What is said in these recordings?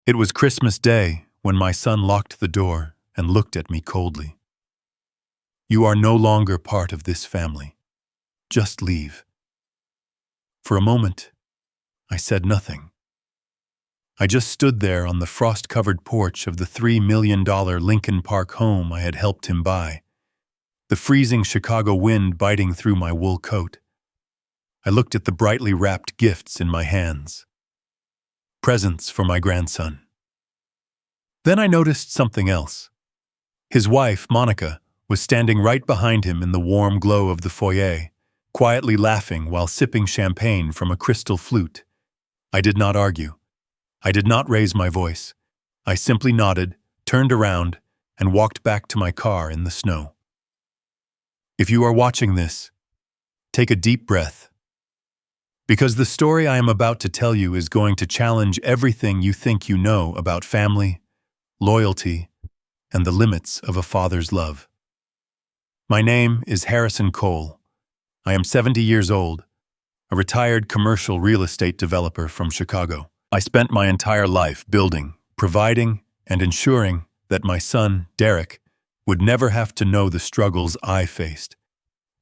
It was Christmas Day when my son locked the door and looked at me coldly. "You are no longer part of this family. Just leave." For a moment, I said nothing. I just stood there on the frost-covered porch of the $3 million Lincoln Park home I had helped him buy, the freezing Chicago wind biting through my wool coat. I looked at the brightly wrapped gifts in my hands. Presents for my grandson. Then I noticed something else. His wife, Monica, was standing right behind him in the warm glow of the foyer, quietly laughing while sipping champagne from a crystal flute. I did not argue. I did not raise my voice. I simply nodded, turned around, and walked back to my car in the snow. If you are watching this, take a deep breath. Because the story I am about to tell you is going to challenge everything you think you know about family, loyalty, and the limits of a father's love. My name is Harrison Cole. I am 70 years old, a retired commercial real estate developer from Chicago. I spent my entire life building, providing, and ensuring that my son, Derek, would never have to know the struggles I faced.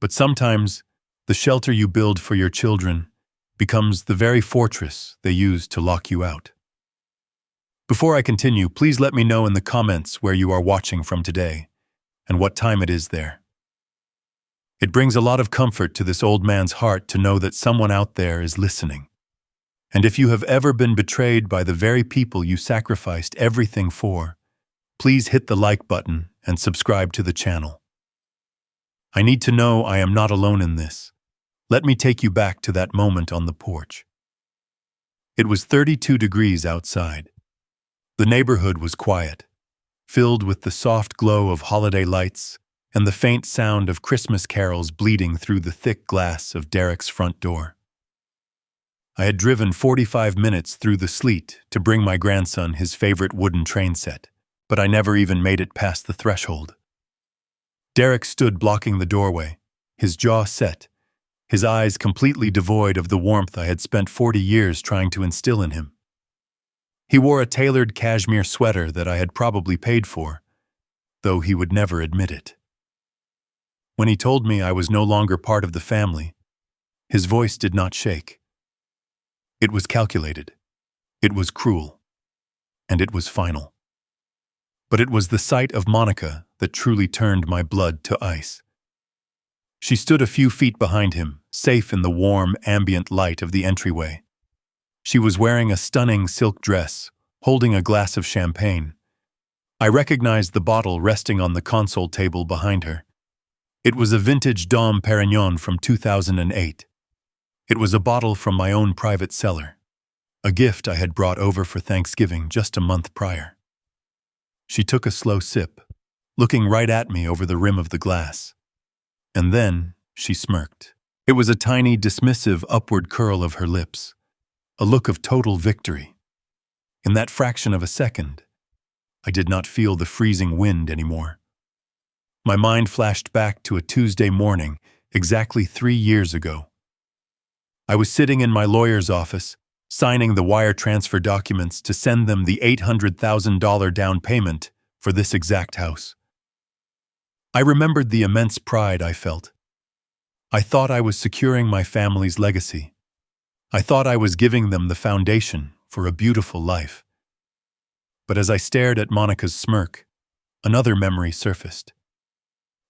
But sometimes, the shelter you build for your children becomes the very fortress they use to lock you out. Before I continue, please let me know in the comments where you are watching from today and what time it is there. It brings a lot of comfort to this old man's heart to know that someone out there is listening. And if you have ever been betrayed by the very people you sacrificed everything for, please hit the like button and subscribe to the channel. I need to know I am not alone in this. Let me take you back to that moment on the porch. It was 32 degrees outside. The neighborhood was quiet, filled with the soft glow of holiday lights and the faint sound of Christmas carols bleeding through the thick glass of Derek's front door. I had driven 45 minutes through the sleet to bring my grandson his favorite wooden train set, but I never even made it past the threshold. Derek stood blocking the doorway, his jaw set, his eyes completely devoid of the warmth I had spent 40 years trying to instill in him. He wore a tailored cashmere sweater that I had probably paid for, though he would never admit it. When he told me I was no longer part of the family, his voice did not shake. It was calculated, it was cruel, and it was final. But it was the sight of Monica that truly turned my blood to ice. She stood a few feet behind him, safe in the warm, ambient light of the entryway. She was wearing a stunning silk dress, holding a glass of champagne. I recognized the bottle resting on the console table behind her. It was a vintage Dom Perignon from 2008. It was a bottle from my own private cellar, a gift I had brought over for Thanksgiving just a month prior. She took a slow sip, looking right at me over the rim of the glass. And then she smirked. It was a tiny, dismissive upward curl of her lips, a look of total victory. In that fraction of a second, I did not feel the freezing wind anymore. My mind flashed back to a Tuesday morning, exactly 3 years ago. I was sitting in my lawyer's office, signing the wire transfer documents to send them the $800,000 down payment for this exact house. I remembered the immense pride I felt. I thought I was securing my family's legacy. I thought I was giving them the foundation for a beautiful life. But as I stared at Monica's smirk, another memory surfaced.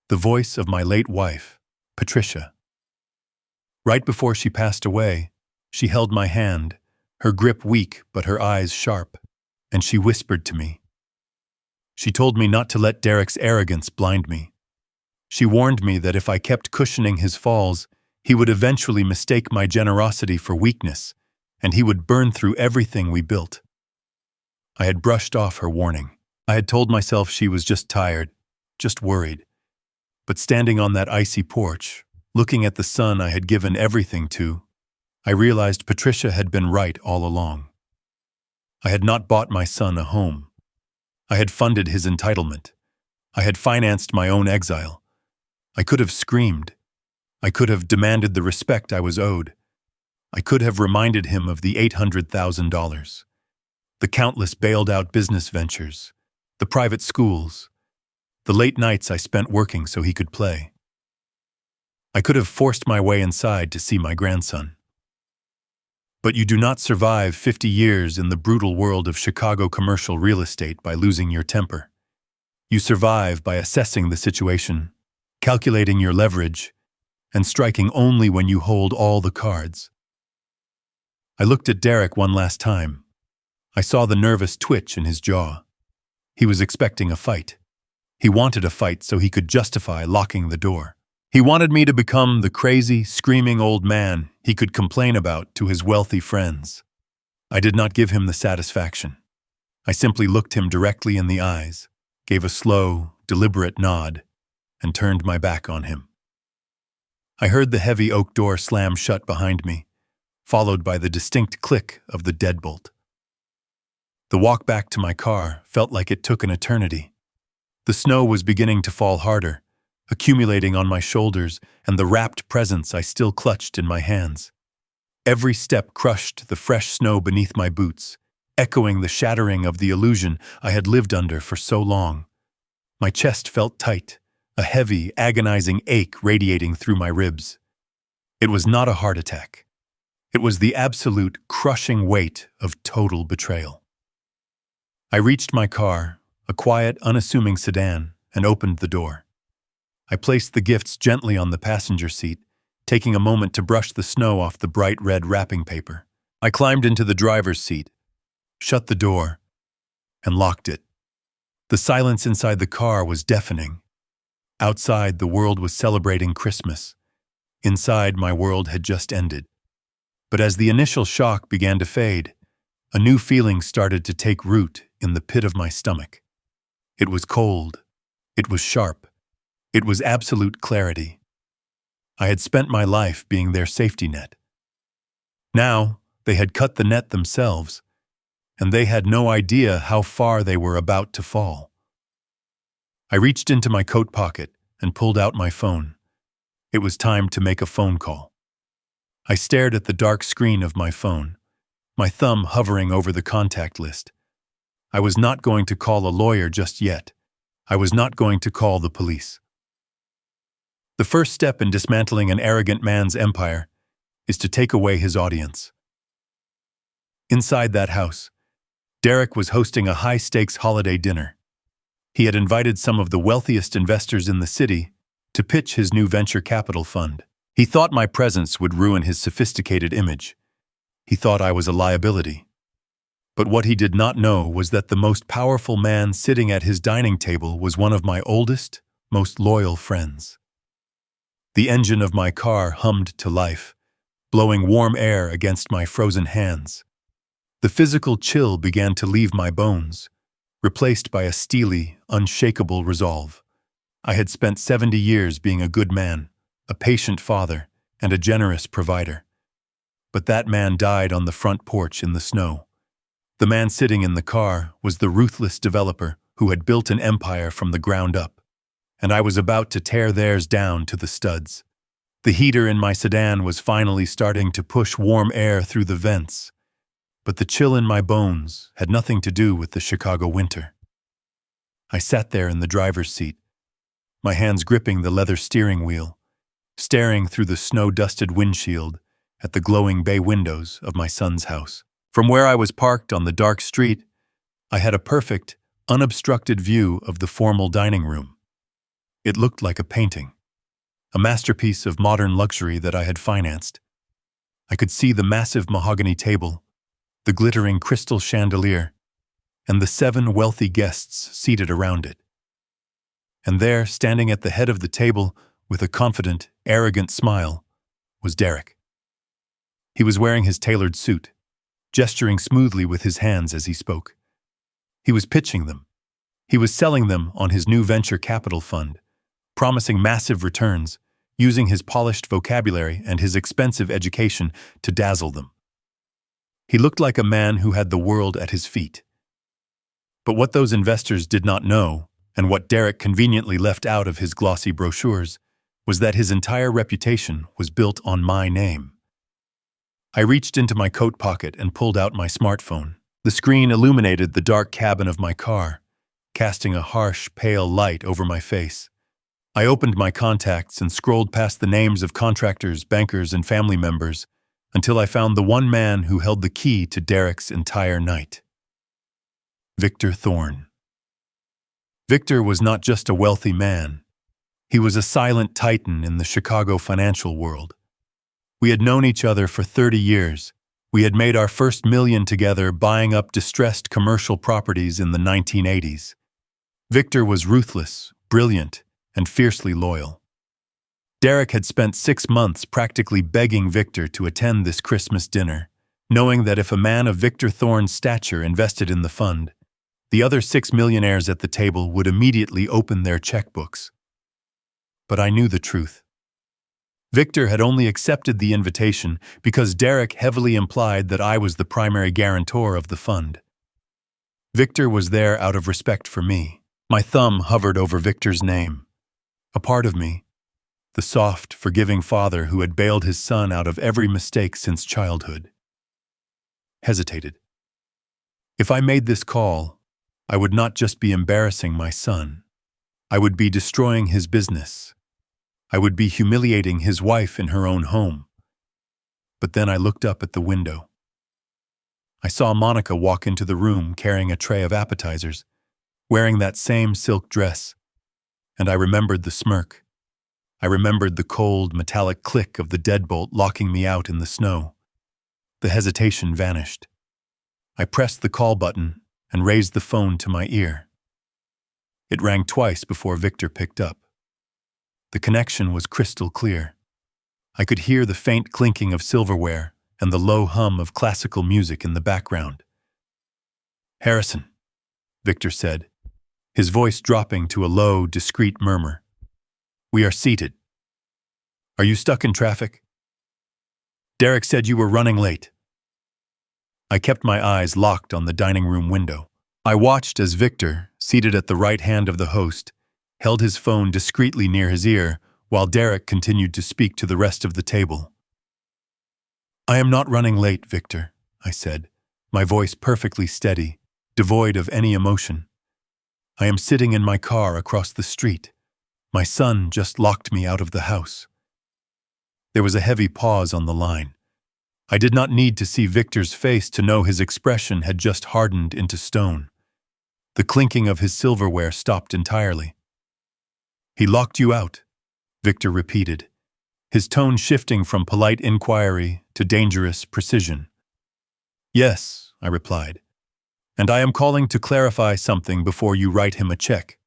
The voice of my late wife, Patricia. Right before she passed away, she held my hand, her grip weak but her eyes sharp, and she whispered to me. She told me not to let Derek's arrogance blind me. She warned me that if I kept cushioning his falls, he would eventually mistake my generosity for weakness, and he would burn through everything we built. I had brushed off her warning. I had told myself she was just tired, just worried. But standing on that icy porch, looking at the son I had given everything to, I realized Patricia had been right all along. I had not bought my son a home. I had funded his entitlement. I had financed my own exile. I could have screamed. I could have demanded the respect I was owed. I could have reminded him of the $800,000. The countless bailed-out business ventures, the private schools, the late nights I spent working so he could play. I could have forced my way inside to see my grandson. But you do not survive 50 years in the brutal world of Chicago commercial real estate by losing your temper. You survive by assessing the situation, calculating your leverage, and striking only when you hold all the cards. I looked at Derek one last time. I saw the nervous twitch in his jaw. He was expecting a fight. He wanted a fight so he could justify locking the door. He wanted me to become the crazy, screaming old man he could complain about to his wealthy friends. I did not give him the satisfaction. I simply looked him directly in the eyes, gave a slow, deliberate nod, and turned my back on him. I heard the heavy oak door slam shut behind me, followed by the distinct click of the deadbolt. The walk back to my car felt like it took an eternity. The snow was beginning to fall harder, accumulating on my shoulders and the wrapped presents I still clutched in my hands. Every step crushed the fresh snow beneath my boots, echoing the shattering of the illusion I had lived under for so long. My chest felt tight, a heavy, agonizing ache radiating through my ribs. It was not a heart attack. It was the absolute, crushing weight of total betrayal. I reached my car, a quiet, unassuming sedan, and opened the door. I placed the gifts gently on the passenger seat, taking a moment to brush the snow off the bright red wrapping paper. I climbed into the driver's seat, shut the door, and locked it. The silence inside the car was deafening. Outside, the world was celebrating Christmas. Inside, my world had just ended. But as the initial shock began to fade, a new feeling started to take root in the pit of my stomach. It was cold. It was sharp. It was absolute clarity. I had spent my life being their safety net. Now, they had cut the net themselves, and they had no idea how far they were about to fall. I reached into my coat pocket and pulled out my phone. It was time to make a phone call. I stared at the dark screen of my phone, my thumb hovering over the contact list. I was not going to call a lawyer just yet. I was not going to call the police. The first step in dismantling an arrogant man's empire is to take away his audience. Inside that house, Derek was hosting a high-stakes holiday dinner. He had invited some of the wealthiest investors in the city to pitch his new venture capital fund. He thought my presence would ruin his sophisticated image. He thought I was a liability. But what he did not know was that the most powerful man sitting at his dining table was one of my oldest, most loyal friends. The engine of my car hummed to life, blowing warm air against my frozen hands. The physical chill began to leave my bones, replaced by a steely, unshakable resolve. I had spent 70 years being a good man, a patient father, and a generous provider. But that man died on the front porch in the snow. The man sitting in the car was the ruthless developer who had built an empire from the ground up, and I was about to tear theirs down to the studs. The heater in my sedan was finally starting to push warm air through the vents, but the chill in my bones had nothing to do with the Chicago winter. I sat there in the driver's seat, my hands gripping the leather steering wheel, staring through the snow-dusted windshield at the glowing bay windows of my son's house. From where I was parked on the dark street, I had a perfect, unobstructed view of the formal dining room. It looked like a painting, a masterpiece of modern luxury that I had financed. I could see the massive mahogany table, the glittering crystal chandelier, and the 7 wealthy guests seated around it. And there, standing at the head of the table with a confident, arrogant smile, was Derek. He was wearing his tailored suit, gesturing smoothly with his hands as he spoke. He was pitching them. He was selling them on his new venture capital fund, promising massive returns, using his polished vocabulary and his expensive education to dazzle them. He looked like a man who had the world at his feet. But what those investors did not know, and what Derek conveniently left out of his glossy brochures, was that his entire reputation was built on my name. I reached into my coat pocket and pulled out my smartphone. The screen illuminated the dark cabin of my car, casting a harsh, pale light over my face. I opened my contacts and scrolled past the names of contractors, bankers, and family members until I found the one man who held the key to Derek's entire night. Victor Thorne. Victor was not just a wealthy man. He was a silent titan in the Chicago financial world. We had known each other for 30 years. We had made our first million together buying up distressed commercial properties in the 1980s. Victor was ruthless, brilliant, and fiercely loyal. Derek had spent 6 months practically begging Victor to attend this Christmas dinner, knowing that if a man of Victor Thorne's stature invested in the fund, the other 6 millionaires at the table would immediately open their checkbooks. But I knew the truth. Victor had only accepted the invitation because Derek heavily implied that I was the primary guarantor of the fund. Victor was there out of respect for me. My thumb hovered over Victor's name. A part of me, the soft, forgiving father who had bailed his son out of every mistake since childhood, hesitated. If I made this call, I would not just be embarrassing my son. I would be destroying his business. I would be humiliating his wife in her own home. But then I looked up at the window. I saw Monica walk into the room carrying a tray of appetizers, wearing that same silk dress, and I remembered the smirk. I remembered the cold, metallic click of the deadbolt locking me out in the snow. The hesitation vanished. I pressed the call button and raised the phone to my ear. It rang twice before Victor picked up. The connection was crystal clear. I could hear the faint clinking of silverware and the low hum of classical music in the background. "Harrison," Victor said, his voice dropping to a low, discreet murmur. "We are seated. Are you stuck in traffic? Derek said you were running late." I kept my eyes locked on the dining room window. I watched as Victor, seated at the right hand of the host, held his phone discreetly near his ear while Derek continued to speak to the rest of the table. "I am not running late, Victor," I said, my voice perfectly steady, devoid of any emotion. "I am sitting in my car across the street. My son just locked me out of the house." There was a heavy pause on the line. I did not need to see Victor's face to know his expression had just hardened into stone. The clinking of his silverware stopped entirely. "He locked you out," Victor repeated, his tone shifting from polite inquiry to dangerous precision. "Yes," I replied, "and I am calling to clarify something before you write him a check.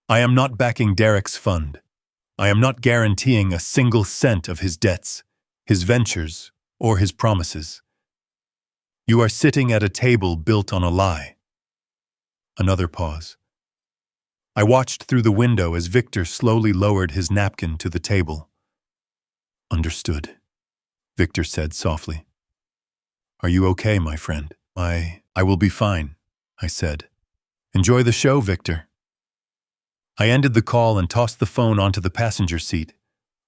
I am not backing Derek's fund. I am not guaranteeing a single cent of his debts, his ventures, or his promises. You are sitting at a table built on a lie." Another pause. I watched through the window as Victor slowly lowered his napkin to the table. "Understood," Victor said softly. "Are you okay, my friend?" I will be fine," I said. "Enjoy the show, Victor." I ended the call and tossed the phone onto the passenger seat,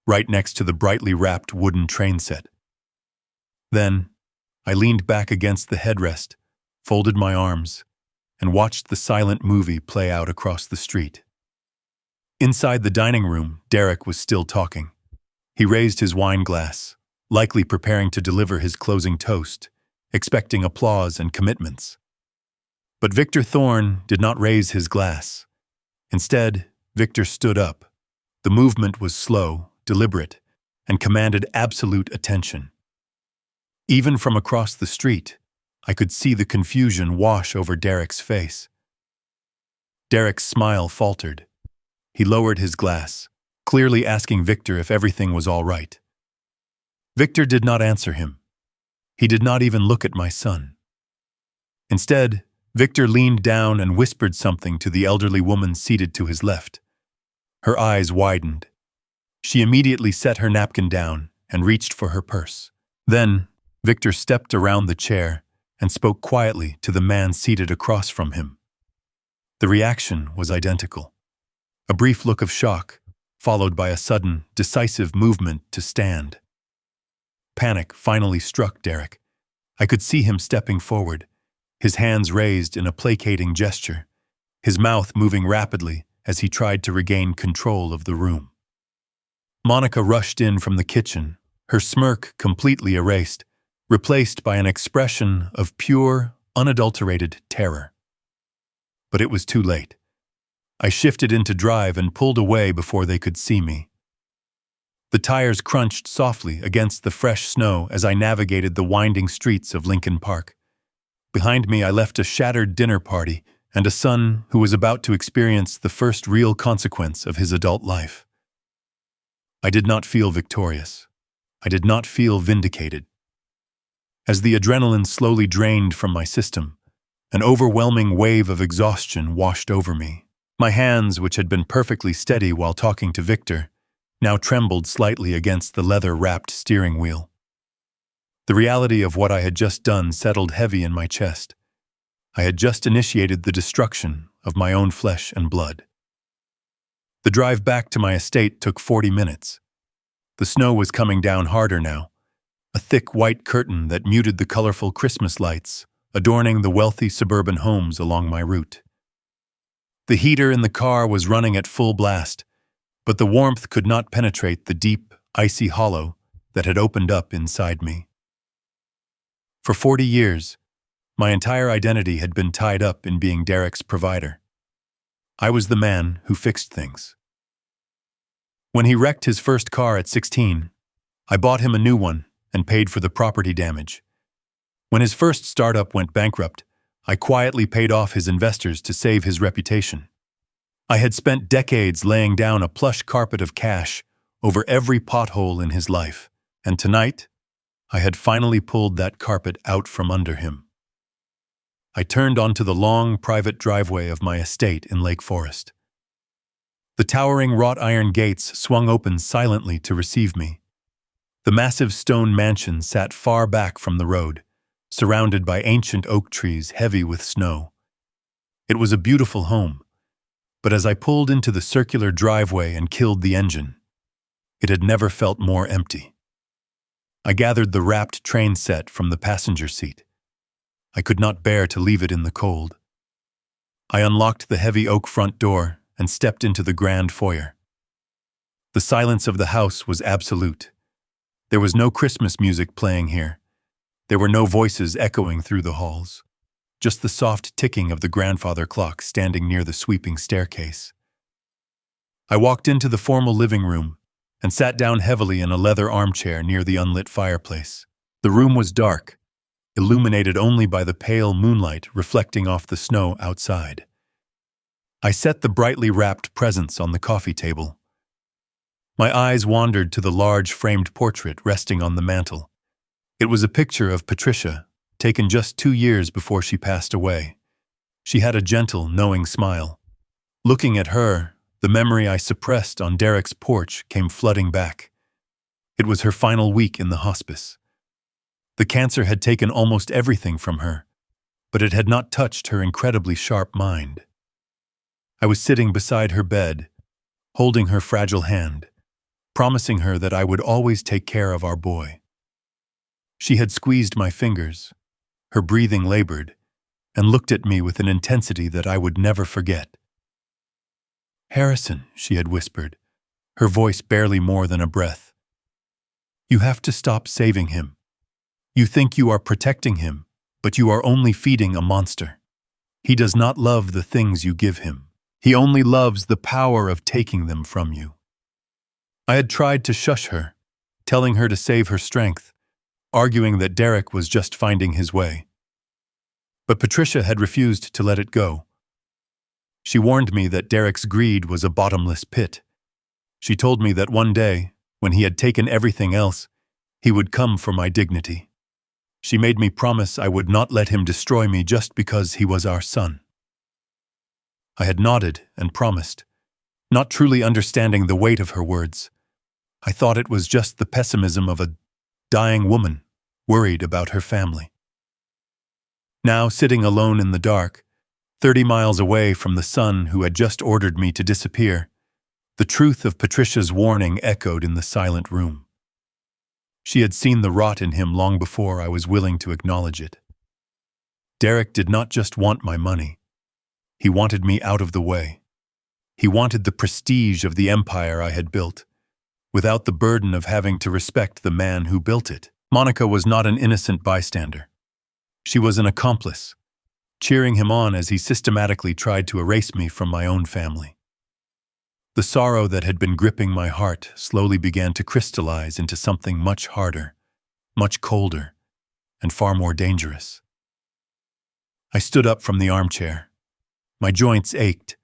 right next to the brightly wrapped wooden train set. Then, I leaned back against the headrest, folded my arms, and watched the silent movie play out across the street. Inside the dining room, Derek was still talking. He raised his wine glass, likely preparing to deliver his closing toast, expecting applause and commitments. But Victor Thorne did not raise his glass. Instead, Victor stood up. The movement was slow, deliberate, and commanded absolute attention. Even from across the street, I could see the confusion wash over Derek's face. Derek's smile faltered. He lowered his glass, clearly asking Victor if everything was all right. Victor did not answer him. He did not even look at my son. Instead, Victor leaned down and whispered something to the elderly woman seated to his left. Her eyes widened. She immediately set her napkin down and reached for her purse. Then, Victor stepped around the chair and spoke quietly to the man seated across from him. The reaction was identical. A brief look of shock, followed by a sudden, decisive movement to stand. Panic finally struck Derek. I could see him stepping forward, his hands raised in a placating gesture, his mouth moving rapidly as he tried to regain control of the room. Monica rushed in from the kitchen, her smirk completely erased, replaced by an expression of pure, unadulterated terror. But it was too late. I shifted into drive and pulled away before they could see me. The tires crunched softly against the fresh snow as I navigated the winding streets of Lincoln Park. Behind me, I left a shattered dinner party and a son who was about to experience the first real consequence of his adult life. I did not feel victorious. I did not feel vindicated. As the adrenaline slowly drained from my system, an overwhelming wave of exhaustion washed over me. My hands, which had been perfectly steady while talking to Victor, now trembled slightly against the leather-wrapped steering wheel. The reality of what I had just done settled heavy in my chest. I had just initiated the destruction of my own flesh and blood. The drive back to my estate took 40 minutes. The snow was coming down harder now, a thick white curtain that muted the colorful Christmas lights adorning the wealthy suburban homes along my route. The heater in the car was running at full blast, but the warmth could not penetrate the deep, icy hollow that had opened up inside me. For 40 years, my entire identity had been tied up in being Derek's provider. I was the man who fixed things. When he wrecked his first car at 16, I bought him a new one and paid for the property damage. When his first startup went bankrupt, I quietly paid off his investors to save his reputation. I had spent decades laying down a plush carpet of cash over every pothole in his life, and tonight, I had finally pulled that carpet out from under him. I turned onto the long, private driveway of my estate in Lake Forest. The towering wrought iron gates swung open silently to receive me. The massive stone mansion sat far back from the road, surrounded by ancient oak trees heavy with snow. It was a beautiful home, but as I pulled into the circular driveway and killed the engine, it had never felt more empty. I gathered the wrapped train set from the passenger seat. I could not bear to leave it in the cold. I unlocked the heavy oak front door and stepped into the grand foyer. The silence of the house was absolute. There was no Christmas music playing here. There were no voices echoing through the halls. Just the soft ticking of the grandfather clock standing near the sweeping staircase. I walked into the formal living room and sat down heavily in a leather armchair near the unlit fireplace. The room was dark, illuminated only by the pale moonlight reflecting off the snow outside. I set the brightly wrapped presents on the coffee table. My eyes wandered to the large framed portrait resting on the mantel. It was a picture of Patricia, taken just 2 years before she passed away. She had a gentle, knowing smile. Looking at her, the memory I suppressed on Derek's porch came flooding back. It was her final week in the hospice. The cancer had taken almost everything from her, but it had not touched her incredibly sharp mind. I was sitting beside her bed, holding her fragile hand, promising her that I would always take care of our boy. She had squeezed my fingers. Her breathing labored, and looked at me with an intensity that I would never forget. "Harrison," she had whispered, her voice barely more than a breath. "You have to stop saving him. You think you are protecting him, but you are only feeding a monster. He does not love the things you give him. He only loves the power of taking them from you." I had tried to shush her, telling her to save her strength, arguing that Derek was just finding his way. But Patricia had refused to let it go. She warned me that Derek's greed was a bottomless pit. She told me that one day, when he had taken everything else, he would come for my dignity. She made me promise I would not let him destroy me just because he was our son. I had nodded and promised, not truly understanding the weight of her words. I thought it was just the pessimism of a dying woman, worried about her family. Now, sitting alone in the dark, 30 miles away from the son who had just ordered me to disappear, the truth of Patricia's warning echoed in the silent room. She had seen the rot in him long before I was willing to acknowledge it. Derek did not just want my money. He wanted me out of the way. He wanted the prestige of the empire I had built, without the burden of having to respect the man who built it. Monica was not an innocent bystander. She was an accomplice, cheering him on as he systematically tried to erase me from my own family. The sorrow that had been gripping my heart slowly began to crystallize into something much harder, much colder, and far more dangerous. I stood up from the armchair. My joints ached,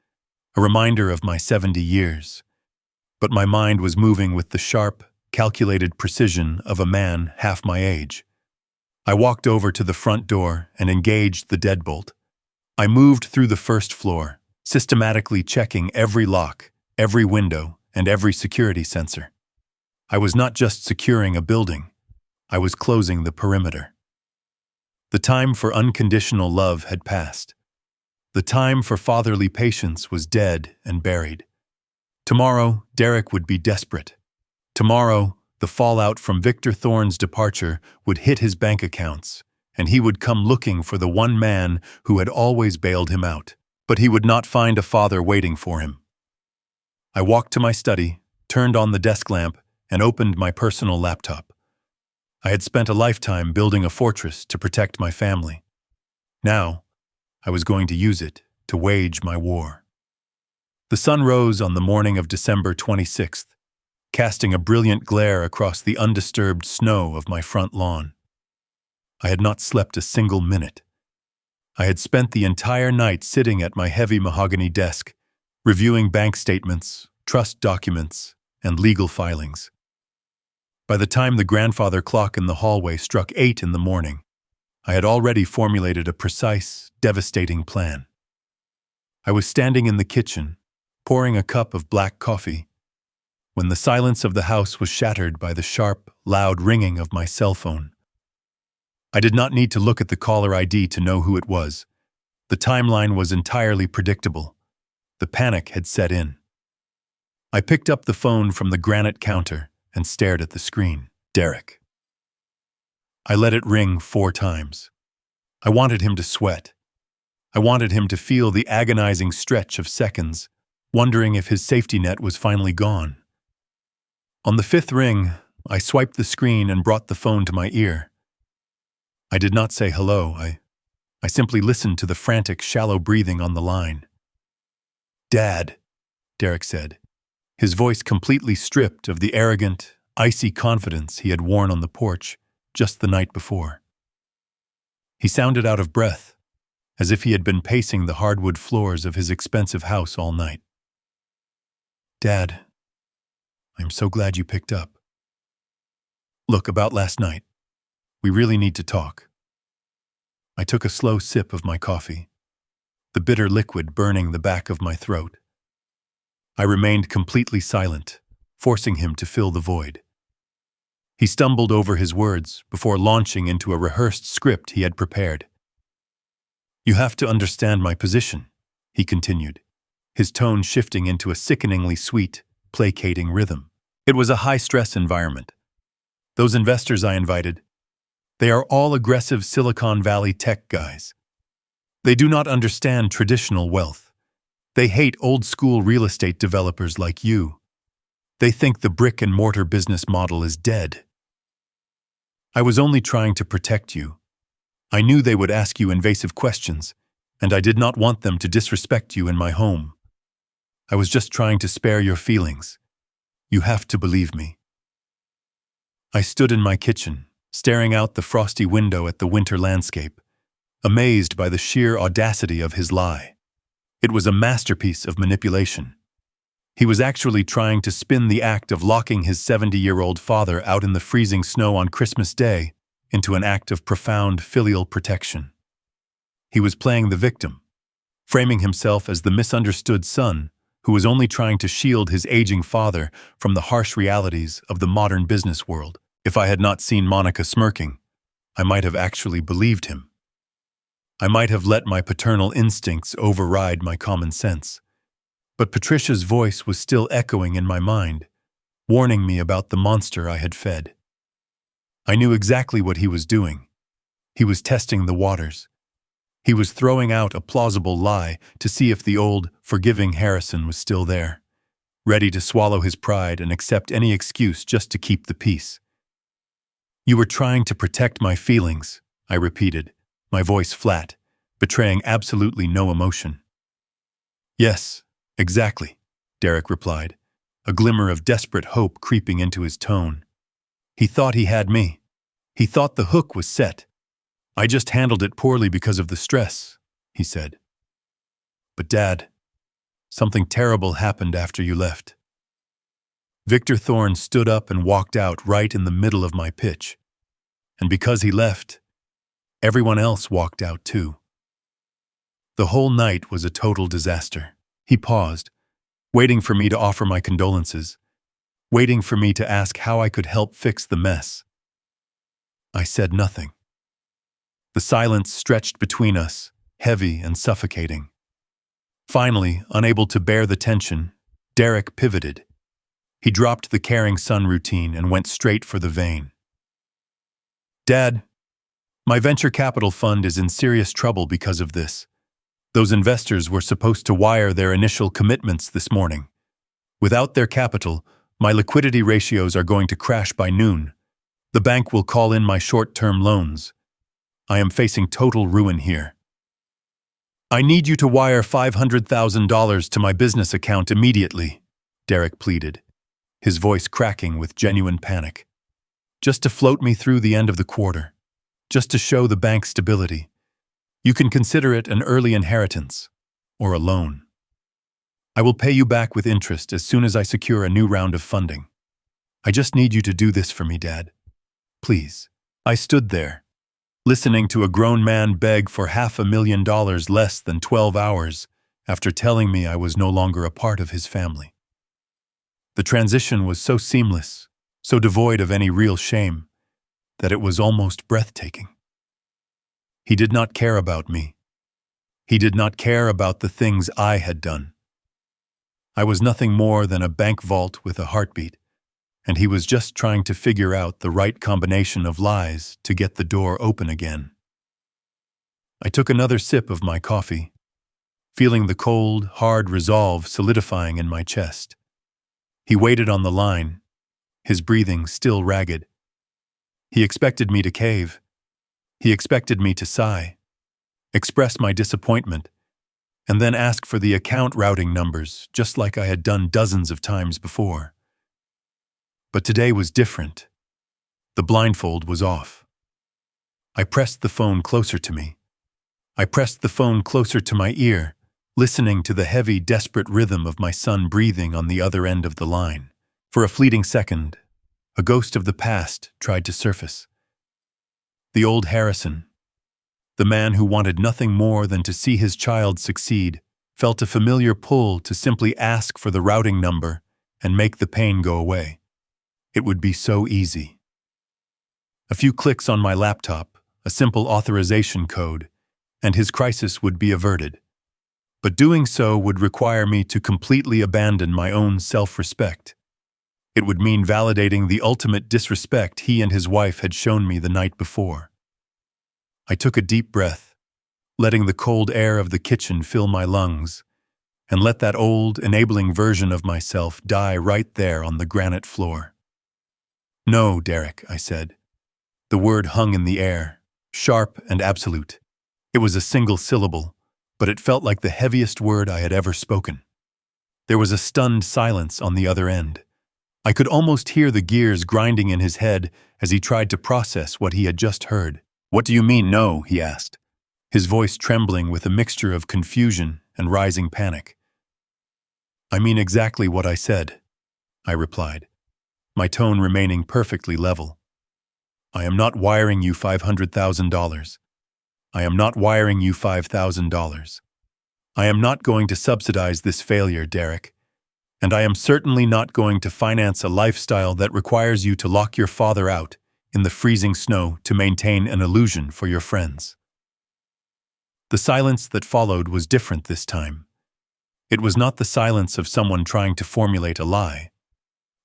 a reminder of my 70 years, but my mind was moving with the sharp, calculated precision of a man half my age. I walked over to the front door and engaged the deadbolt. I moved through the first floor, systematically checking every lock, every window, and every security sensor. I was not just securing a building, I was closing the perimeter. The time for unconditional love had passed. The time for fatherly patience was dead and buried. Tomorrow, Derek would be desperate. Tomorrow, the fallout from Victor Thorne's departure would hit his bank accounts, and he would come looking for the one man who had always bailed him out. But he would not find a father waiting for him. I walked to my study, turned on the desk lamp, and opened my personal laptop. I had spent a lifetime building a fortress to protect my family. Now, I was going to use it to wage my war. The sun rose on the morning of December 26th, casting a brilliant glare across the undisturbed snow of my front lawn. I had not slept a single minute. I had spent the entire night sitting at my heavy mahogany desk, reviewing bank statements, trust documents, and legal filings. By the time the grandfather clock in the hallway struck 8 in the morning, I had already formulated a precise, devastating plan. I was standing in the kitchen, pouring a cup of black coffee, when the silence of the house was shattered by the sharp, loud ringing of my cell phone. I did not need to look at the caller ID to know who it was. The timeline was entirely predictable. The panic had set in. I picked up the phone from the granite counter and stared at the screen. Derek. I let it ring 4 times. I wanted him to sweat. I wanted him to feel the agonizing stretch of seconds, wondering if his safety net was finally gone. On the 5th ring, I swiped the screen and brought the phone to my ear. I did not say hello. I simply listened to the frantic, shallow breathing on the line. "Dad," Derek said, his voice completely stripped of the arrogant, icy confidence he had worn on the porch just the night before. He sounded out of breath, as if he had been pacing the hardwood floors of his expensive house all night. "Dad, I'm so glad you picked up. Look, about last night, we really need to talk." I took a slow sip of my coffee, the bitter liquid burning the back of my throat. I remained completely silent, forcing him to fill the void. He stumbled over his words before launching into a rehearsed script he had prepared. "You have to understand my position," he continued, his tone shifting into a sickeningly sweet, placating rhythm. "It was a high-stress environment. Those investors I invited, they are all aggressive Silicon Valley tech guys. They do not understand traditional wealth. They hate old-school real estate developers like you. They think the brick-and-mortar business model is dead. I was only trying to protect you. I knew they would ask you invasive questions, and I did not want them to disrespect you in my home. I was just trying to spare your feelings. You have to believe me." I stood in my kitchen, staring out the frosty window at the winter landscape, amazed by the sheer audacity of his lie. It was a masterpiece of manipulation. He was actually trying to spin the act of locking his 70-year-old father out in the freezing snow on Christmas Day into an act of profound filial protection. He was playing the victim, framing himself as the misunderstood son who was only trying to shield his aging father from the harsh realities of the modern business world. If I had not seen Monica smirking, I might have actually believed him. I might have let my paternal instincts override my common sense. But Patricia's voice was still echoing in my mind, warning me about the monster I had fed. I knew exactly what he was doing. He was testing the waters. He was throwing out a plausible lie to see if the old, forgiving Harrison was still there, ready to swallow his pride and accept any excuse just to keep the peace. "You were trying to protect my feelings," I repeated, my voice flat, betraying absolutely no emotion. "Yes, exactly," Derek replied, a glimmer of desperate hope creeping into his tone. "He thought he had me. He thought the hook was set. I just handled it poorly because of the stress," he said. "But Dad, something terrible happened after you left." Victor Thorne stood up and walked out right in the middle of my pitch. And because he left, everyone else walked out too. The whole night was a total disaster. He paused, waiting for me to offer my condolences, waiting for me to ask how I could help fix the mess. I said nothing. The silence stretched between us, heavy and suffocating. Finally, unable to bear the tension, Derek pivoted. He dropped the caring son routine and went straight for the vein. "Dad, my venture capital fund is in serious trouble because of this. Those investors were supposed to wire their initial commitments this morning. Without their capital, my liquidity ratios are going to crash by noon. The bank will call in my short-term loans. I am facing total ruin here. I need you to wire $500,000 to my business account immediately," Derek pleaded, his voice cracking with genuine panic. "Just to float me through the end of the quarter. Just to show the bank stability. You can consider it an early inheritance, or a loan. I will pay you back with interest as soon as I secure a new round of funding. I just need you to do this for me, Dad. Please." I stood there, listening to a grown man beg for $500,000 less than 12 hours after telling me I was no longer a part of his family. The transition was so seamless, so devoid of any real shame, that it was almost breathtaking. He did not care about me. He did not care about the things I had done. I was nothing more than a bank vault with a heartbeat, and he was just trying to figure out the right combination of lies to get the door open again. I took another sip of my coffee, feeling the cold, hard resolve solidifying in my chest. He waited on the line, his breathing still ragged. He expected me to cave. He expected me to sigh, express my disappointment, and then ask for the account routing numbers, just like I had done dozens of times before. But today was different. The blindfold was off. I pressed the phone closer to me. I pressed the phone closer to my ear, listening to the heavy, desperate rhythm of my son breathing on the other end of the line. For a fleeting second, a ghost of the past tried to surface. The old Harrison, the man who wanted nothing more than to see his child succeed, felt a familiar pull to simply ask for the routing number and make the pain go away. It would be so easy. A few clicks on my laptop, a simple authorization code, and his crisis would be averted. But doing so would require me to completely abandon my own self-respect. It would mean validating the ultimate disrespect he and his wife had shown me the night before. I took a deep breath, letting the cold air of the kitchen fill my lungs, and let that old, enabling version of myself die right there on the granite floor. "No, Derek," I said. The word hung in the air, sharp and absolute. It was a single syllable, but it felt like the heaviest word I had ever spoken. There was a stunned silence on the other end. I could almost hear the gears grinding in his head as he tried to process what he had just heard. "What do you mean, no?" he asked, his voice trembling with a mixture of confusion and rising panic. "I mean exactly what I said," I replied, my tone remaining perfectly level. "I am not wiring you $500,000. I am not wiring you $5,000. I am not going to subsidize this failure, Derek. And I am certainly not going to finance a lifestyle that requires you to lock your father out in the freezing snow to maintain an illusion for your friends." The silence that followed was different this time. It was not the silence of someone trying to formulate a lie.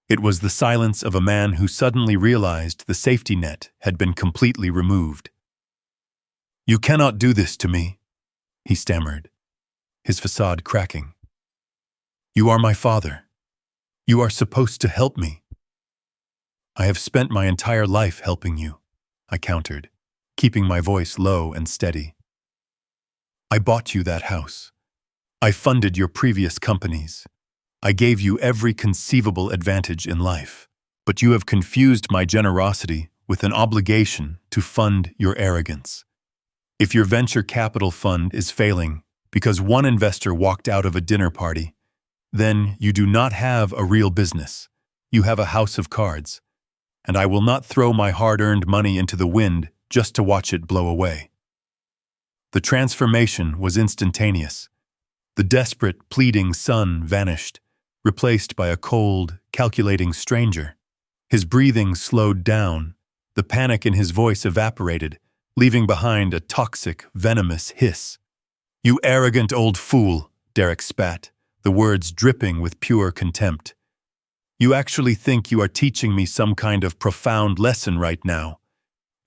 It was the silence of a man who suddenly realized the safety net had been completely removed. "You cannot do this to me," he stammered, his facade cracking. "You are my father. You are supposed to help me." "I have spent my entire life helping you," I countered, keeping my voice low and steady. "I bought you that house. I funded your previous companies. I gave you every conceivable advantage in life. But you have confused my generosity with an obligation to fund your arrogance. If your venture capital fund is failing because one investor walked out of a dinner party, then you do not have a real business. You have a house of cards, and I will not throw my hard-earned money into the wind just to watch it blow away." The transformation was instantaneous. The desperate, pleading son vanished, replaced by a cold, calculating stranger. His breathing slowed down, the panic in his voice evaporated, leaving behind a toxic, venomous hiss. "You arrogant old fool," Derek spat, the words dripping with pure contempt. "You actually think you are teaching me some kind of profound lesson right now?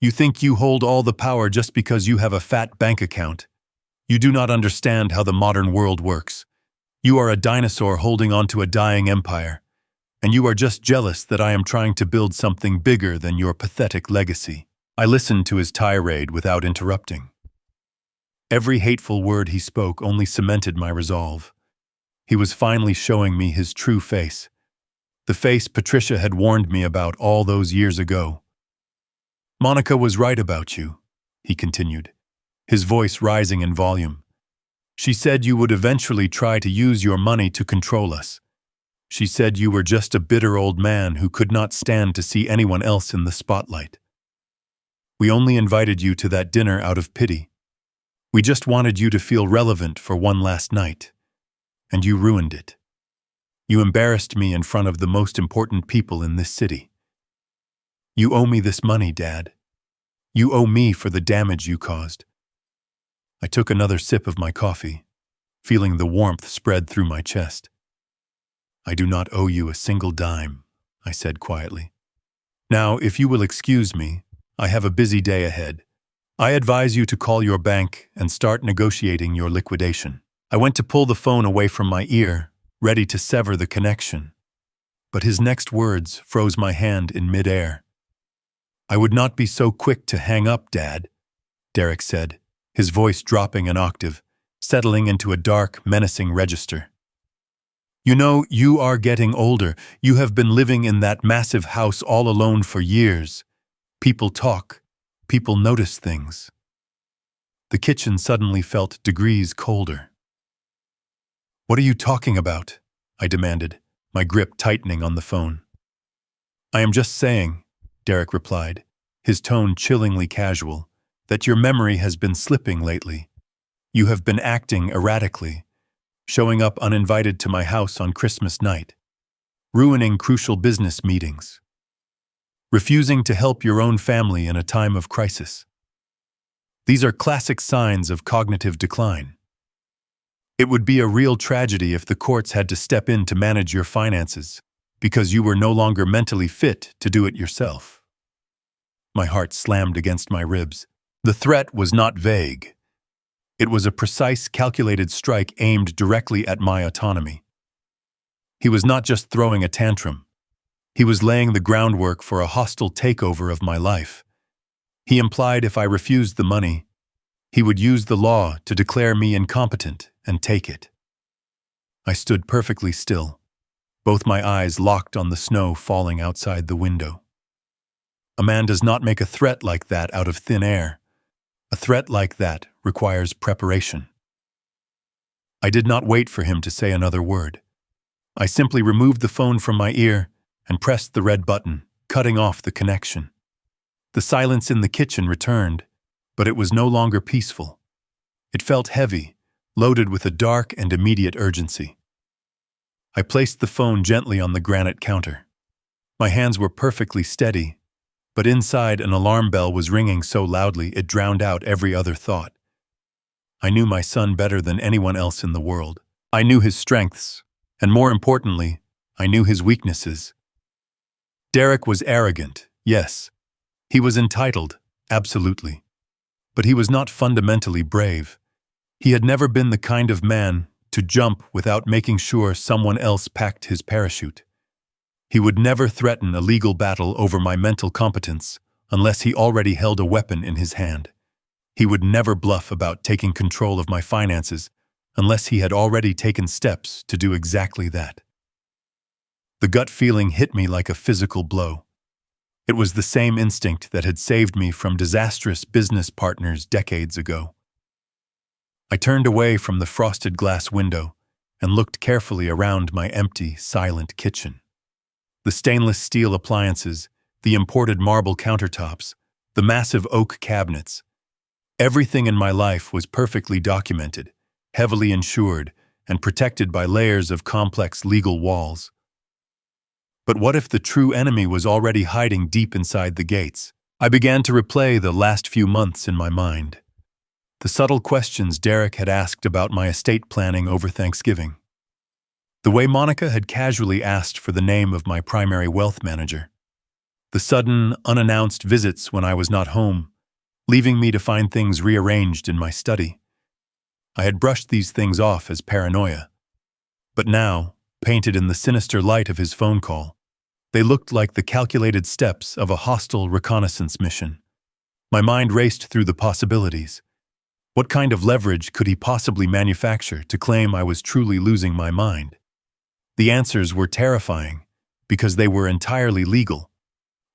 You think you hold all the power just because you have a fat bank account? You do not understand how the modern world works. You are a dinosaur holding onto a dying empire, and you are just jealous that I am trying to build something bigger than your pathetic legacy." I listened to his tirade without interrupting. Every hateful word he spoke only cemented my resolve. He was finally showing me his true face, the face Patricia had warned me about all those years ago. "Monica was right about you," he continued, his voice rising in volume. "She said you would eventually try to use your money to control us. She said you were just a bitter old man who could not stand to see anyone else in the spotlight. We only invited you to that dinner out of pity. We just wanted you to feel relevant for one last night. And you ruined it. You embarrassed me in front of the most important people in this city. You owe me this money, Dad. You owe me for the damage you caused." I took another sip of my coffee, feeling the warmth spread through my chest. "I do not owe you a single dime," I said quietly. "Now, if you will excuse me, I have a busy day ahead. I advise you to call your bank and start negotiating your liquidation." I went to pull the phone away from my ear, ready to sever the connection. But his next words froze my hand in midair. "I would not be so quick to hang up, Dad," Derek said, his voice dropping an octave, settling into a dark, menacing register. "You know, you are getting older. You have been living in that massive house all alone for years. People talk. People notice things." The kitchen suddenly felt degrees colder. "What are you talking about?" I demanded, my grip tightening on the phone. "I am just saying," Derek replied, his tone chillingly casual, "that your memory has been slipping lately. You have been acting erratically, showing up uninvited to my house on Christmas night, ruining crucial business meetings, refusing to help your own family in a time of crisis. These are classic signs of cognitive decline. It would be a real tragedy if the courts had to step in to manage your finances because you were no longer mentally fit to do it yourself." My heart slammed against my ribs. The threat was not vague. It was a precise, calculated strike aimed directly at my autonomy. He was not just throwing a tantrum. He was laying the groundwork for a hostile takeover of my life. He implied if I refused the money, he would use the law to declare me incompetent and take it. I stood perfectly still, both my eyes locked on the snow falling outside the window. A man does not make a threat like that out of thin air. A threat like that requires preparation. I did not wait for him to say another word. I simply removed the phone from my ear and pressed the red button, cutting off the connection. The silence in the kitchen returned, but it was no longer peaceful. It felt heavy, loaded with a dark and immediate urgency. I placed the phone gently on the granite counter. My hands were perfectly steady, but inside an alarm bell was ringing so loudly it drowned out every other thought. I knew my son better than anyone else in the world. I knew his strengths, and more importantly, I knew his weaknesses. Derek was arrogant, yes. He was entitled, absolutely. But he was not fundamentally brave. He had never been the kind of man to jump without making sure someone else packed his parachute. He would never threaten a legal battle over my mental competence unless he already held a weapon in his hand. He would never bluff about taking control of my finances unless he had already taken steps to do exactly that. The gut feeling hit me like a physical blow. It was the same instinct that had saved me from disastrous business partners decades ago. I turned away from the frosted glass window and looked carefully around my empty, silent kitchen. The stainless steel appliances, the imported marble countertops, the massive oak cabinets. Everything in my life was perfectly documented, heavily insured, and protected by layers of complex legal walls. But what if the true enemy was already hiding deep inside the gates? I began to replay the last few months in my mind. The subtle questions Derek had asked about my estate planning over Thanksgiving. The way Monica had casually asked for the name of my primary wealth manager. The sudden, unannounced visits when I was not home, leaving me to find things rearranged in my study. I had brushed these things off as paranoia. But now, painted in the sinister light of his phone call, they looked like the calculated steps of a hostile reconnaissance mission. My mind raced through the possibilities. What kind of leverage could he possibly manufacture to claim I was truly losing my mind? The answers were terrifying because they were entirely legal.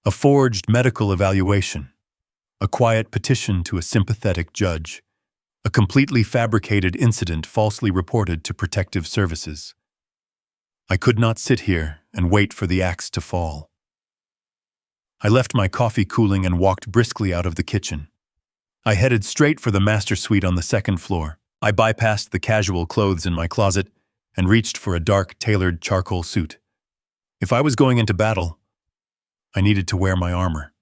A forged medical evaluation, a quiet petition to a sympathetic judge, a completely fabricated incident falsely reported to protective services. I could not sit here and wait for the axe to fall. I left my coffee cooling and walked briskly out of the kitchen. I headed straight for the master suite on the second floor. I bypassed the casual clothes in my closet and reached for a dark, tailored charcoal suit. If I was going into battle, I needed to wear my armor.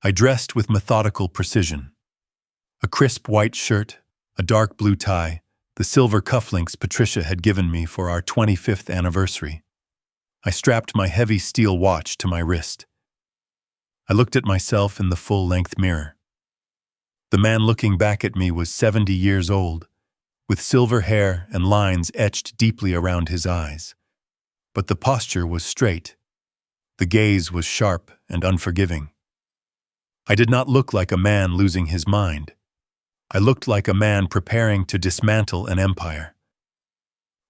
I dressed with methodical precision. A crisp white shirt, a dark blue tie, the silver cufflinks Patricia had given me for our 25th anniversary. I strapped my heavy steel watch to my wrist. I looked at myself in the full-length mirror. The man looking back at me was 70 years old, with silver hair and lines etched deeply around his eyes. But the posture was straight. The gaze was sharp and unforgiving. I did not look like a man losing his mind. I looked like a man preparing to dismantle an empire.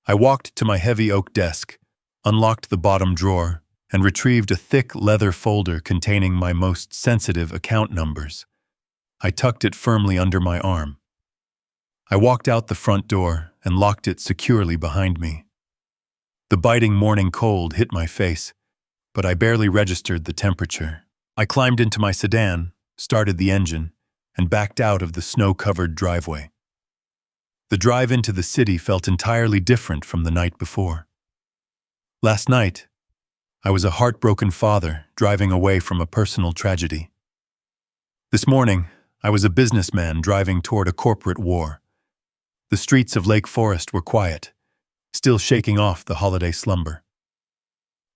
I walked to my heavy oak desk, unlocked the bottom drawer, and retrieved a thick leather folder containing my most sensitive account numbers. I tucked it firmly under my arm. I walked out the front door and locked it securely behind me. The biting morning cold hit my face, but I barely registered the temperature. I climbed into my sedan, started the engine, and backed out of the snow-covered driveway. The drive into the city felt entirely different from the night before. Last night, I was a heartbroken father driving away from a personal tragedy. This morning, I was a businessman driving toward a corporate war. The streets of Lake Forest were quiet, still shaking off the holiday slumber.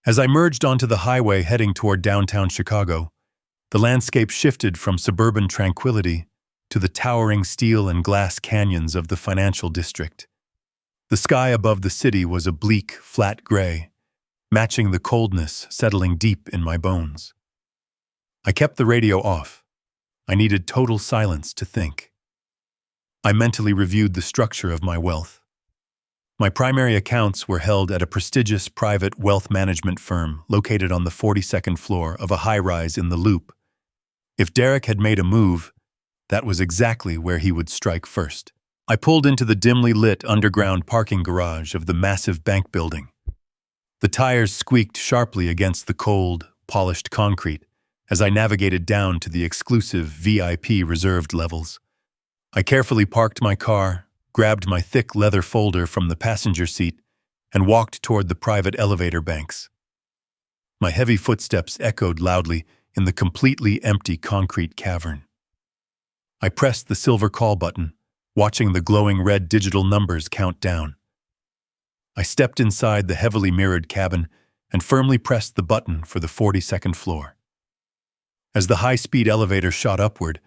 As I merged onto the highway heading toward downtown Chicago, the landscape shifted from suburban tranquility to the towering steel and glass canyons of the financial district. The sky above the city was a bleak, flat gray, matching the coldness settling deep in my bones. I kept the radio off. I needed total silence to think. I mentally reviewed the structure of my wealth. My primary accounts were held at a prestigious private wealth management firm located on the 42nd floor of a high-rise in the Loop. If Derek had made a move, that was exactly where he would strike first. I pulled into the dimly lit underground parking garage of the massive bank building. The tires squeaked sharply against the cold, polished concrete as I navigated down to the exclusive VIP reserved levels. I carefully parked my car, grabbed my thick leather folder from the passenger seat, and walked toward the private elevator banks. My heavy footsteps echoed loudly in the completely empty concrete cavern. I pressed the silver call button, watching the glowing red digital numbers count down. I stepped inside the heavily mirrored cabin and firmly pressed the button for the 42nd floor. As the high-speed elevator shot upward,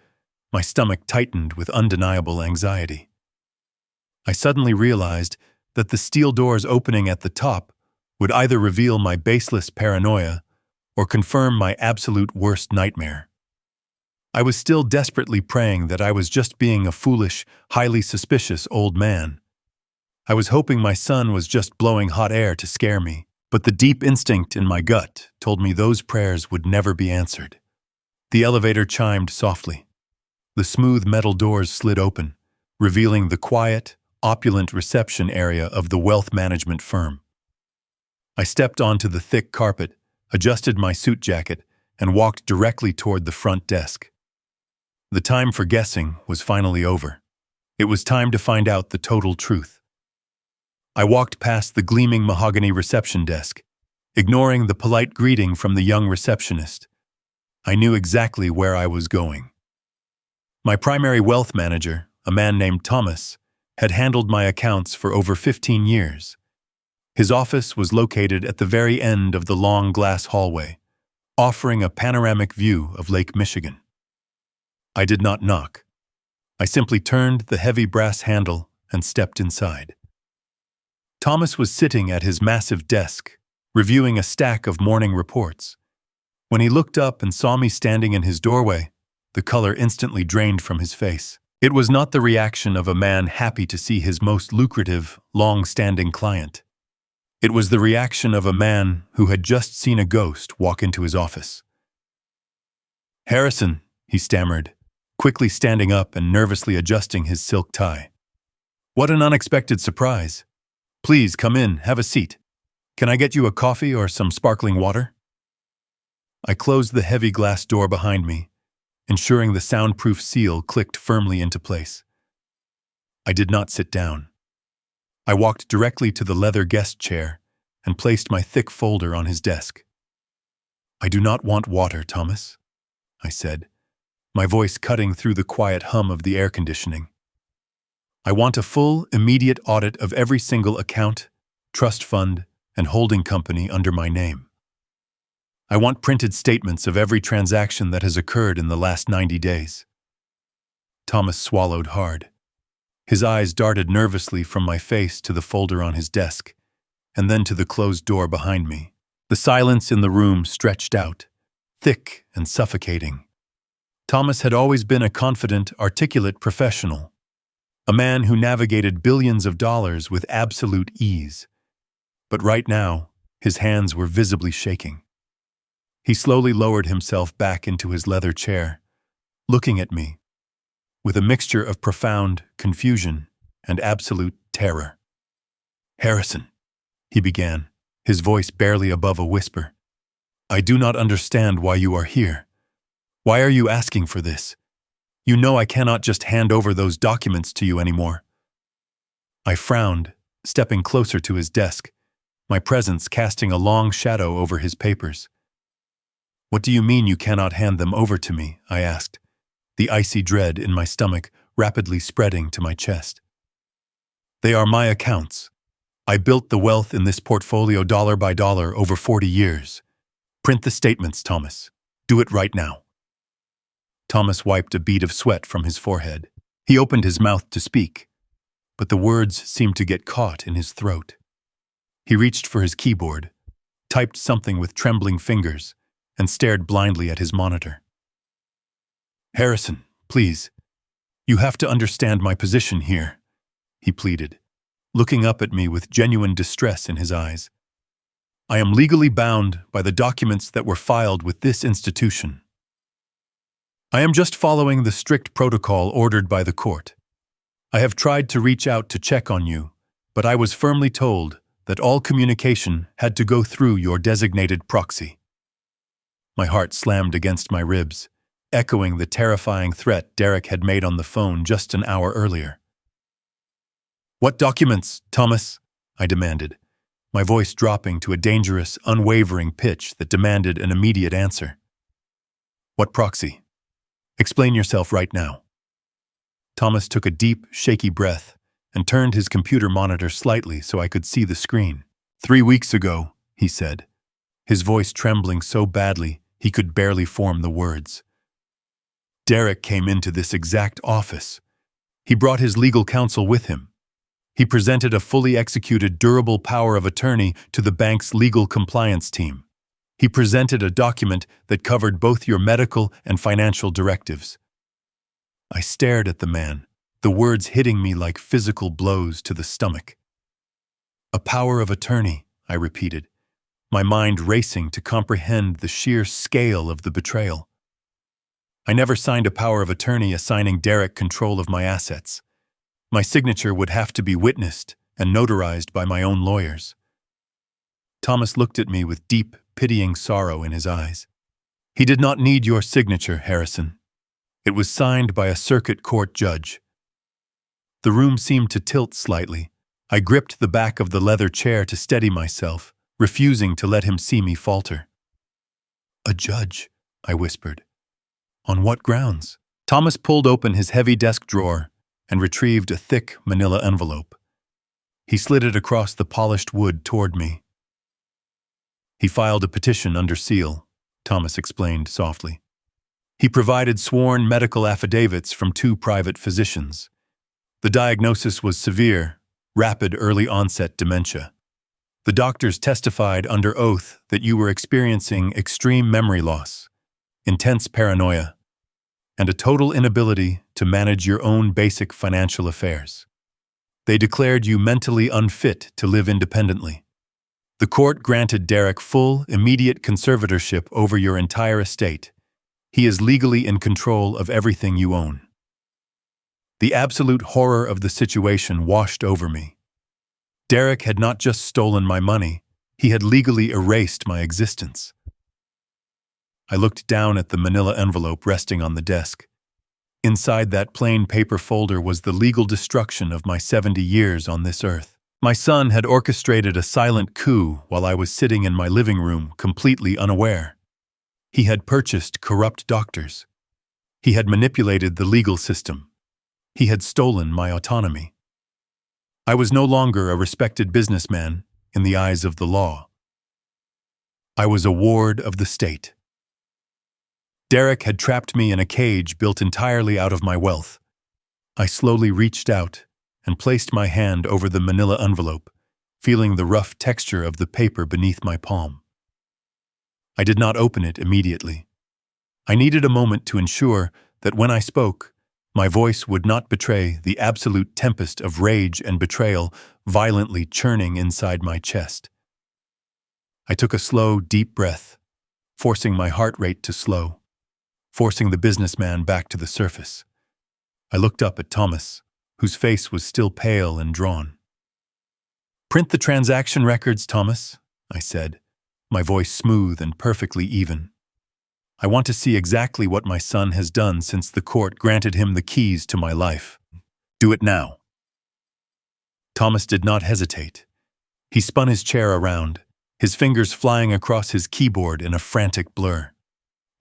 my stomach tightened with undeniable anxiety. I suddenly realized that the steel doors opening at the top would either reveal my baseless paranoia or confirm my absolute worst nightmare. I was still desperately praying that I was just being a foolish, highly suspicious old man. I was hoping my son was just blowing hot air to scare me, but the deep instinct in my gut told me those prayers would never be answered. The elevator chimed softly. The smooth metal doors slid open, revealing the quiet, opulent reception area of the wealth management firm. I stepped onto the thick carpet, adjusted my suit jacket, and walked directly toward the front desk. The time for guessing was finally over. It was time to find out the total truth. I walked past the gleaming mahogany reception desk, ignoring the polite greeting from the young receptionist. I knew exactly where I was going. My primary wealth manager, a man named Thomas, had handled my accounts for over 15 years. His office was located at the very end of the long glass hallway, offering a panoramic view of Lake Michigan. I did not knock. I simply turned the heavy brass handle and stepped inside. Thomas was sitting at his massive desk, reviewing a stack of morning reports. When he looked up and saw me standing in his doorway, the color instantly drained from his face. It was not the reaction of a man happy to see his most lucrative, long-standing client. It was the reaction of a man who had just seen a ghost walk into his office. "Harrison," he stammered, quickly standing up and nervously adjusting his silk tie. "What an unexpected surprise. Please come in, have a seat. Can I get you a coffee or some sparkling water?" I closed the heavy glass door behind me, ensuring the soundproof seal clicked firmly into place. I did not sit down. I walked directly to the leather guest chair and placed my thick folder on his desk. "I do not want water, Thomas," I said, my voice cutting through the quiet hum of the air conditioning. "I want a full, immediate audit of every single account, trust fund, and holding company under my name. I want printed statements of every transaction that has occurred in the last 90 days. Thomas swallowed hard. His eyes darted nervously from my face to the folder on his desk, and then to the closed door behind me. The silence in the room stretched out, thick and suffocating. Thomas had always been a confident, articulate professional, a man who navigated billions of dollars with absolute ease. But right now, his hands were visibly shaking. He slowly lowered himself back into his leather chair, looking at me, with a mixture of profound confusion and absolute terror. "Harrison," he began, his voice barely above a whisper, "I do not understand why you are here. Why are you asking for this? You know I cannot just hand over those documents to you anymore." I frowned, stepping closer to his desk, my presence casting a long shadow over his papers. "What do you mean you cannot hand them over to me?" I asked, the icy dread in my stomach rapidly spreading to my chest. "They are my accounts. I built the wealth in this portfolio dollar by dollar over 40 years. Print the statements, Thomas. Do it right now." Thomas wiped a bead of sweat from his forehead. He opened his mouth to speak, but the words seemed to get caught in his throat. He reached for his keyboard, typed something with trembling fingers, and stared blindly at his monitor. "Harrison, please, you have to understand my position here," he pleaded, looking up at me with genuine distress in his eyes. "I am legally bound by the documents that were filed with this institution. I am just following the strict protocol ordered by the court. I have tried to reach out to check on you, but I was firmly told that all communication had to go through your designated proxy." My heart slammed against my ribs, echoing the terrifying threat Derek had made on the phone just an hour earlier. "What documents, Thomas?" I demanded, my voice dropping to a dangerous, unwavering pitch that demanded an immediate answer. "What proxy? Explain yourself right now." Thomas took a deep, shaky breath and turned his computer monitor slightly so I could see the screen. 3 weeks ago," he said, his voice trembling so badly he could barely form the words. "Derek came into this exact office. He brought his legal counsel with him. He presented a fully executed durable power of attorney to the bank's legal compliance team. He presented a document that covered both your medical and financial directives. I stared at the man, the words hitting me like physical blows to the stomach. A power of attorney, I repeated, my mind racing to comprehend the sheer scale of the betrayal. I never signed a power of attorney assigning Derek control of my assets. My signature would have to be witnessed and notarized by my own lawyers. Thomas looked at me with deep, pitying sorrow in his eyes. He did not need your signature, Harrison. It was signed by a circuit court judge. The room seemed to tilt slightly. I gripped the back of the leather chair to steady myself, refusing to let him see me falter. A judge, I whispered. On what grounds? Thomas pulled open his heavy desk drawer and retrieved a thick manila envelope. He slid it across the polished wood toward me. He filed a petition under seal, Thomas explained softly. He provided sworn medical affidavits from 2 private physicians. The diagnosis was severe, rapid early-onset dementia. The doctors testified under oath that you were experiencing extreme memory loss, intense paranoia, and a total inability to manage your own basic financial affairs. They declared you mentally unfit to live independently. The court granted Derek full, immediate conservatorship over your entire estate. He is legally in control of everything you own. The absolute horror of the situation washed over me. Derek had not just stolen my money, he had legally erased my existence. I looked down at the manila envelope resting on the desk. Inside that plain paper folder was the legal destruction of my 70 years on this earth. My son had orchestrated a silent coup while I was sitting in my living room, completely unaware. He had purchased corrupt doctors. He had manipulated the legal system. He had stolen my autonomy. I was no longer a respected businessman in the eyes of the law. I was a ward of the state. Derek had trapped me in a cage built entirely out of my wealth. I slowly reached out and placed my hand over the manila envelope, feeling the rough texture of the paper beneath my palm. I did not open it immediately. I needed a moment to ensure that when I spoke, my voice would not betray the absolute tempest of rage and betrayal violently churning inside my chest. I took a slow, deep breath, forcing my heart rate to slow, forcing the businessman back to the surface. I looked up at Thomas, whose face was still pale and drawn. "Print the transaction records, Thomas," I said, my voice smooth and perfectly even. "I want to see exactly what my son has done since the court granted him the keys to my life. Do it now." Thomas did not hesitate. He spun his chair around, his fingers flying across his keyboard in a frantic blur.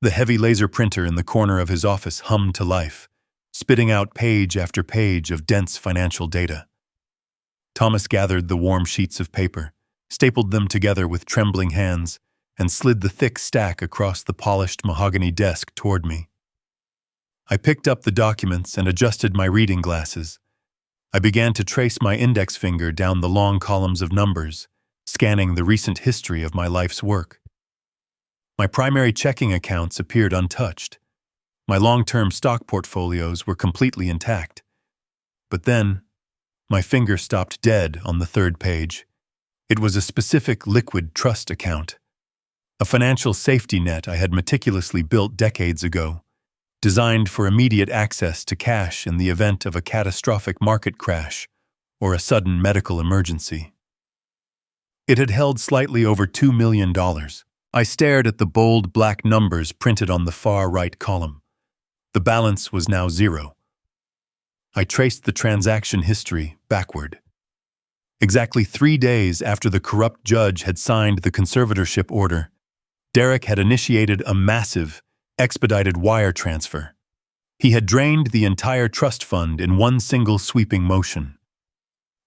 The heavy laser printer in the corner of his office hummed to life, spitting out page after page of dense financial data. Thomas gathered the warm sheets of paper, stapled them together with trembling hands, and slid the thick stack across the polished mahogany desk toward me. I picked up the documents and adjusted my reading glasses. I began to trace my index finger down the long columns of numbers, scanning the recent history of my life's work. My primary checking accounts appeared untouched. My long-term stock portfolios were completely intact. But then, my finger stopped dead on the 3rd page. It was a specific liquid trust account, a financial safety net I had meticulously built decades ago, designed for immediate access to cash in the event of a catastrophic market crash or a sudden medical emergency. It had held slightly over $2 million. I stared at the bold black numbers printed on the far right column. The balance was now 0. I traced the transaction history backward. Exactly 3 days after the corrupt judge had signed the conservatorship order, Derek had initiated a massive, expedited wire transfer. He had drained the entire trust fund in one single sweeping motion.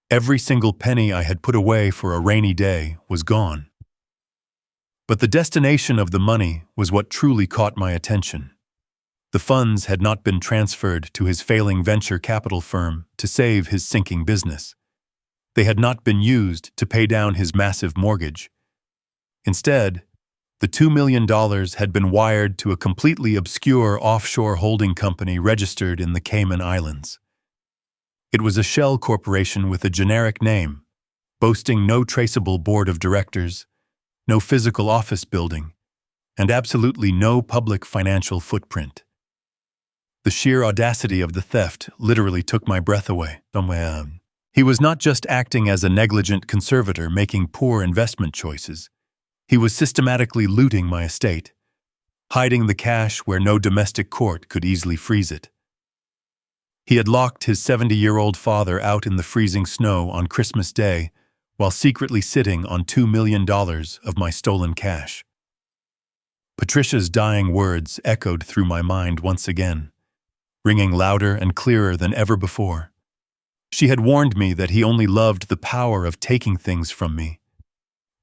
Every single penny I had put away for a rainy day was gone. But the destination of the money was what truly caught my attention. The funds had not been transferred to his failing venture capital firm to save his sinking business. They had not been used to pay down his massive mortgage. Instead, the $2 million had been wired to a completely obscure offshore holding company registered in the Cayman Islands. It was a shell corporation with a generic name, boasting no traceable board of directors, no physical office building, and absolutely no public financial footprint. The sheer audacity of the theft literally took my breath away. He was not just acting as a negligent conservator making poor investment choices. He was systematically looting my estate, hiding the cash where no domestic court could easily freeze it. He had locked his 70-year-old father out in the freezing snow on Christmas Day while secretly sitting on $2 million of my stolen cash. Patricia's dying words echoed through my mind once again, ringing louder and clearer than ever before. She had warned me that he only loved the power of taking things from me.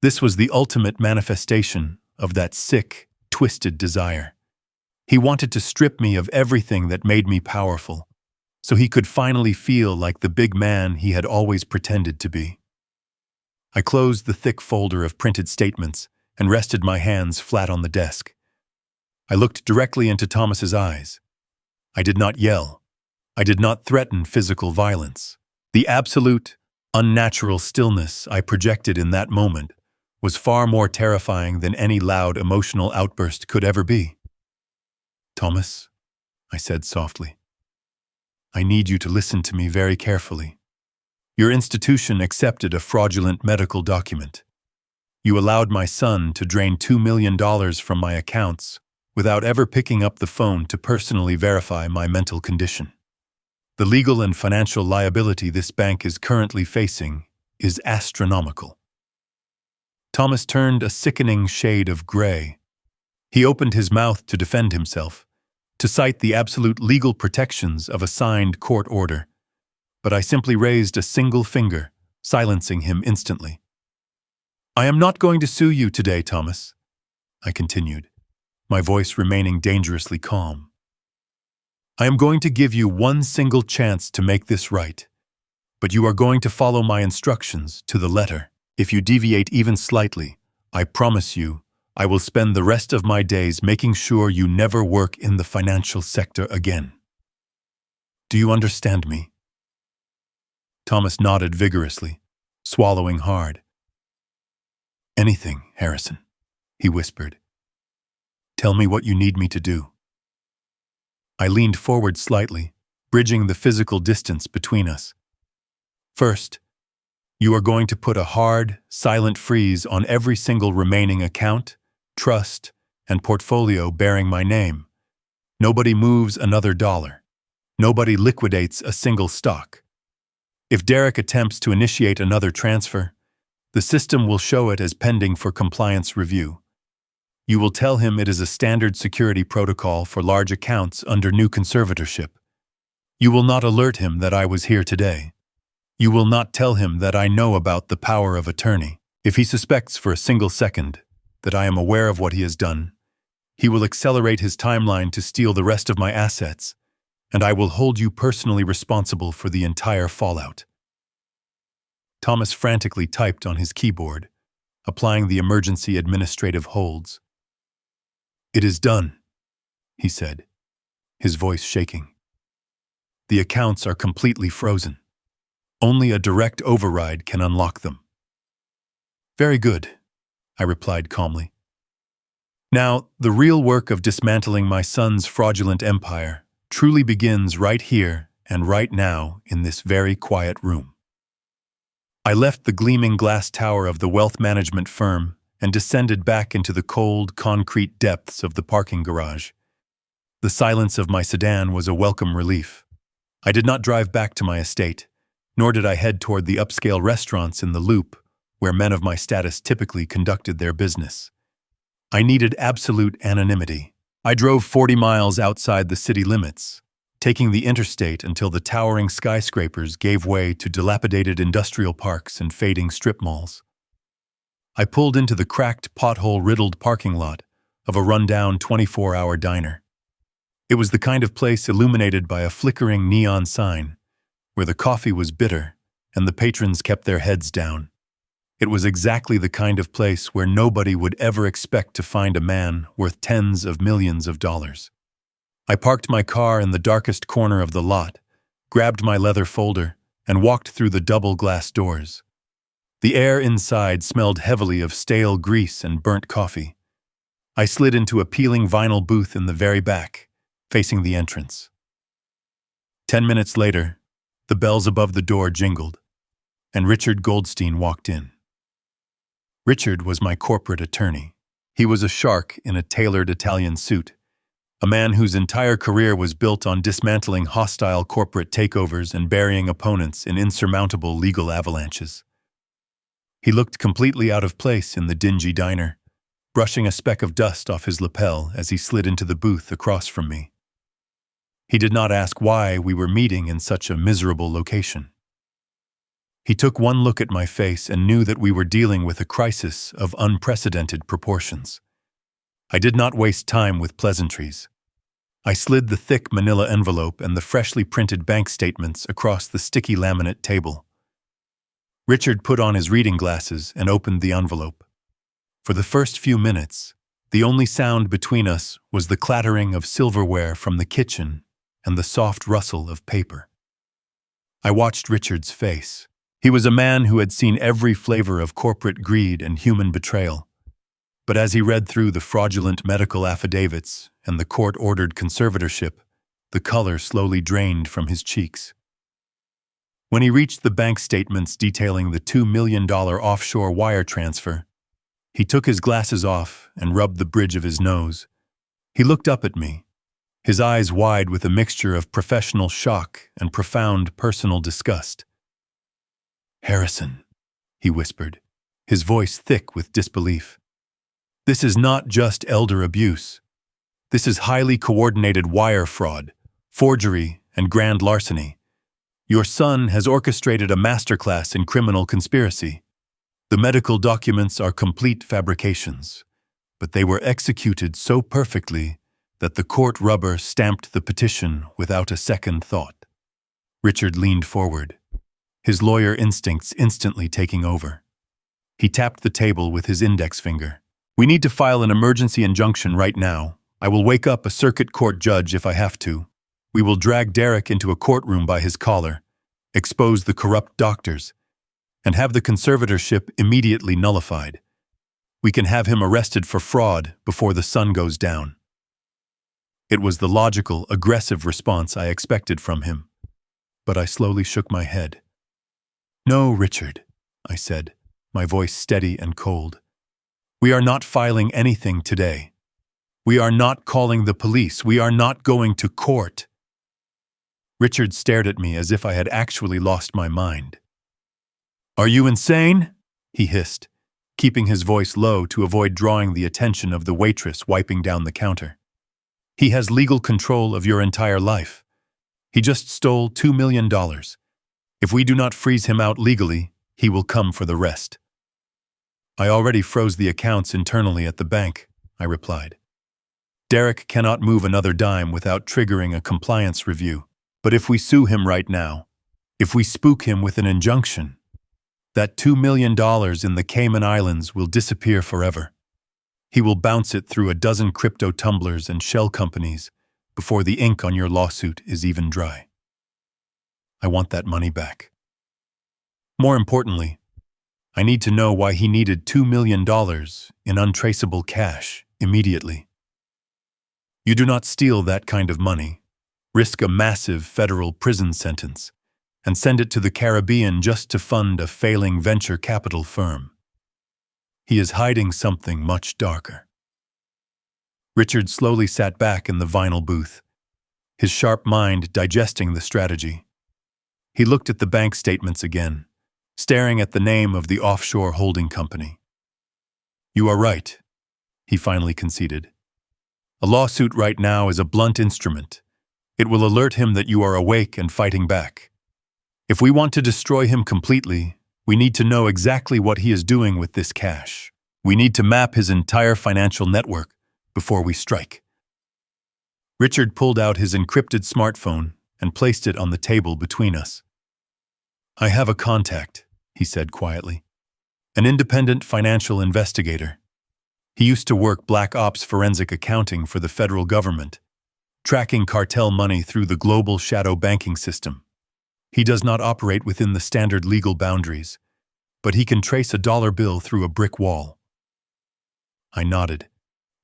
This was the ultimate manifestation of that sick, twisted desire. He wanted to strip me of everything that made me powerful, so he could finally feel like the big man he had always pretended to be. I closed the thick folder of printed statements and rested my hands flat on the desk. I looked directly into Thomas's eyes. I did not yell. I did not threaten physical violence. The absolute, unnatural stillness I projected in that moment was far more terrifying than any loud emotional outburst could ever be. "Thomas," I said softly, "I need you to listen to me very carefully. Your institution accepted a fraudulent medical document. You allowed my son to drain $2 million from my accounts without ever picking up the phone to personally verify my mental condition. The legal and financial liability this bank is currently facing is astronomical." Thomas turned a sickening shade of gray. He opened his mouth to defend himself, to cite the absolute legal protections of a signed court order, but I simply raised a single finger, silencing him instantly. "I am not going to sue you today, Thomas," I continued, my voice remaining dangerously calm. "I am going to give you one single chance to make this right, but you are going to follow my instructions to the letter. If you deviate even slightly, I promise you, I will spend the rest of my days making sure you never work in the financial sector again. Do you understand me?" Thomas nodded vigorously, swallowing hard. "Anything, Harrison," he whispered. "Tell me what you need me to do." I leaned forward slightly, bridging the physical distance between us. "First, you are going to put a hard, silent freeze on every single remaining account, trust, and portfolio bearing my name. Nobody moves another dollar. Nobody liquidates a single stock. If Derek attempts to initiate another transfer, the system will show it as pending for compliance review. You will tell him it is a standard security protocol for large accounts under new conservatorship. You will not alert him that I was here today. You will not tell him that I know about the power of attorney. If he suspects for a single second that I am aware of what he has done, he will accelerate his timeline to steal the rest of my assets, and I will hold you personally responsible for the entire fallout." Thomas frantically typed on his keyboard, applying the emergency administrative holds. "It is done," he said, his voice shaking. "The accounts are completely frozen. Only a direct override can unlock them." "Very good," I replied calmly. "Now, the real work of dismantling my son's fraudulent empire truly begins right here and right now in this very quiet room." I left the gleaming glass tower of the wealth management firm and descended back into the cold, concrete depths of the parking garage. The silence of my sedan was a welcome relief. I did not drive back to my estate, nor did I head toward the upscale restaurants in the Loop, where men of my status typically conducted their business. I needed absolute anonymity. I drove 40 miles outside the city limits, taking the interstate until the towering skyscrapers gave way to dilapidated industrial parks and fading strip malls. I pulled into the cracked, pothole-riddled parking lot of a rundown 24-hour diner. It was the kind of place illuminated by a flickering neon sign, where the coffee was bitter and the patrons kept their heads down. It was exactly the kind of place where nobody would ever expect to find a man worth tens of millions of dollars. I parked my car in the darkest corner of the lot, grabbed my leather folder, and walked through the double glass doors. The air inside smelled heavily of stale grease and burnt coffee. I slid into a peeling vinyl booth in the very back, facing the entrance. 10 minutes later, the bells above the door jingled, and Richard Goldstein walked in. Richard was my corporate attorney. He was a shark in a tailored Italian suit, a man whose entire career was built on dismantling hostile corporate takeovers and burying opponents in insurmountable legal avalanches. He looked completely out of place in the dingy diner, brushing a speck of dust off his lapel as he slid into the booth across from me. He did not ask why we were meeting in such a miserable location. He took one look at my face and knew that we were dealing with a crisis of unprecedented proportions. I did not waste time with pleasantries. I slid the thick manila envelope and the freshly printed bank statements across the sticky laminate table. Richard put on his reading glasses and opened the envelope. For the first few minutes, the only sound between us was the clattering of silverware from the kitchen and the soft rustle of paper. I watched Richard's face. He was a man who had seen every flavor of corporate greed and human betrayal. But as he read through the fraudulent medical affidavits and the court-ordered conservatorship, the color slowly drained from his cheeks. When he reached the bank statements detailing the $2 million offshore wire transfer, he took his glasses off and rubbed the bridge of his nose. He looked up at me, his eyes wide with a mixture of professional shock and profound personal disgust. "Harrison," he whispered, his voice thick with disbelief. "This is not just elder abuse. This is highly coordinated wire fraud, forgery, and grand larceny. Your son has orchestrated a masterclass in criminal conspiracy. The medical documents are complete fabrications, but they were executed so perfectly that the court rubber stamped the petition without a second thought." Richard leaned forward, his lawyer instincts instantly taking over. He tapped the table with his index finger. "We need to file an emergency injunction right now. I will wake up a circuit court judge if I have to. We will drag Derek into a courtroom by his collar, expose the corrupt doctors, and have the conservatorship immediately nullified. We can have him arrested for fraud before the sun goes down." It was the logical, aggressive response I expected from him, but I slowly shook my head. "No, Richard," I said, my voice steady and cold. "We are not filing anything today. We are not calling the police. We are not going to court." Richard stared at me as if I had actually lost my mind. "Are you insane?" he hissed, keeping his voice low to avoid drawing the attention of the waitress wiping down the counter. "He has legal control of your entire life. He just stole $2 million. If we do not freeze him out legally, he will come for the rest." "I already froze the accounts internally at the bank," I replied. "Derek cannot move another dime without triggering a compliance review. But if we sue him right now, if we spook him with an injunction, that $2 million in the Cayman Islands will disappear forever. He will bounce it through a dozen crypto tumblers and shell companies before the ink on your lawsuit is even dry. I want that money back. More importantly, I need to know why he needed $2 million in untraceable cash immediately. You do not steal that kind of money, risk a massive federal prison sentence, and send it to the Caribbean just to fund a failing venture capital firm. He is hiding something much darker." Richard slowly sat back in the vinyl booth, his sharp mind digesting the strategy. He looked at the bank statements again, staring at the name of the offshore holding company. "You are right," he finally conceded. "A lawsuit right now is a blunt instrument. It will alert him that you are awake and fighting back. If we want to destroy him completely, we need to know exactly what he is doing with this cash. We need to map his entire financial network before we strike." Richard pulled out his encrypted smartphone and placed it on the table between us. I have a contact, he said quietly. An independent financial investigator. He used to work black ops forensic accounting for the federal government, tracking cartel money through the global shadow banking system. He does not operate within the standard legal boundaries, but he can trace a dollar bill through a brick wall. I nodded,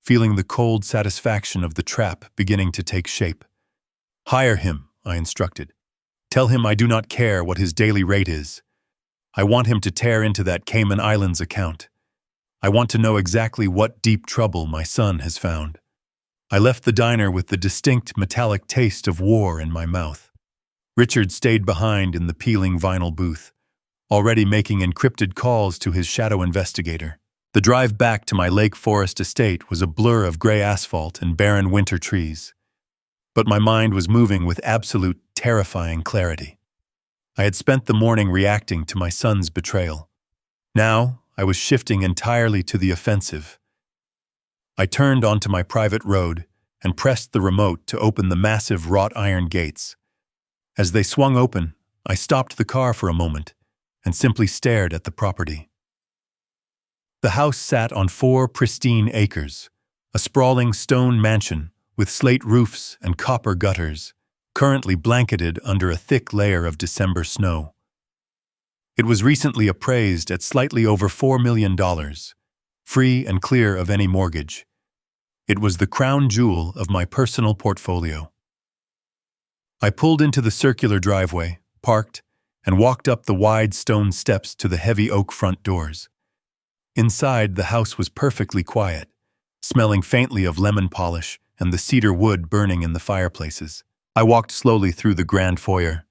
feeling the cold satisfaction of the trap beginning to take shape. Hire him, I instructed. Tell him I do not care what his daily rate is. I want him to tear into that Cayman Islands account. I want to know exactly what deep trouble my son has found. I left the diner with the distinct metallic taste of war in my mouth. Richard stayed behind in the peeling vinyl booth, already making encrypted calls to his shadow investigator. The drive back to my Lake Forest estate was a blur of gray asphalt and barren winter trees. But my mind was moving with absolute, terrifying clarity. I had spent the morning reacting to my son's betrayal. Now, I was shifting entirely to the offensive. I turned onto my private road and pressed the remote to open the massive wrought iron gates. As they swung open, I stopped the car for a moment and simply stared at the property. The house sat on 4 pristine acres, a sprawling stone mansion with slate roofs and copper gutters, currently blanketed under a thick layer of December snow. It was recently appraised at slightly over $4 million, free and clear of any mortgage. It was the crown jewel of my personal portfolio. I pulled into the circular driveway, parked, and walked up the wide stone steps to the heavy oak front doors. Inside, the house was perfectly quiet, smelling faintly of lemon polish and the cedar wood burning in the fireplaces. I walked slowly through the grand foyer,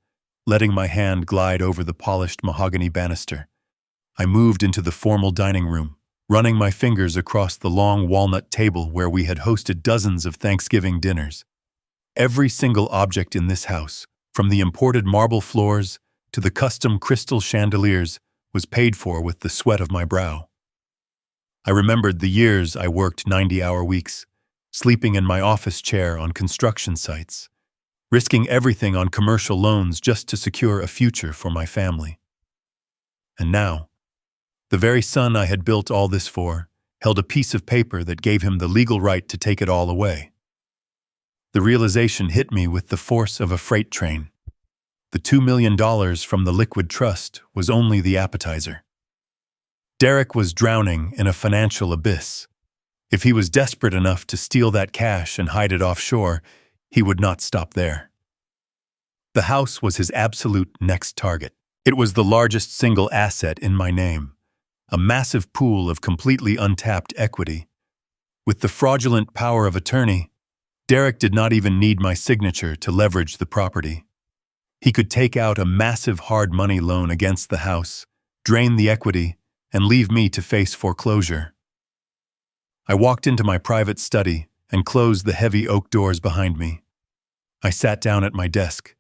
letting my hand glide over the polished mahogany banister. I moved into the formal dining room, running my fingers across the long walnut table where we had hosted dozens of Thanksgiving dinners. Every single object in this house, from the imported marble floors to the custom crystal chandeliers, was paid for with the sweat of my brow. I remembered the years I worked 90-hour weeks, sleeping in my office chair on construction sites, risking everything on commercial loans just to secure a future for my family. And now, the very son I had built all this for held a piece of paper that gave him the legal right to take it all away. The realization hit me with the force of a freight train. The $2 million from the liquid trust was only the appetizer. Derek was drowning in a financial abyss. If he was desperate enough to steal that cash and hide it offshore, he would not stop there. The house was his absolute next target. It was the largest single asset in my name, a massive pool of completely untapped equity. With the fraudulent power of attorney, Derek did not even need my signature to leverage the property. He could take out a massive hard money loan against the house, drain the equity, and leave me to face foreclosure. I walked into my private study and closed the heavy oak doors behind me. I sat down at my desk,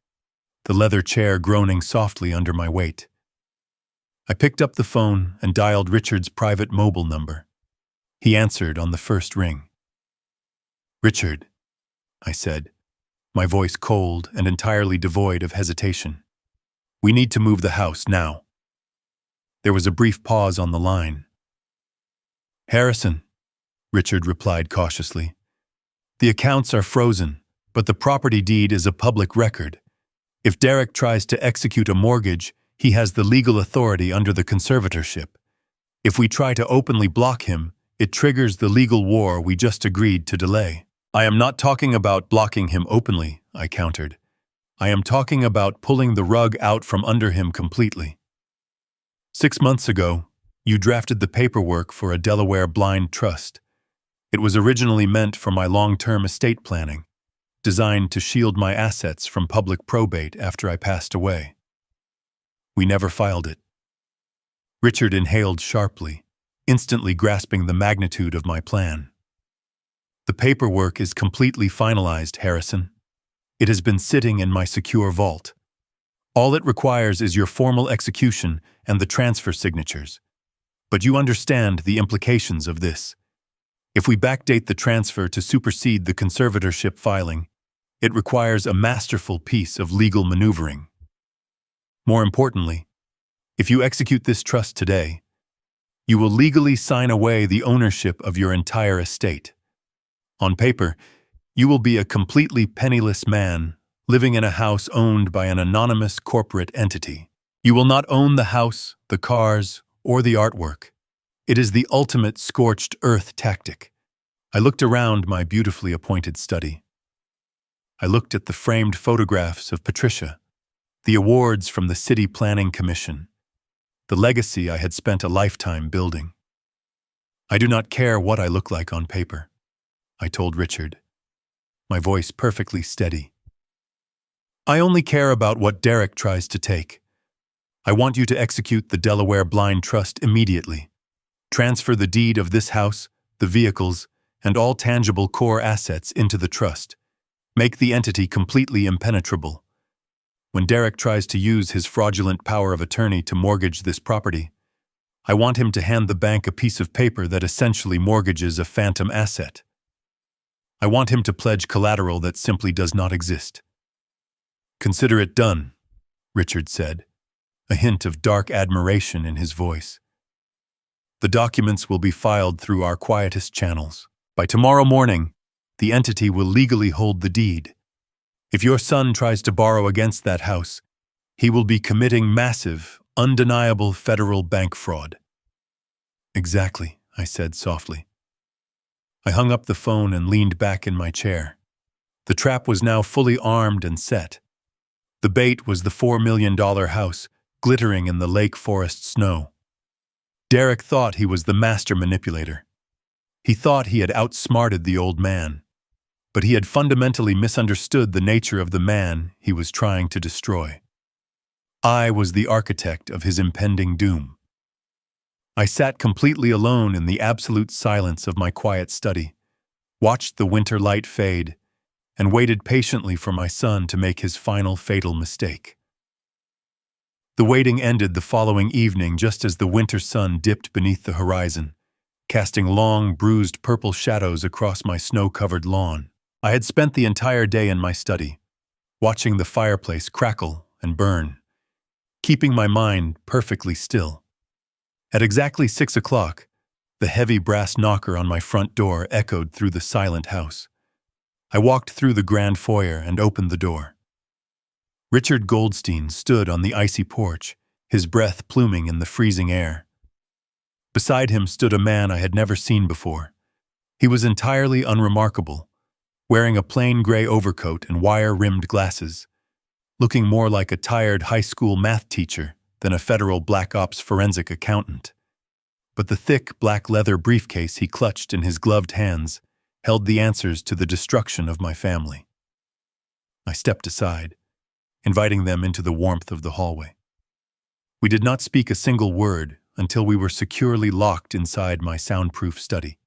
the leather chair groaning softly under my weight. I picked up the phone and dialed Richard's private mobile number. He answered on the first ring. "Richard," I said, my voice cold and entirely devoid of hesitation. "We need to move the house now." There was a brief pause on the line. "Harrison," Richard replied cautiously, "the accounts are frozen, but the property deed is a public record. If Derek tries to execute a mortgage, he has the legal authority under the conservatorship. If we try to openly block him, it triggers the legal war we just agreed to delay." "I am not talking about blocking him openly," I countered. "I am talking about pulling the rug out from under him completely. 6 months ago, you drafted the paperwork for a Delaware blind trust. It was originally meant for my long-term estate planning, designed to shield my assets from public probate after I passed away. We never filed it." Richard inhaled sharply, instantly grasping the magnitude of my plan. "The paperwork is completely finalized, Harrison. It has been sitting in my secure vault. All it requires is your formal execution and the transfer signatures. But you understand the implications of this. If we backdate the transfer to supersede the conservatorship filing, it requires a masterful piece of legal maneuvering. More importantly, If you execute this trust today, you will legally sign away the ownership of your entire estate. On paper, you will be a completely penniless man living in a house owned by an anonymous corporate entity. You will not own the house, the cars, or the artwork. It is the ultimate scorched earth tactic. I looked around my beautifully appointed study. I looked at the framed photographs of Patricia, the awards from the City Planning Commission, the legacy I had spent a lifetime building. I do not care what I look like on paper, I told Richard, my voice perfectly steady. I only care about what Derek tries to take. I want you to execute the Delaware Blind Trust immediately. Transfer the deed of this house, the vehicles, and all tangible core assets into the trust. Make the entity completely impenetrable. When Derek tries to use his fraudulent power of attorney to mortgage this property, I want him to hand the bank a piece of paper that essentially mortgages a phantom asset. I want him to pledge collateral that simply does not exist. Consider it done, Richard said, a hint of dark admiration in his voice. The documents will be filed through our quietest channels. By tomorrow morning, the entity will legally hold the deed. If your son tries to borrow against that house, he will be committing massive, undeniable federal bank fraud. Exactly, I said softly. I hung up the phone and leaned back in my chair. The trap was now fully armed and set. The bait was the $4 million house, glittering in the lake forest snow. Derek thought he was the master manipulator. He thought he had outsmarted the old man, but he had fundamentally misunderstood the nature of the man he was trying to destroy. I was the architect of his impending doom. I sat completely alone in the absolute silence of my quiet study, watched the winter light fade, and waited patiently for my son to make his final fatal mistake. The waiting ended the following evening just as the winter sun dipped beneath the horizon, casting long, bruised purple shadows across my snow-covered lawn. I had spent the entire day in my study, watching the fireplace crackle and burn, keeping my mind perfectly still. At exactly 6 o'clock, the heavy brass knocker on my front door echoed through the silent house. I walked through the grand foyer and opened the door. Richard Goldstein stood on the icy porch, his breath pluming in the freezing air. Beside him stood a man I had never seen before. He was entirely unremarkable, wearing a plain gray overcoat and wire-rimmed glasses, looking more like a tired high school math teacher than a federal black ops forensic accountant. But the thick black leather briefcase he clutched in his gloved hands held the answers to the destruction of my family. I stepped aside, inviting them into the warmth of the hallway. We did not speak a single word until we were securely locked inside my soundproof study.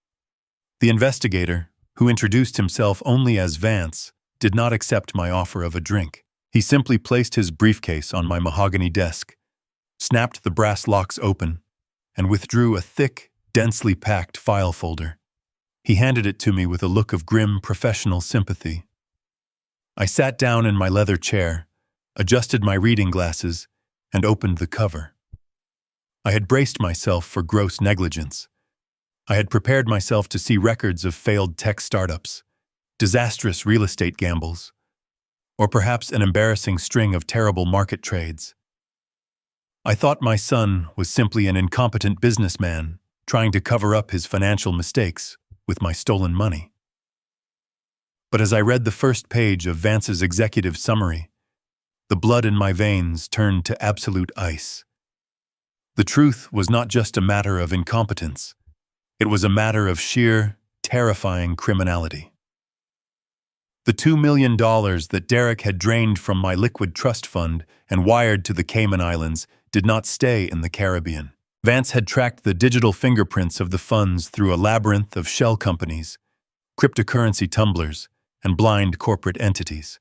The investigator, who introduced himself only as Vance, did not accept my offer of a drink. He simply placed his briefcase on my mahogany desk, snapped the brass locks open, and withdrew a thick, densely packed file folder. He handed it to me with a look of grim professional sympathy. I sat down in my leather chair, adjusted my reading glasses, and opened the cover. I had braced myself for gross negligence. I had prepared myself to see records of failed tech startups, disastrous real estate gambles, or perhaps an embarrassing string of terrible market trades. I thought my son was simply an incompetent businessman trying to cover up his financial mistakes with my stolen money. But as I read the first page of Vance's executive summary, the blood in my veins turned to absolute ice. The truth was not just a matter of incompetence. It was a matter of sheer, terrifying criminality. The $2 million that Derek had drained from my liquid trust fund and wired to the Cayman Islands did not stay in the Caribbean. Vance had tracked the digital fingerprints of the funds through a labyrinth of shell companies, cryptocurrency tumblers, and blind corporate entities.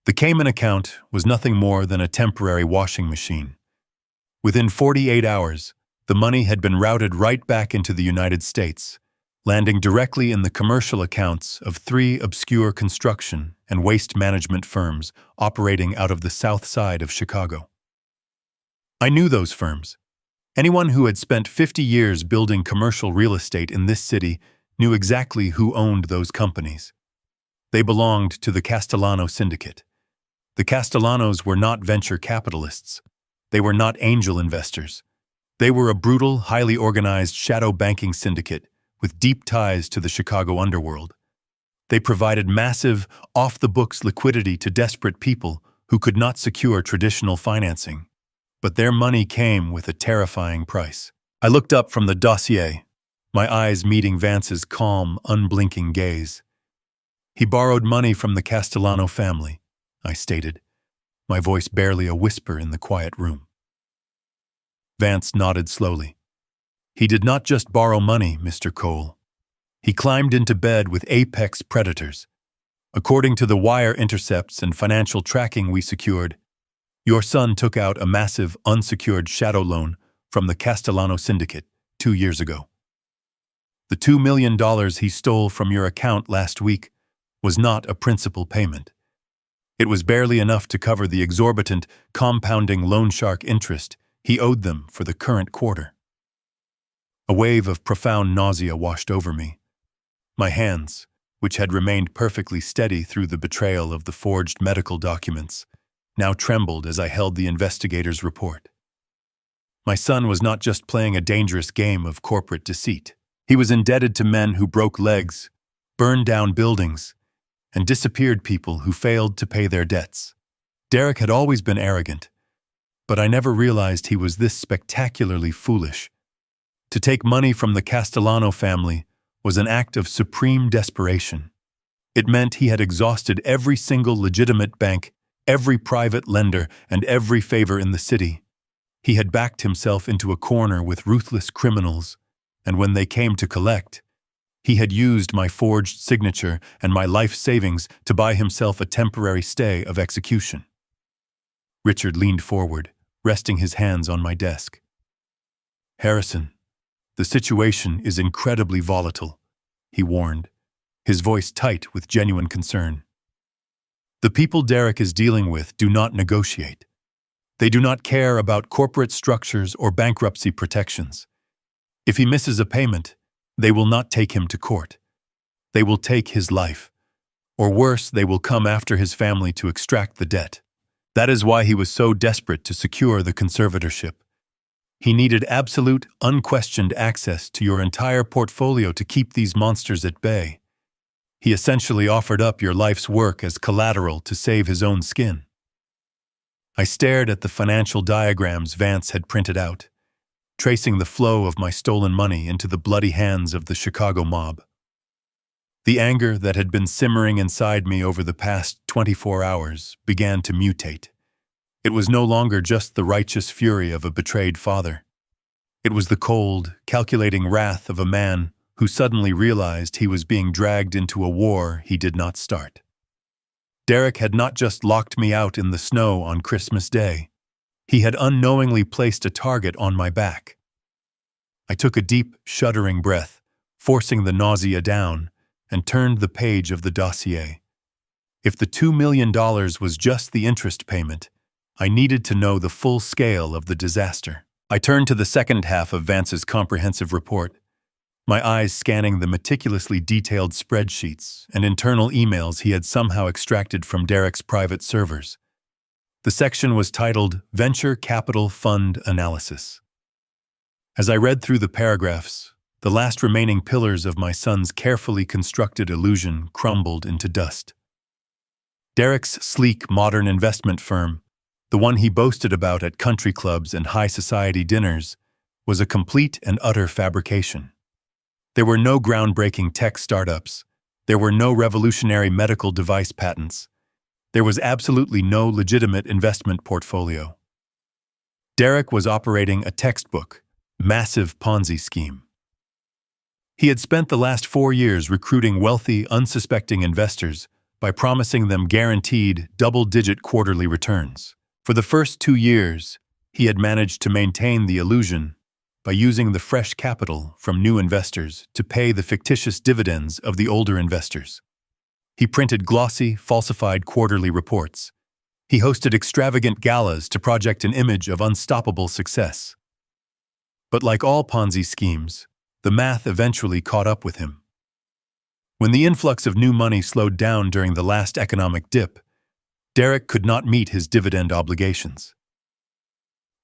The Cayman account was nothing more than a temporary washing machine. Within 48 hours, the money had been routed right back into the United States, landing directly in the commercial accounts of 3 obscure construction and waste management firms operating out of the south side of Chicago. I knew those firms. Anyone who had spent 50 years building commercial real estate in this city knew exactly who owned those companies. They belonged to the Castellano Syndicate. The Castellanos were not venture capitalists. They were not angel investors. They were a brutal, highly organized shadow banking syndicate with deep ties to the Chicago underworld. They provided massive, off-the-books liquidity to desperate people who could not secure traditional financing. But their money came with a terrifying price. I looked up from the dossier, my eyes meeting Vance's calm, unblinking gaze. "He borrowed money from the Castellano family," I stated, my voice barely a whisper in the quiet room. Vance nodded slowly. "He did not just borrow money, Mr. Cole. He climbed into bed with apex predators. According to the wire intercepts and financial tracking we secured, your son took out a massive, unsecured shadow loan from the Castellano Syndicate 2 years ago. The $2 million he stole from your account last week was not a principal payment. It was barely enough to cover the exorbitant, compounding loan shark interest he owed them for the current quarter." A wave of profound nausea washed over me. My hands, which had remained perfectly steady through the betrayal of the forged medical documents, now trembled as I held the investigator's report. My son was not just playing a dangerous game of corporate deceit. He was indebted to men who broke legs, burned down buildings, and disappeared people who failed to pay their debts. Derek had always been arrogant, but I never realized he was this spectacularly foolish. To take money from the Castellano family was an act of supreme desperation. It meant he had exhausted every single legitimate bank, every private lender, and every favor in the city. He had backed himself into a corner with ruthless criminals, and when they came to collect, he had used my forged signature and my life savings to buy himself a temporary stay of execution. Richard leaned forward, resting his hands on my desk. "Harrison, the situation is incredibly volatile," he warned, his voice tight with genuine concern. "The people Derek is dealing with do not negotiate. They do not care about corporate structures or bankruptcy protections. If he misses a payment, they will not take him to court. They will take his life. Or worse, they will come after his family to extract the debt. That is why he was so desperate to secure the conservatorship. He needed absolute, unquestioned access to your entire portfolio to keep these monsters at bay. He essentially offered up your life's work as collateral to save his own skin." I stared at the financial diagrams Vance had printed out, tracing the flow of my stolen money into the bloody hands of the Chicago mob. The anger that had been simmering inside me over the past 24 hours began to mutate. It was no longer just the righteous fury of a betrayed father. It was the cold, calculating wrath of a man who suddenly realized he was being dragged into a war he did not start. Derek had not just locked me out in the snow on Christmas Day. He had unknowingly placed a target on my back. I took a deep, shuddering breath, forcing the nausea down, and turned the page of the dossier. If the $2 million was just the interest payment, I needed to know the full scale of the disaster. I turned to the second half of Vance's comprehensive report, my eyes scanning the meticulously detailed spreadsheets and internal emails he had somehow extracted from Derek's private servers. The section was titled Venture Capital Fund Analysis. As I read through the paragraphs, the last remaining pillars of my son's carefully constructed illusion crumbled into dust. Derek's sleek, modern investment firm, the one he boasted about at country clubs and high society dinners, was a complete and utter fabrication. There were no groundbreaking tech startups. There were no revolutionary medical device patents. There was absolutely no legitimate investment portfolio. Derek was operating a textbook, massive Ponzi scheme. He had spent the last 4 years recruiting wealthy, unsuspecting investors by promising them guaranteed double-digit quarterly returns. For the first 2 years, he had managed to maintain the illusion by using the fresh capital from new investors to pay the fictitious dividends of the older investors. He printed glossy, falsified quarterly reports, He hosted extravagant galas to project an image of unstoppable success. But like all Ponzi schemes, the math eventually caught up with him. When the influx of new money slowed down during the last economic dip, Derek could not meet his dividend obligations.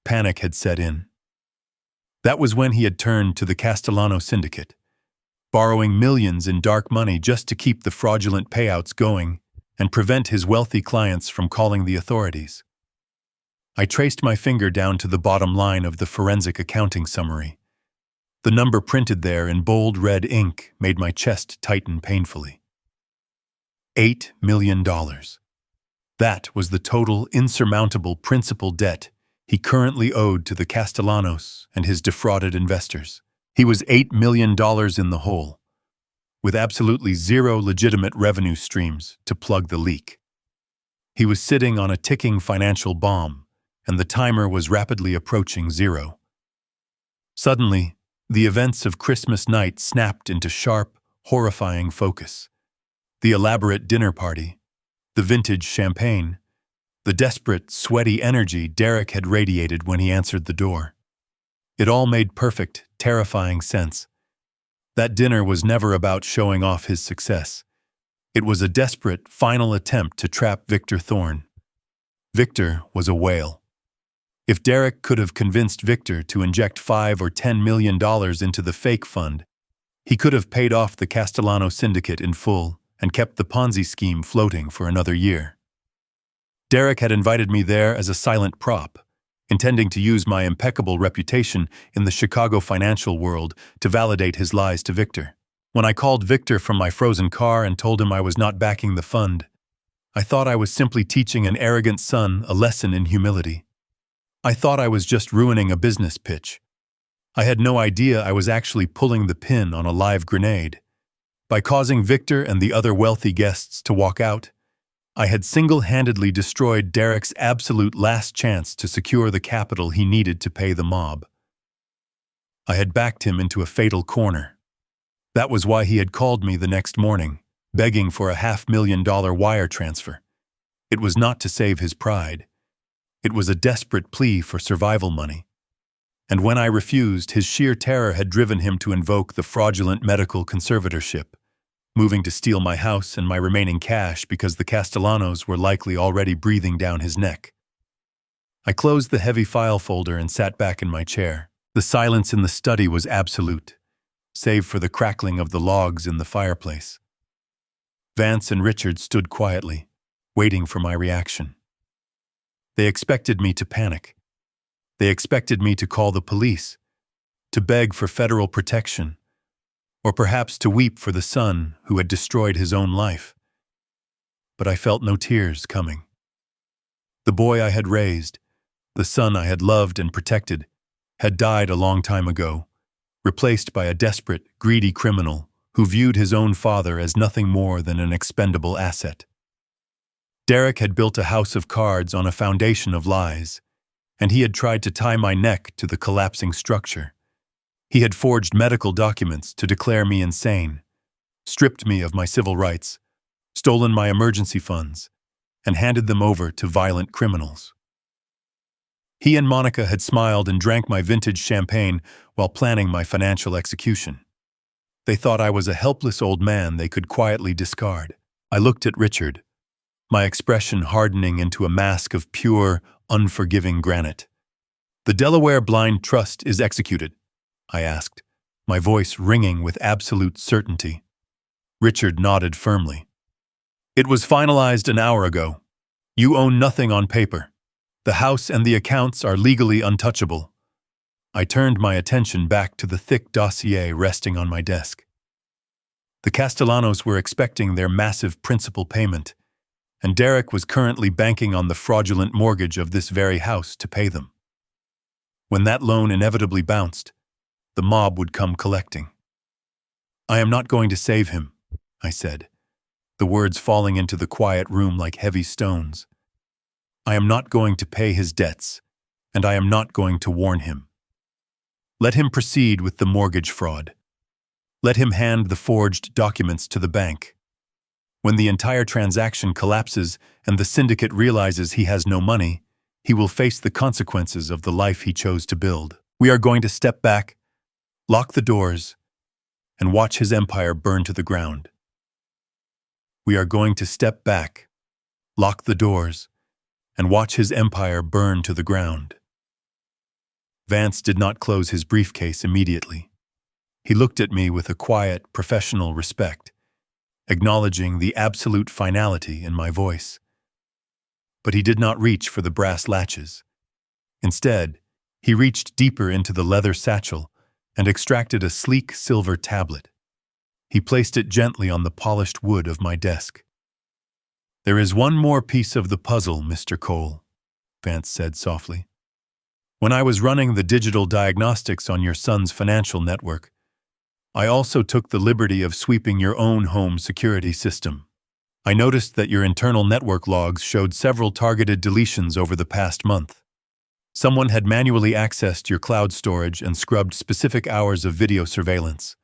Panic had set in. That was when he had turned to the Castellano syndicate, borrowing millions in dark money just to keep the fraudulent payouts going and prevent his wealthy clients from calling the authorities. I traced my finger down to the bottom line of the forensic accounting summary. The number printed there in bold red ink made my chest tighten painfully. $8 million. That was the total insurmountable principal debt he currently owed to the Castellanos and his defrauded investors. He was $8 million in the hole, with absolutely zero legitimate revenue streams to plug the leak. He was sitting on a ticking financial bomb, and the timer was rapidly approaching zero. Suddenly, the events of Christmas night snapped into sharp, horrifying focus. The elaborate dinner party, the vintage champagne, the desperate, sweaty energy Derek had radiated when he answered the door. It all made perfect, terrifying sense. That dinner was never about showing off his success. It was a desperate, final attempt to trap Victor Thorne. Victor was a whale. If Derek could have convinced Victor to inject $5 or $10 million into the fake fund, he could have paid off the Castellano syndicate in full and kept the Ponzi scheme floating for another year. Derek had invited me there as a silent prop, intending to use my impeccable reputation in the Chicago financial world to validate his lies to Victor. When I called Victor from my frozen car and told him I was not backing the fund, I thought I was simply teaching an arrogant son a lesson in humility. I thought I was just ruining a business pitch. I had no idea I was actually pulling the pin on a live grenade. By causing Victor and the other wealthy guests to walk out, I had single-handedly destroyed Derek's absolute last chance to secure the capital he needed to pay the mob. I had backed him into a fatal corner. That was why he had called me the next morning, begging for a $500,000 wire transfer. It was not to save his pride. It was a desperate plea for survival money. And when I refused, his sheer terror had driven him to invoke the fraudulent medical conservatorship, moving to steal my house and my remaining cash because the Castellanos were likely already breathing down his neck. I closed the heavy file folder and sat back in my chair. The silence in the study was absolute, save for the crackling of the logs in the fireplace. Vance and Richard stood quietly, waiting for my reaction. They expected me to panic. They expected me to call the police, to beg for federal protection, or perhaps to weep for the son who had destroyed his own life. But I felt no tears coming. The boy I had raised, the son I had loved and protected, had died a long time ago, replaced by a desperate, greedy criminal who viewed his own father as nothing more than an expendable asset. Derek had built a house of cards on a foundation of lies, and he had tried to tie my neck to the collapsing structure. He had forged medical documents to declare me insane, stripped me of my civil rights, stolen my emergency funds, and handed them over to violent criminals. He and Monica had smiled and drank my vintage champagne while planning my financial execution. They thought I was a helpless old man they could quietly discard. I looked at Richard, my expression hardening into a mask of pure, unforgiving granite. "The Delaware Blind Trust is executed," I asked, my voice ringing with absolute certainty. Richard nodded firmly. "It was finalized an hour ago. You own nothing on paper. The house and the accounts are legally untouchable." I turned my attention back to the thick dossier resting on my desk. The Castellanos were expecting their massive principal payment, and Derek was currently banking on the fraudulent mortgage of this very house to pay them. When that loan inevitably bounced, the mob would come collecting. "I am not going to save him," I said, the words falling into the quiet room like heavy stones. "I am not going to pay his debts, and I am not going to warn him. Let him proceed with the mortgage fraud. Let him hand the forged documents to the bank. When the entire transaction collapses and the syndicate realizes he has no money, he will face the consequences of the life he chose to build. We are going to step back, lock the doors, and watch his empire burn to the ground. We are going to step back, lock the doors, and watch his empire burn to the ground. Vance did not close his briefcase immediately. He looked at me with a quiet, professional respect, acknowledging the absolute finality in my voice. But he did not reach for the brass latches. Instead, he reached deeper into the leather satchel and extracted a sleek silver tablet. He placed it gently on the polished wood of my desk. "There is one more piece of the puzzle, Mr. Cole," Vance said softly. "When I was running the digital diagnostics on your son's financial network, I also took the liberty of sweeping your own home security system. I noticed that your internal network logs showed several targeted deletions over the past month. Someone had manually accessed your cloud storage and scrubbed specific hours of video surveillance.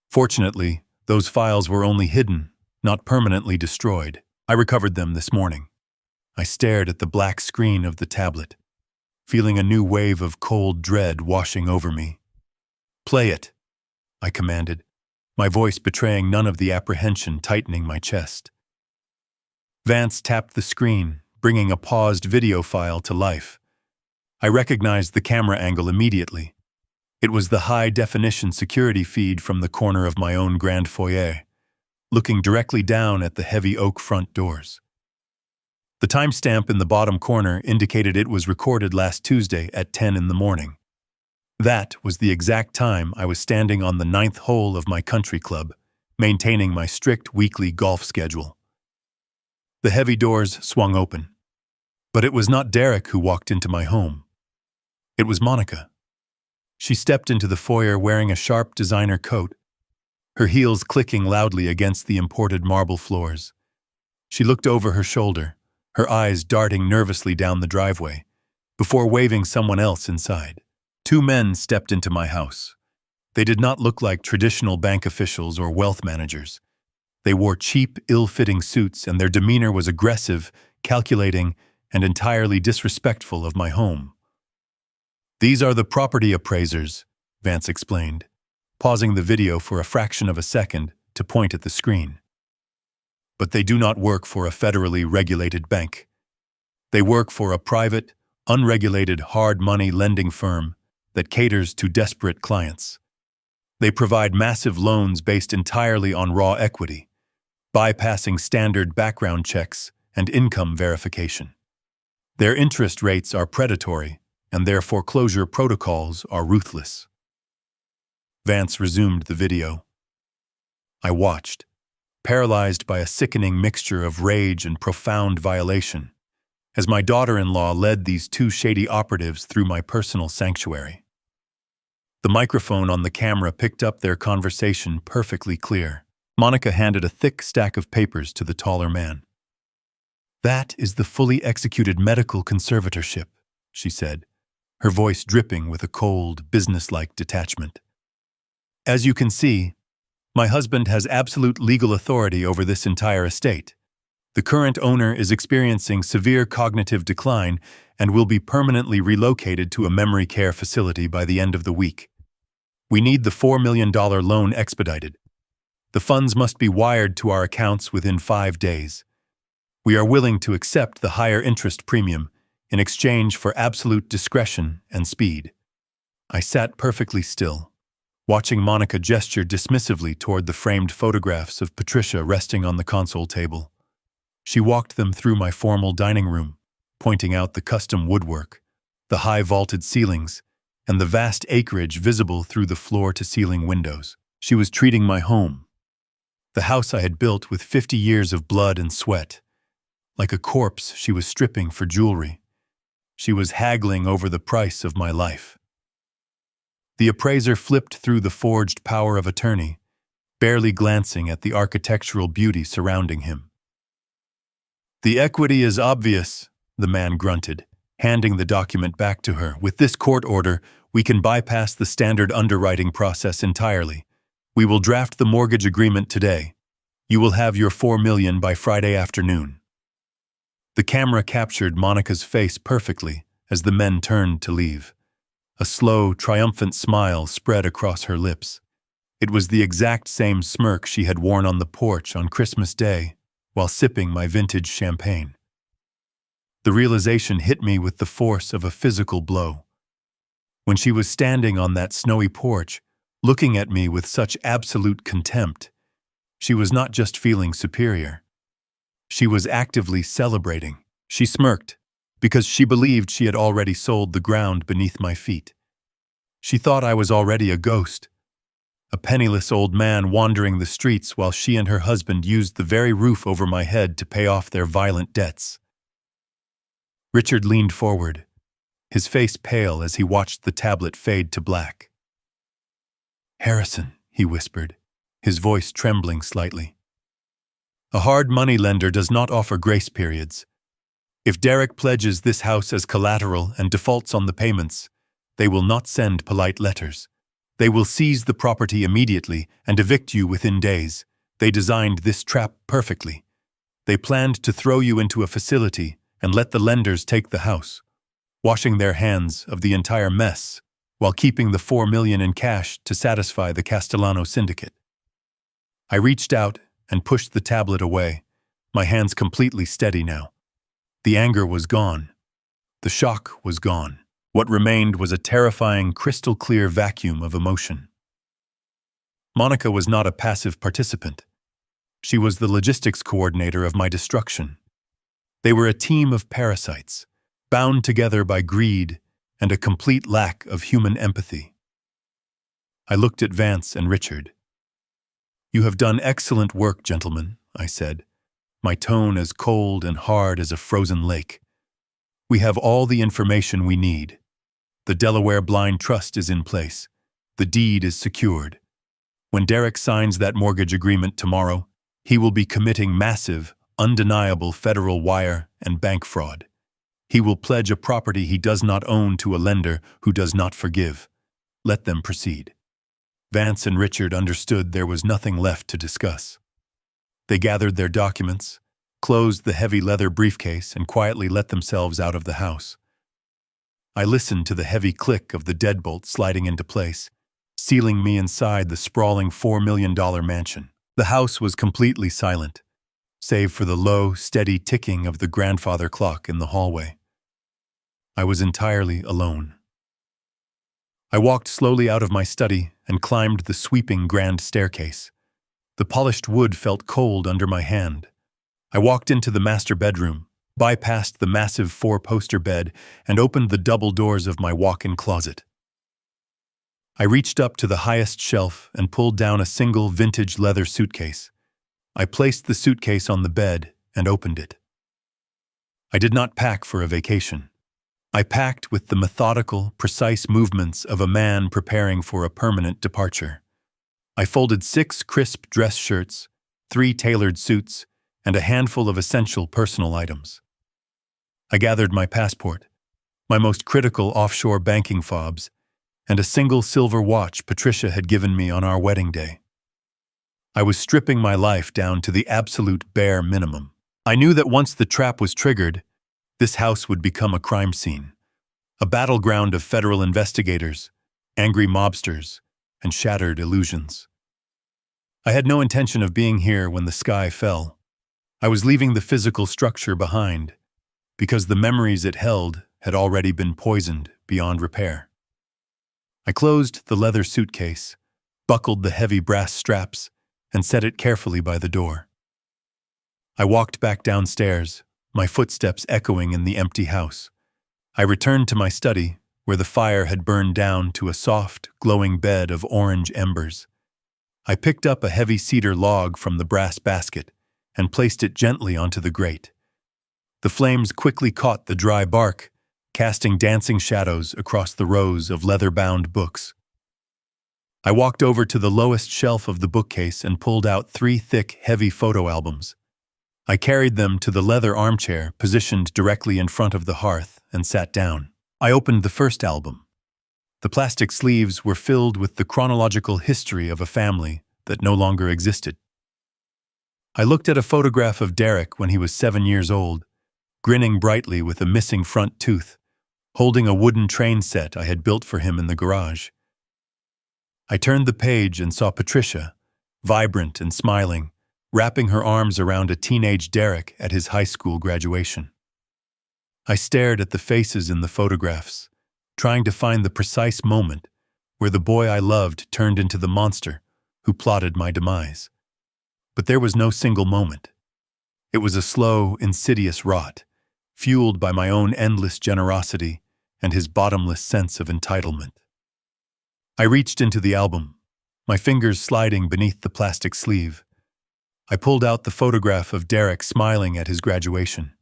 Fortunately, those files were only hidden, not permanently destroyed. I recovered them this morning." I stared at the black screen of the tablet, feeling a new wave of cold dread washing over me. "Play it," I commanded, my voice betraying none of the apprehension tightening my chest. Vance tapped the screen, bringing a paused video file to life. I recognized the camera angle immediately. It was the high-definition security feed from the corner of my own grand foyer, looking directly down at the heavy oak front doors. The timestamp in the bottom corner indicated it was recorded last Tuesday at 10 in the morning. That was the exact time I was standing on the 9th hole of my country club, maintaining my strict weekly golf schedule. The heavy doors swung open. But it was not Derek who walked into my home. It was Monica. She stepped into the foyer wearing a sharp designer coat, her heels clicking loudly against the imported marble floors. She looked over her shoulder, her eyes darting nervously down the driveway, before waving someone else inside. 2 men stepped into my house. They did not look like traditional bank officials or wealth managers. They wore cheap, ill-fitting suits, and their demeanor was aggressive, calculating, and entirely disrespectful of my home. "These are the property appraisers," Vance explained, pausing the video for a fraction of a second to point at the screen. "But they do not work for a federally regulated bank. They work for a private, unregulated hard money lending firm that caters to desperate clients. They provide massive loans based entirely on raw equity, bypassing standard background checks and income verification. Their interest rates are predatory, and their foreclosure protocols are ruthless." Vance resumed the video. I watched, paralyzed by a sickening mixture of rage and profound violation, as my daughter-in-law led these 2 shady operatives through my personal sanctuary. The microphone on the camera picked up their conversation perfectly clear. Monica handed a thick stack of papers to the taller man. "That is the fully executed medical conservatorship," she said, her voice dripping with a cold, businesslike detachment. "As you can see, my husband has absolute legal authority over this entire estate. The current owner is experiencing severe cognitive decline and will be permanently relocated to a memory care facility by the end of the week. We need the $4 million loan expedited. The funds must be wired to our accounts within 5 days. We are willing to accept the higher interest premium in exchange for absolute discretion and speed." I sat perfectly still, watching Monica gesture dismissively toward the framed photographs of Patricia resting on the console table. She walked them through my formal dining room, pointing out the custom woodwork, the high vaulted ceilings, and the vast acreage visible through the floor-to-ceiling windows. She was treating my home, the house I had built with 50 years of blood and sweat, like a corpse she was stripping for jewelry. She was haggling over the price of my life. The appraiser flipped through the forged power of attorney, barely glancing at the architectural beauty surrounding him. "The equity is obvious," the man grunted, handing the document back to her. "With this court order, we can bypass the standard underwriting process entirely. We will draft the mortgage agreement today. You will have your 4 million by Friday afternoon." The camera captured Monica's face perfectly as the men turned to leave. A slow, triumphant smile spread across her lips. It was the exact same smirk she had worn on the porch on Christmas Day while sipping my vintage champagne. The realization hit me with the force of a physical blow. When she was standing on that snowy porch, looking at me with such absolute contempt, she was not just feeling superior. She was actively celebrating. She smirked because she believed she had already sold the ground beneath my feet. She thought I was already a ghost, a penniless old man wandering the streets while she and her husband used the very roof over my head to pay off their violent debts. Richard leaned forward, his face pale as he watched the tablet fade to black. "Harrison," he whispered, his voice trembling slightly. "A hard money lender does not offer grace periods. If Derek pledges this house as collateral and defaults on the payments, they will not send polite letters. They will seize the property immediately and evict you within days. They designed this trap perfectly. They planned to throw you into a facility and let the lenders take the house, washing their hands of the entire mess while keeping the 4 million in cash to satisfy the Castellano syndicate." I reached out and pushed the tablet away, my hands completely steady now. The anger was gone. The shock was gone. What remained was a terrifying, crystal-clear vacuum of emotion. Monica was not a passive participant. She was the logistics coordinator of my destruction. They were a team of parasites, bound together by greed and a complete lack of human empathy. I looked at Vance and Richard. "You have done excellent work, gentlemen," I said, my tone as cold and hard as a frozen lake. "We have all the information we need. The Delaware Blind Trust is in place. The deed is secured. When Derek signs that mortgage agreement tomorrow, he will be committing massive, undeniable federal wire and bank fraud. He will pledge a property he does not own to a lender who does not forgive. Let them proceed." Vance and Richard understood there was nothing left to discuss. They gathered their documents, closed the heavy leather briefcase, and quietly let themselves out of the house. I listened to the heavy click of the deadbolt sliding into place, sealing me inside the sprawling $4 million mansion. The house was completely silent, save for the low, steady ticking of the grandfather clock in the hallway. I was entirely alone. I walked slowly out of my study and climbed the sweeping grand staircase. The polished wood felt cold under my hand. I walked into the master bedroom, bypassed the massive 4-poster bed, and opened the double doors of my walk-in closet. I reached up to the highest shelf and pulled down a single vintage leather suitcase. I placed the suitcase on the bed and opened it. I did not pack for a vacation. I packed with the methodical, precise movements of a man preparing for a permanent departure. I folded 6 crisp dress shirts, 3 tailored suits, and a handful of essential personal items. I gathered my passport, my most critical offshore banking fobs, and a single silver watch Patricia had given me on our wedding day. I was stripping my life down to the absolute bare minimum. I knew that once the trap was triggered, this house would become a crime scene, a battleground of federal investigators, angry mobsters, and shattered illusions. I had no intention of being here when the sky fell. I was leaving the physical structure behind, because the memories it held had already been poisoned beyond repair. I closed the leather suitcase, buckled the heavy brass straps, and set it carefully by the door. I walked back downstairs, my footsteps echoing in the empty house. I returned to my study, where the fire had burned down to a soft, glowing bed of orange embers. I picked up a heavy cedar log from the brass basket and placed it gently onto the grate. The flames quickly caught the dry bark, casting dancing shadows across the rows of leather-bound books. I walked over to the lowest shelf of the bookcase and pulled out 3 thick, heavy photo albums. I carried them to the leather armchair positioned directly in front of the hearth and sat down. I opened the first album. The plastic sleeves were filled with the chronological history of a family that no longer existed. I looked at a photograph of Derek when he was 7 years old, grinning brightly with a missing front tooth, holding a wooden train set I had built for him in the garage. I turned the page and saw Patricia, vibrant and smiling, wrapping her arms around a teenage Derek at his high school graduation. I stared at the faces in the photographs, trying to find the precise moment where the boy I loved turned into the monster who plotted my demise. But there was no single moment. It was a slow, insidious rot, fueled by my own endless generosity and his bottomless sense of entitlement. I reached into the album, my fingers sliding beneath the plastic sleeve. I pulled out the photograph of Derek smiling at his graduation.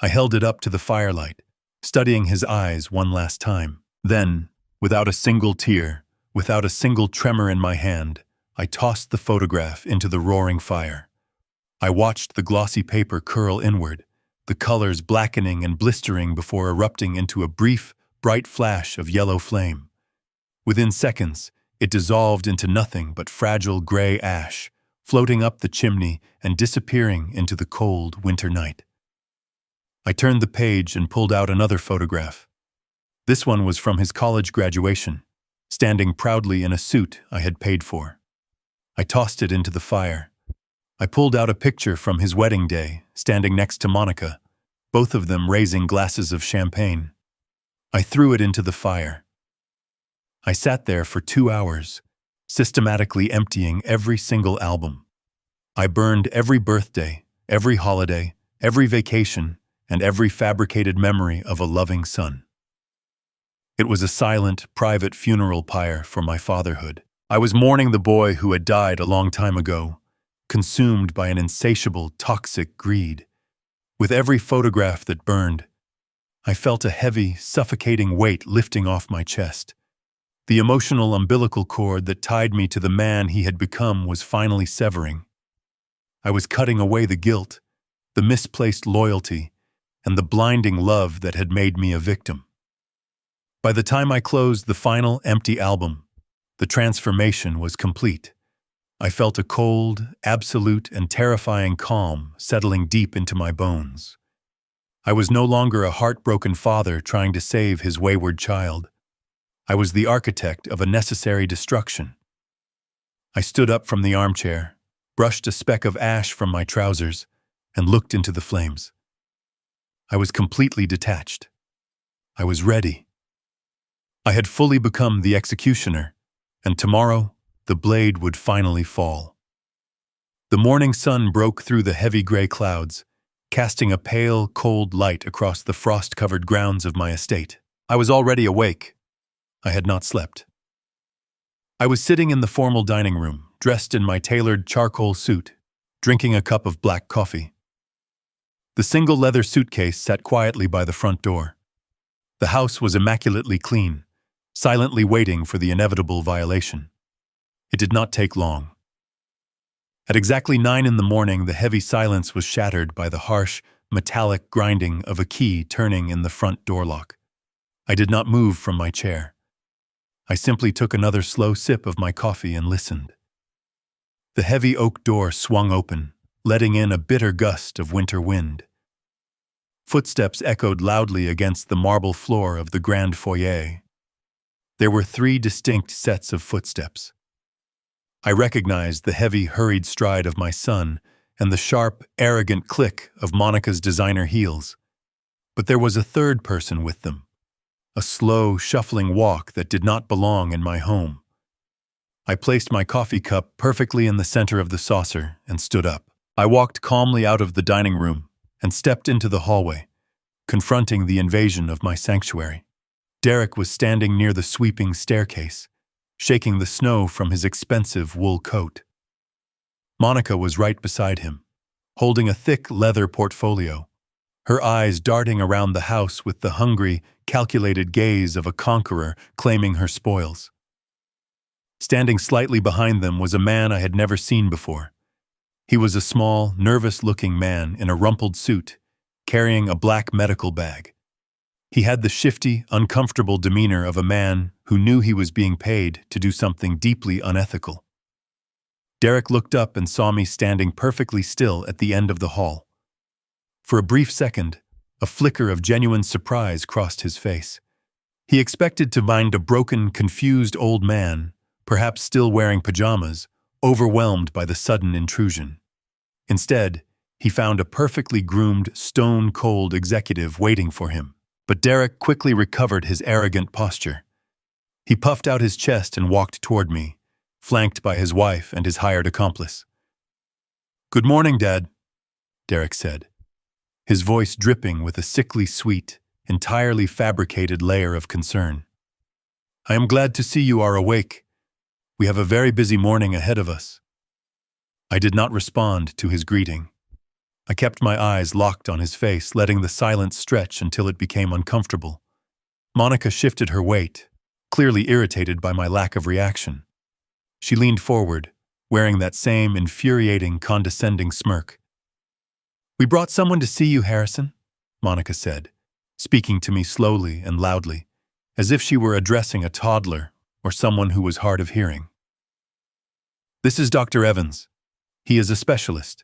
I held it up to the firelight, studying his eyes one last time. Then, without a single tear, without a single tremor in my hand, I tossed the photograph into the roaring fire. I watched the glossy paper curl inward, the colors blackening and blistering before erupting into a brief, bright flash of yellow flame. Within seconds, it dissolved into nothing but fragile gray ash, floating up the chimney and disappearing into the cold winter night. I turned the page and pulled out another photograph. This one was from his college graduation, standing proudly in a suit I had paid for. I tossed it into the fire. I pulled out a picture from his wedding day, standing next to Monica, both of them raising glasses of champagne. I threw it into the fire. I sat there for 2 hours, systematically emptying every single album. I burned every birthday, every holiday, every vacation, and every fabricated memory of a loving son. It was a silent, private funeral pyre for my fatherhood. I was mourning the boy who had died a long time ago, consumed by an insatiable, toxic greed. With every photograph that burned, I felt a heavy, suffocating weight lifting off my chest. The emotional umbilical cord that tied me to the man he had become was finally severing. I was cutting away the guilt, the misplaced loyalty, and the blinding love that had made me a victim. By the time I closed the final empty album, the transformation was complete. I felt a cold, absolute, and terrifying calm settling deep into my bones. I was no longer a heartbroken father trying to save his wayward child. I was the architect of a necessary destruction. I stood up from the armchair, brushed a speck of ash from my trousers, and looked into the flames. I was completely detached. I was ready. I had fully become the executioner, and tomorrow the blade would finally fall. The morning sun broke through the heavy gray clouds, casting a pale, cold light across the frost-covered grounds of my estate. I was already awake. I had not slept. I was sitting in the formal dining room, dressed in my tailored charcoal suit, drinking a cup of black coffee. The single leather suitcase sat quietly by the front door. The house was immaculately clean, silently waiting for the inevitable violation. It did not take long. At exactly 9 in the morning, the heavy silence was shattered by the harsh, metallic grinding of a key turning in the front door lock. I did not move from my chair. I simply took another slow sip of my coffee and listened. The heavy oak door swung open, letting in a bitter gust of winter wind. Footsteps echoed loudly against the marble floor of the grand foyer. There were 3 distinct sets of footsteps. I recognized the heavy, hurried stride of my son and the sharp, arrogant click of Monica's designer heels. But there was a third person with them, a slow, shuffling walk that did not belong in my home. I placed my coffee cup perfectly in the center of the saucer and stood up. I walked calmly out of the dining room and stepped into the hallway, confronting the invasion of my sanctuary. Derek was standing near the sweeping staircase, shaking the snow from his expensive wool coat. Monica was right beside him, holding a thick leather portfolio, her eyes darting around the house with the hungry, calculated gaze of a conqueror claiming her spoils. Standing slightly behind them was a man I had never seen before. He was a small, nervous-looking man in a rumpled suit, carrying a black medical bag. He had the shifty, uncomfortable demeanor of a man who knew he was being paid to do something deeply unethical. Derek looked up and saw me standing perfectly still at the end of the hall. For a brief second, a flicker of genuine surprise crossed his face. He expected to find a broken, confused old man, perhaps still wearing pajamas, overwhelmed by the sudden intrusion. Instead, he found a perfectly groomed, stone-cold executive waiting for him. But Derek quickly recovered his arrogant posture. He puffed out his chest and walked toward me, flanked by his wife and his hired accomplice. "Good morning, Dad," Derek said, his voice dripping with a sickly sweet, entirely fabricated layer of concern. "I am glad to see you are awake. We have a very busy morning ahead of us." I did not respond to his greeting. I kept my eyes locked on his face, letting the silence stretch until it became uncomfortable. Monica shifted her weight, clearly irritated by my lack of reaction. She leaned forward, wearing that same infuriating, condescending smirk. "We brought someone to see you, Harrison," Monica said, speaking to me slowly and loudly, as if she were addressing a toddler or someone who was hard of hearing. "This is Dr. Evans. He is a specialist.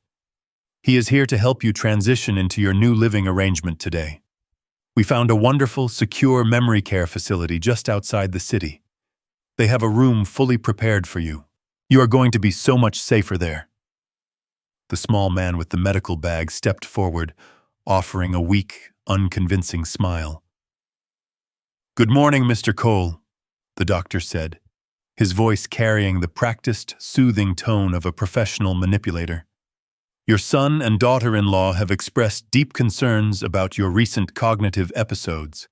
He is here to help you transition into your new living arrangement today. We found a wonderful, secure memory care facility just outside the city. They have a room fully prepared for you. You are going to be so much safer there." The small man with the medical bag stepped forward, offering a weak, unconvincing smile. "Good morning, Mr. Cole," the doctor said, his voice carrying the practiced, soothing tone of a professional manipulator. "Your son and daughter-in-law have expressed deep concerns about your recent cognitive episodes.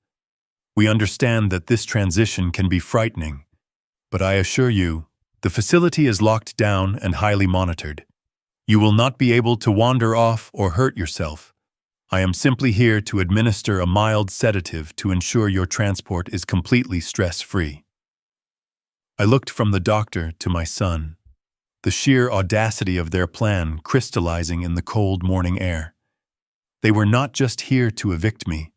We understand that this transition can be frightening, but I assure you, the facility is locked down and highly monitored. You will not be able to wander off or hurt yourself. I am simply here to administer a mild sedative to ensure your transport is completely stress-free." I looked from the doctor to my son, the sheer audacity of their plan crystallizing in the cold morning air. They were not just here to evict me.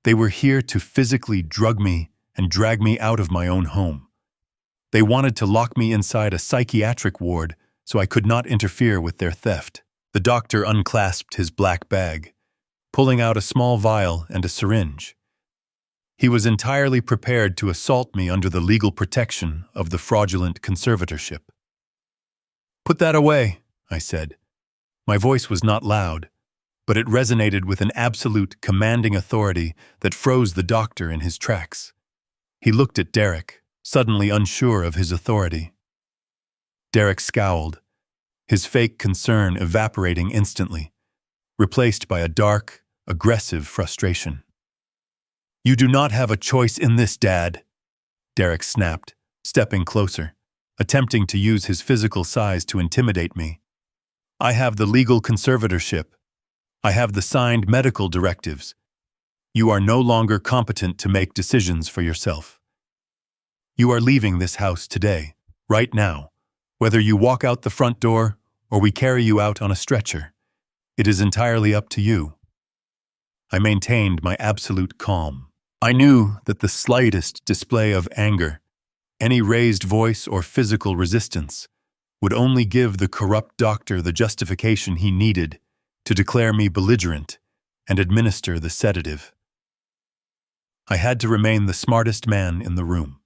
They were here to physically drug me and drag me out of my own home. They wanted to lock me inside a psychiatric ward so I could not interfere with their theft. The doctor unclasped his black bag, pulling out a small vial and a syringe. He was entirely prepared to assault me under the legal protection of the fraudulent conservatorship. "Put that away," I said. My voice was not loud, but it resonated with an absolute, commanding authority that froze the doctor in his tracks. He looked at Derek, suddenly unsure of his authority. Derek scowled, his fake concern evaporating instantly, replaced by a dark, aggressive frustration. "You do not have a choice in this, Dad," Derek snapped, stepping closer, attempting to use his physical size to intimidate me. "I have the legal conservatorship. I have the signed medical directives. You are no longer competent to make decisions for yourself. You are leaving this house today, right now, whether you walk out the front door or we carry you out on a stretcher. It is entirely up to you." I maintained my absolute calm. I knew that the slightest display of anger, any raised voice or physical resistance, would only give the corrupt doctor the justification he needed to declare me belligerent and administer the sedative. I had to remain the smartest man in the room.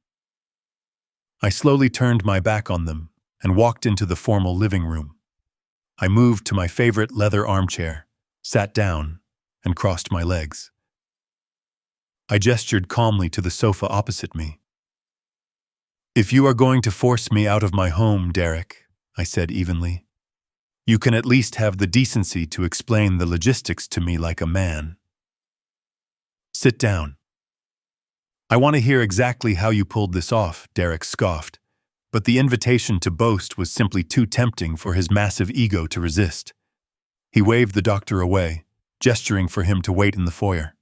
I slowly turned my back on them and walked into the formal living room. I moved to my favorite leather armchair, sat down, and crossed my legs. I gestured calmly to the sofa opposite me. "If you are going to force me out of my home, Derek," I said evenly, "you can at least have the decency to explain the logistics to me like a man. Sit down." "I want to hear exactly how you pulled this off," Derek scoffed, but the invitation to boast was simply too tempting for his massive ego to resist. He waved the doctor away, gesturing for him to wait in the foyer.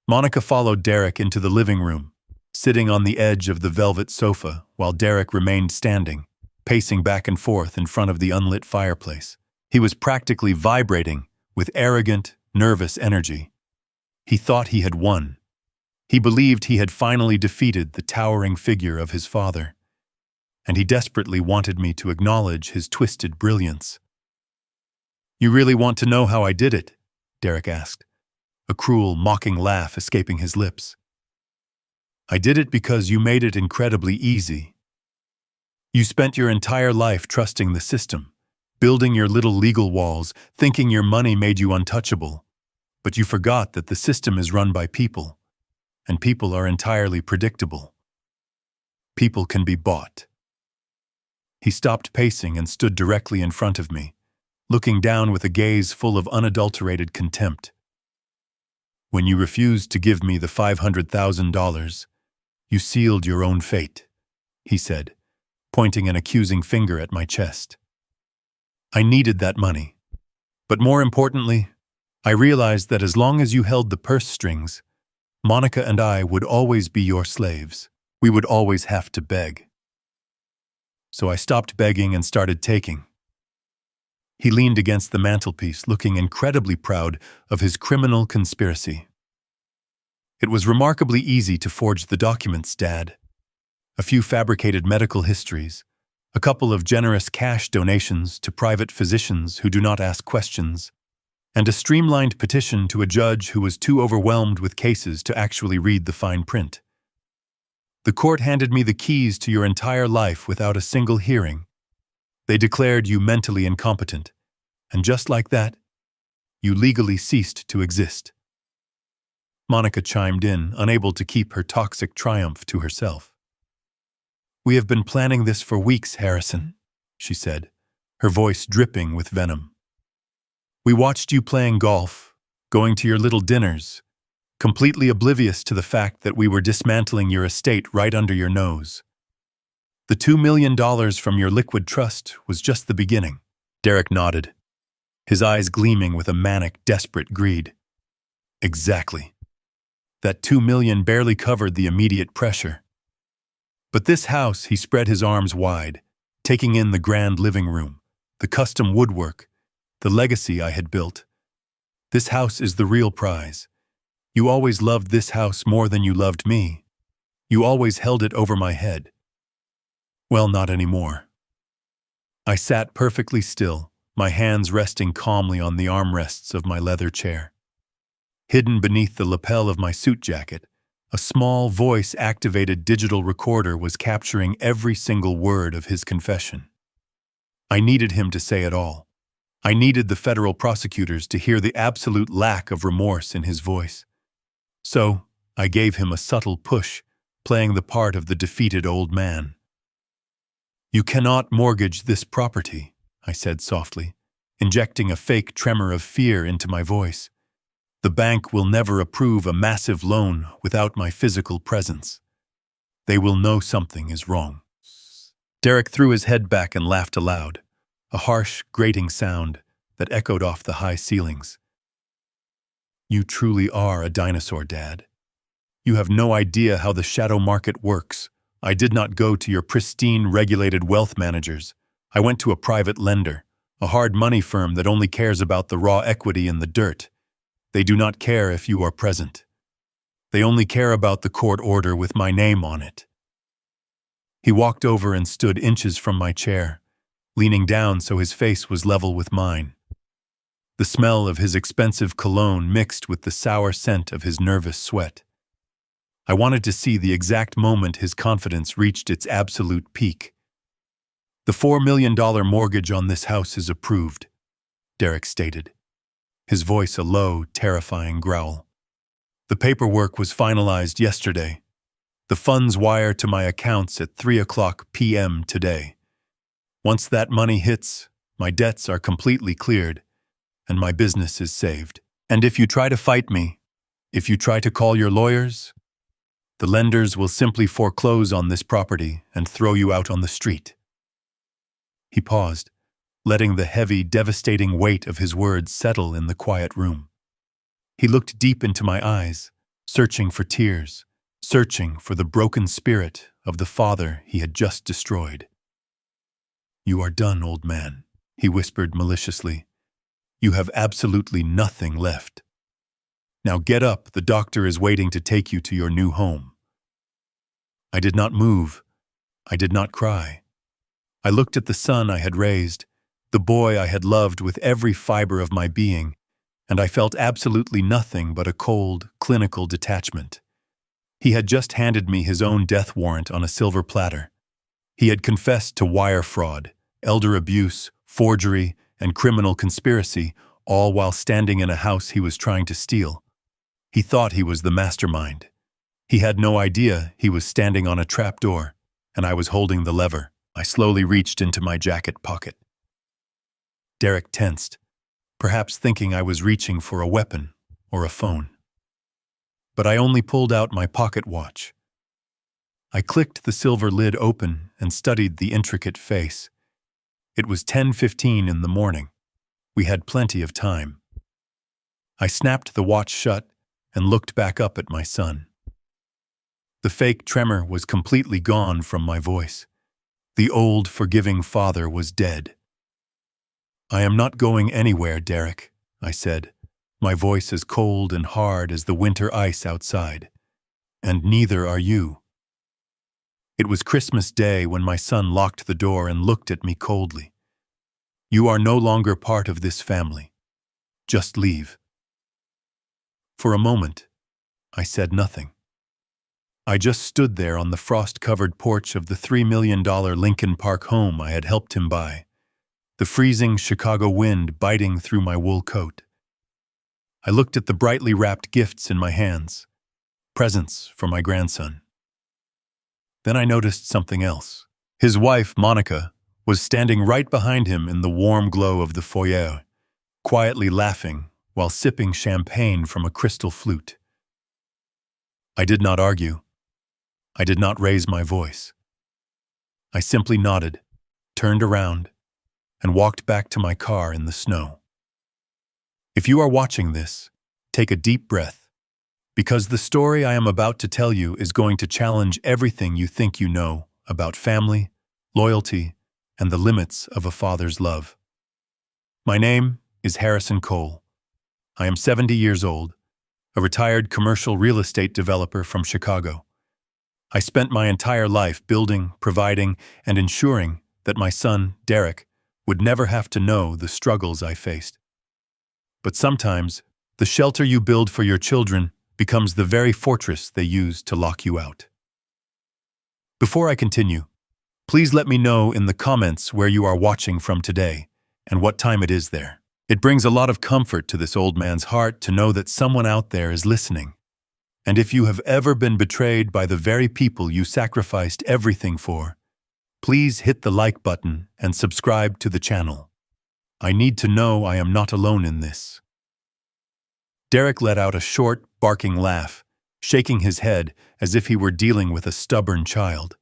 Monica followed Derek into the living room, sitting on the edge of the velvet sofa while Derek remained standing, pacing back and forth in front of the unlit fireplace. He was practically vibrating with arrogant, nervous energy. He thought he had won. He believed he had finally defeated the towering figure of his father. and he desperately wanted me to acknowledge his twisted brilliance. "You really want to know how I did it?" Derek asked, a cruel, mocking laugh escaping his lips. "I did it because you made it incredibly easy. You spent your entire life trusting the system, building your little legal walls, thinking your money made you untouchable. But you forgot that the system is run by people, and people are entirely predictable. People can be bought." He stopped pacing and stood directly in front of me, looking down with a gaze full of unadulterated contempt. "When you refused to give me the $500,000, you sealed your own fate," he said, pointing an accusing finger at my chest. "I needed that money. But more importantly, I realized that as long as you held the purse strings, Monica and I would always be your slaves. We would always have to beg. So I stopped begging and started taking." He leaned against the mantelpiece, looking incredibly proud of his criminal conspiracy. "It was remarkably easy to forge the documents, Dad. A few fabricated medical histories, a couple of generous cash donations to private physicians who do not ask questions, and a streamlined petition to a judge who was too overwhelmed with cases to actually read the fine print. The court handed me the keys to your entire life without a single hearing. They declared you mentally incompetent, and just like that, you legally ceased to exist." Monica chimed in, unable to keep her toxic triumph to herself. "We have been planning this for weeks, Harrison," she said, her voice dripping with venom. "We watched you playing golf, going to your little dinners, completely oblivious to the fact that we were dismantling your estate right under your nose. The $2 million from your liquid trust was just the beginning." Derek nodded, his eyes gleaming with a manic, desperate greed. "Exactly. That $2 million barely covered the immediate pressure. But this house," he spread his arms wide, taking in the grand living room, the custom woodwork, the legacy I had built. "This house is the real prize. You always loved this house more than you loved me. You always held it over my head. Well, not anymore." I sat perfectly still, my hands resting calmly on the armrests of my leather chair. Hidden beneath the lapel of my suit jacket, a small voice-activated digital recorder was capturing every single word of his confession. I needed him to say it all. I needed the federal prosecutors to hear the absolute lack of remorse in his voice. So, I gave him a subtle push, playing the part of the defeated old man. "You cannot mortgage this property," I said softly, injecting a fake tremor of fear into my voice. "The bank will never approve a massive loan without my physical presence. They will know something is wrong." Derek threw his head back and laughed aloud, a harsh, grating sound that echoed off the high ceilings. "You truly are a dinosaur, Dad. You have no idea how the shadow market works. I did not go to your pristine, regulated wealth managers. I went to a private lender, a hard money firm that only cares about the raw equity in the dirt. They do not care if you are present. They only care about the court order with my name on it." He walked over and stood inches from my chair, leaning down so his face was level with mine. The smell of his expensive cologne mixed with the sour scent of his nervous sweat. I wanted to see the exact moment his confidence reached its absolute peak. "The $4 million mortgage on this house is approved," Derek stated, his voice a low, terrifying growl. "The paperwork was finalized yesterday. The funds wire to my accounts at 3:00 p.m. today. Once that money hits, my debts are completely cleared, and my business is saved. And if you try to fight me, if you try to call your lawyers, the lenders will simply foreclose on this property and throw you out on the street." He paused, letting the heavy, devastating weight of his words settle in the quiet room. He looked deep into my eyes, searching for tears, searching for the broken spirit of the father he had just destroyed. "You are done, old man," he whispered maliciously. "You have absolutely nothing left. Now get up, the doctor is waiting to take you to your new home." I did not move. I did not cry. I looked at the son I had raised, the boy I had loved with every fiber of my being, and I felt absolutely nothing but a cold, clinical detachment. He had just handed me his own death warrant on a silver platter. He had confessed to wire fraud, elder abuse, forgery, and criminal conspiracy, all while standing in a house he was trying to steal. He thought he was the mastermind. He had no idea he was standing on a trapdoor, and I was holding the lever. I slowly reached into my jacket pocket. Derek tensed, perhaps thinking I was reaching for a weapon or a phone. But I only pulled out my pocket watch. I clicked the silver lid open and studied the intricate face. It was 10:15 in the morning. We had plenty of time. I snapped the watch shut and looked back up at my son. The fake tremor was completely gone from my voice. The old, forgiving father was dead. "I am not going anywhere, Derek," I said, my voice as cold and hard as the winter ice outside. "And neither are you." It was Christmas Day when my son locked the door and looked at me coldly. "You are no longer part of this family. Just leave." For a moment, I said nothing. I just stood there on the frost-covered porch of the $3 million Lincoln Park home I had helped him buy, the freezing Chicago wind biting through my wool coat. I looked at the brightly wrapped gifts in my hands, presents for my grandson. Then I noticed something else. His wife, Monica, was standing right behind him in the warm glow of the foyer, quietly laughing while sipping champagne from a crystal flute. I did not argue. I did not raise my voice. I simply nodded, turned around, and walked back to my car in the snow. If you are watching this, take a deep breath, because the story I am about to tell you is going to challenge everything you think you know about family, loyalty, and the limits of a father's love. My name is Harrison Cole. I am 70 years old, a retired commercial real estate developer from Chicago. I spent my entire life building, providing, and ensuring that my son, Derek, would never have to know the struggles I faced. But sometimes, the shelter you build for your children becomes the very fortress they use to lock you out. Before I continue, please let me know in the comments where you are watching from today and what time it is there. It brings a lot of comfort to this old man's heart to know that someone out there is listening. And if you have ever been betrayed by the very people you sacrificed everything for, please hit the like button and subscribe to the channel. I need to know I am not alone in this. Derek let out a short, barking laugh, shaking his head as if he were dealing with a stubborn child.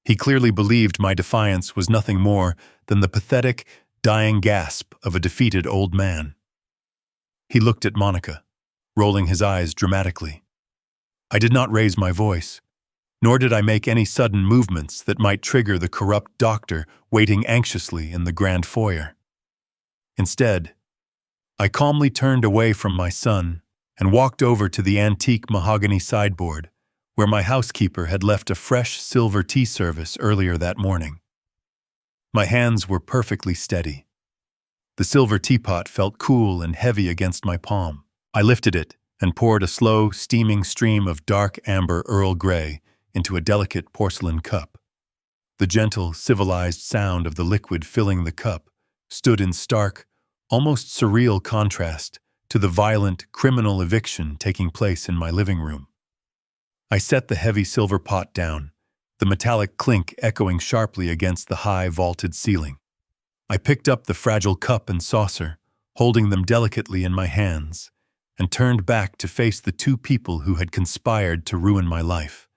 He clearly believed my defiance was nothing more than the pathetic, dying gasp of a defeated old man. He looked at Monica, rolling his eyes dramatically. I did not raise my voice, nor did I make any sudden movements that might trigger the corrupt doctor waiting anxiously in the grand foyer. Instead, I calmly turned away from my son and walked over to the antique mahogany sideboard where my housekeeper had left a fresh silver tea service earlier that morning. My hands were perfectly steady. The silver teapot felt cool and heavy against my palm. I lifted it and poured a slow, steaming stream of dark amber Earl Grey into a delicate porcelain cup. The gentle, civilized sound of the liquid filling the cup stood in stark, almost surreal contrast to the violent, criminal eviction taking place in my living room. I set the heavy silver pot down, the metallic clink echoing sharply against the high, vaulted ceiling. I picked up the fragile cup and saucer, holding them delicately in my hands, and turned back to face the two people who had conspired to ruin my life.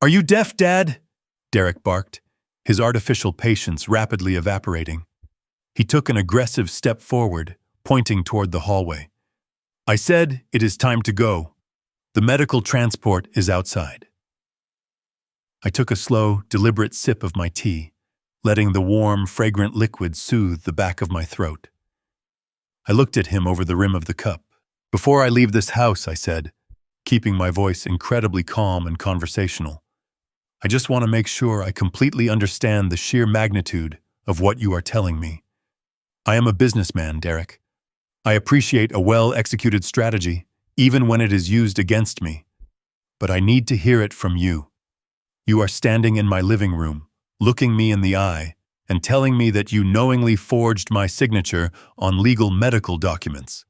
"Are you deaf, Dad?" Derek barked, his artificial patience rapidly evaporating. He took an aggressive step forward, pointing toward the hallway. "I said it is time to go. The medical transport is outside." I took a slow, deliberate sip of my tea, letting the warm, fragrant liquid soothe the back of my throat. I looked at him over the rim of the cup. "Before I leave this house," I said, keeping my voice incredibly calm and conversational, I just want to make sure I completely understand the sheer magnitude of what you are telling me. I am a businessman, Derek. I appreciate a well-executed strategy, even when it is used against me. But I need to hear it from you. You are standing in my living room, looking me in the eye, and telling me that you knowingly forged my signature on legal medical documents.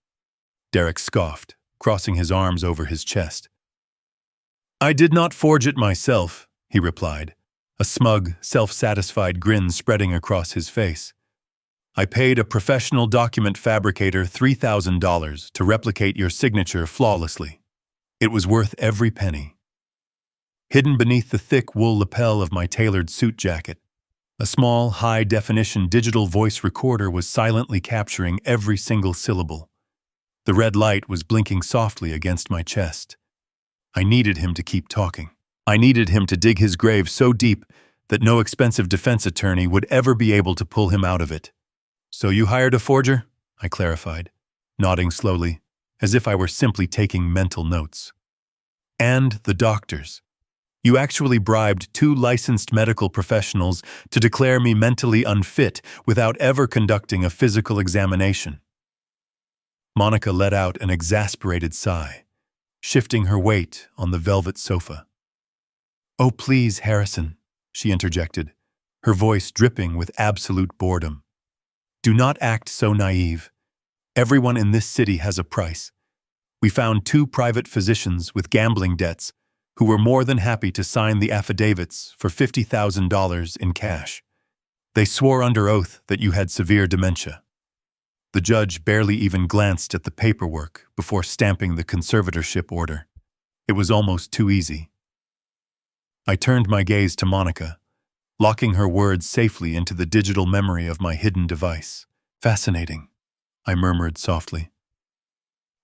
Derek scoffed, crossing his arms over his chest. I did not forge it myself, he replied, a smug, self-satisfied grin spreading across his face. I paid a professional document fabricator $3,000 to replicate your signature flawlessly. It was worth every penny. Hidden beneath the thick wool lapel of my tailored suit jacket, a small, high-definition digital voice recorder was silently capturing every single syllable. The red light was blinking softly against my chest. I needed him to keep talking. I needed him to dig his grave so deep that no expensive defense attorney would ever be able to pull him out of it. So you hired a forger? I clarified, nodding slowly, as if I were simply taking mental notes. And the doctors. You actually bribed 2 licensed medical professionals to declare me mentally unfit without ever conducting a physical examination. Monica let out an exasperated sigh, shifting her weight on the velvet sofa. Oh, please, Harrison, she interjected, her voice dripping with absolute boredom. Do not act so naive. Everyone in this city has a price. We found 2 private physicians with gambling debts who were more than happy to sign the affidavits for $50,000 in cash. They swore under oath that you had severe dementia. The judge barely even glanced at the paperwork before stamping the conservatorship order. It was almost too easy. I turned my gaze to Monica, locking her words safely into the digital memory of my hidden device. Fascinating, I murmured softly.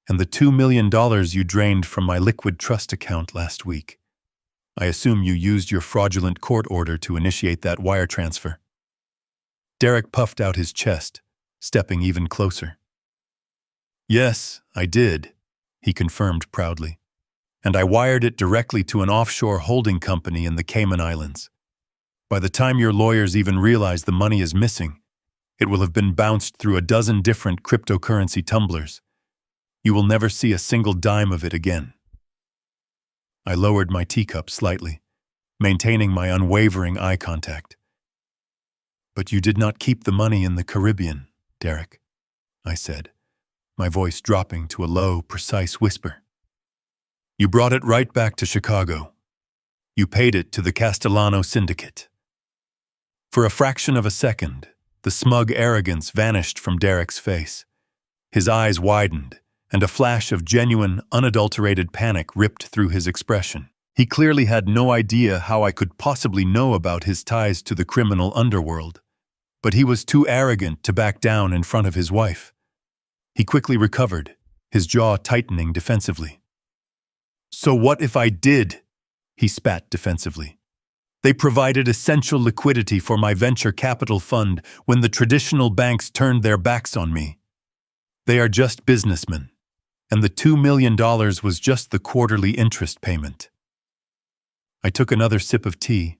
And the $2 million you drained from my liquid trust account last week. I assume you used your fraudulent court order to initiate that wire transfer. Derek puffed out his chest, stepping even closer. Yes, I did, he confirmed proudly. And I wired it directly to an offshore holding company in the Cayman Islands. By the time your lawyers even realize the money is missing, it will have been bounced through a dozen different cryptocurrency tumblers. You will never see a single dime of it again. I lowered my teacup slightly, maintaining my unwavering eye contact. But you did not keep the money in the Caribbean, Derek, I said, my voice dropping to a low, precise whisper. You brought it right back to Chicago. You paid it to the Castellano Syndicate. For a fraction of a second, the smug arrogance vanished from Derek's face. His eyes widened, and a flash of genuine, unadulterated panic ripped through his expression. He clearly had no idea how I could possibly know about his ties to the criminal underworld, but he was too arrogant to back down in front of his wife. He quickly recovered, his jaw tightening defensively. So what if I did? He spat defensively. They provided essential liquidity for my venture capital fund when the traditional banks turned their backs on me. They are just businessmen, and the $2 million was just the quarterly interest payment. I took another sip of tea,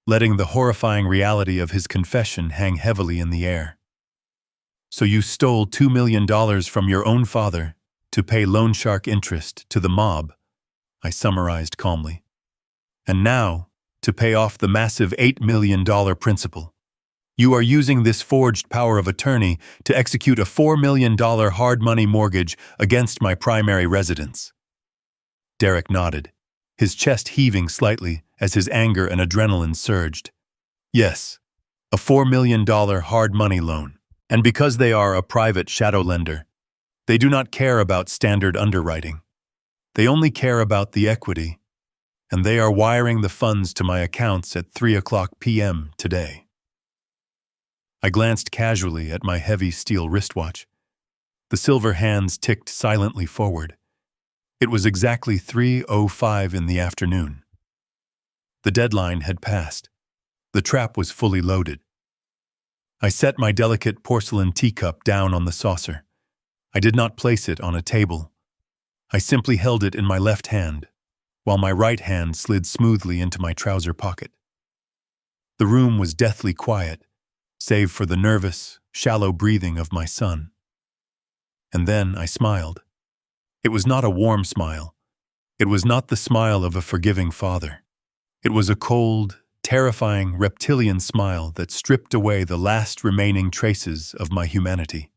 letting the horrifying reality of his confession hang heavily in the air. So you stole $2 million from your own father to pay loan shark interest to the mob, I summarized calmly. And now, to pay off the massive $8 million principal. You are using this forged power of attorney to execute a $4 million hard money mortgage against my primary residence. Derek nodded, his chest heaving slightly as his anger and adrenaline surged. Yes, a $4 million hard money loan. And because they are a private shadow lender, they do not care about standard underwriting. They only care about the equity, and they are wiring the funds to my accounts at 3:00 p.m. today. I glanced casually at my heavy steel wristwatch. The silver hands ticked silently forward. It was exactly 3:05 in the afternoon. The deadline had passed. The trap was fully loaded. I set my delicate porcelain teacup down on the saucer. I did not place it on a table. I simply held it in my left hand, while my right hand slid smoothly into my trouser pocket. The room was deathly quiet, save for the nervous, shallow breathing of my son. And then I smiled. It was not a warm smile. It was not the smile of a forgiving father. It was a cold, terrifying, reptilian smile that stripped away the last remaining traces of my humanity.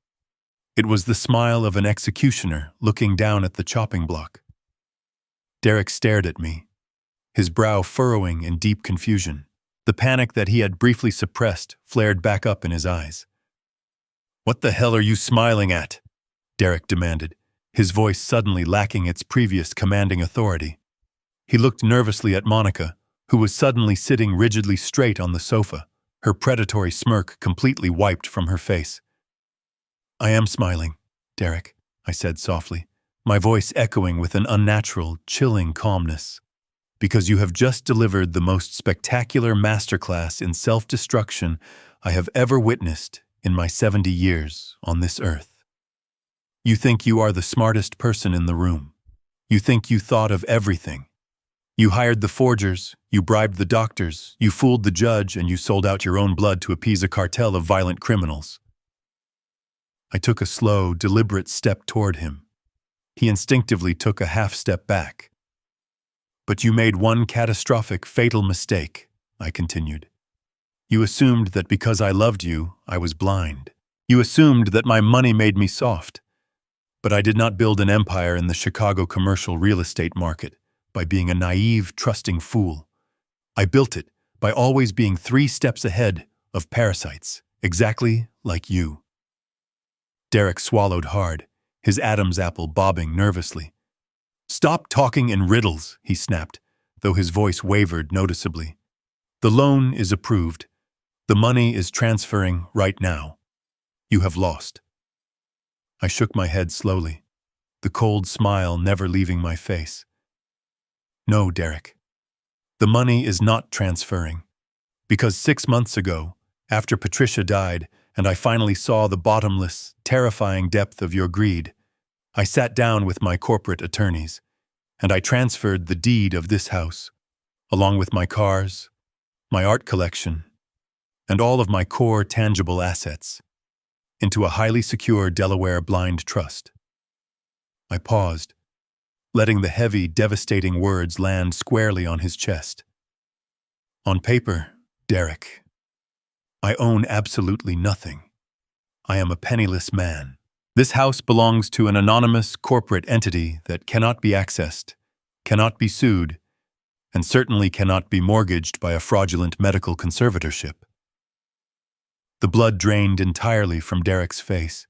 It was the smile of an executioner looking down at the chopping block. Derek stared at me, his brow furrowing in deep confusion. The panic that he had briefly suppressed flared back up in his eyes. "What the hell are you smiling at?" Derek demanded, his voice suddenly lacking its previous commanding authority. He looked nervously at Monica, who was suddenly sitting rigidly straight on the sofa, her predatory smirk completely wiped from her face. "I am smiling, Derek," I said softly, my voice echoing with an unnatural, chilling calmness, "because you have just delivered the most spectacular masterclass in self-destruction I have ever witnessed in my 70 years on this earth. You think you are the smartest person in the room. You think you thought of everything. You hired the forgers, you bribed the doctors, you fooled the judge, and you sold out your own blood to appease a cartel of violent criminals." I took a slow, deliberate step toward him. He instinctively took a half step back. "But you made one catastrophic, fatal mistake," I continued. "You assumed that because I loved you, I was blind. You assumed that my money made me soft. But I did not build an empire in the Chicago commercial real estate market by being a naive, trusting fool. I built it by always being 3 steps ahead of parasites, exactly like you." Derek swallowed hard, his Adam's apple bobbing nervously. "Stop talking in riddles," he snapped, though his voice wavered noticeably. "The loan is approved. The money is transferring right now. You have lost." I shook my head slowly, the cold smile never leaving my face. "No, Derek. The money is not transferring. Because 6 months ago, after Patricia died and I finally saw the bottomless, terrifying depth of your greed, I sat down with my corporate attorneys, and I transferred the deed of this house, along with my cars, my art collection, and all of my core tangible assets, into a highly secure Delaware blind trust." I paused, letting the heavy, devastating words land squarely on his chest. "On paper, Derek, I own absolutely nothing. I am a penniless man. This house belongs to an anonymous corporate entity that cannot be accessed, cannot be sued, and certainly cannot be mortgaged by a fraudulent medical conservatorship." The blood drained entirely from Derek's face.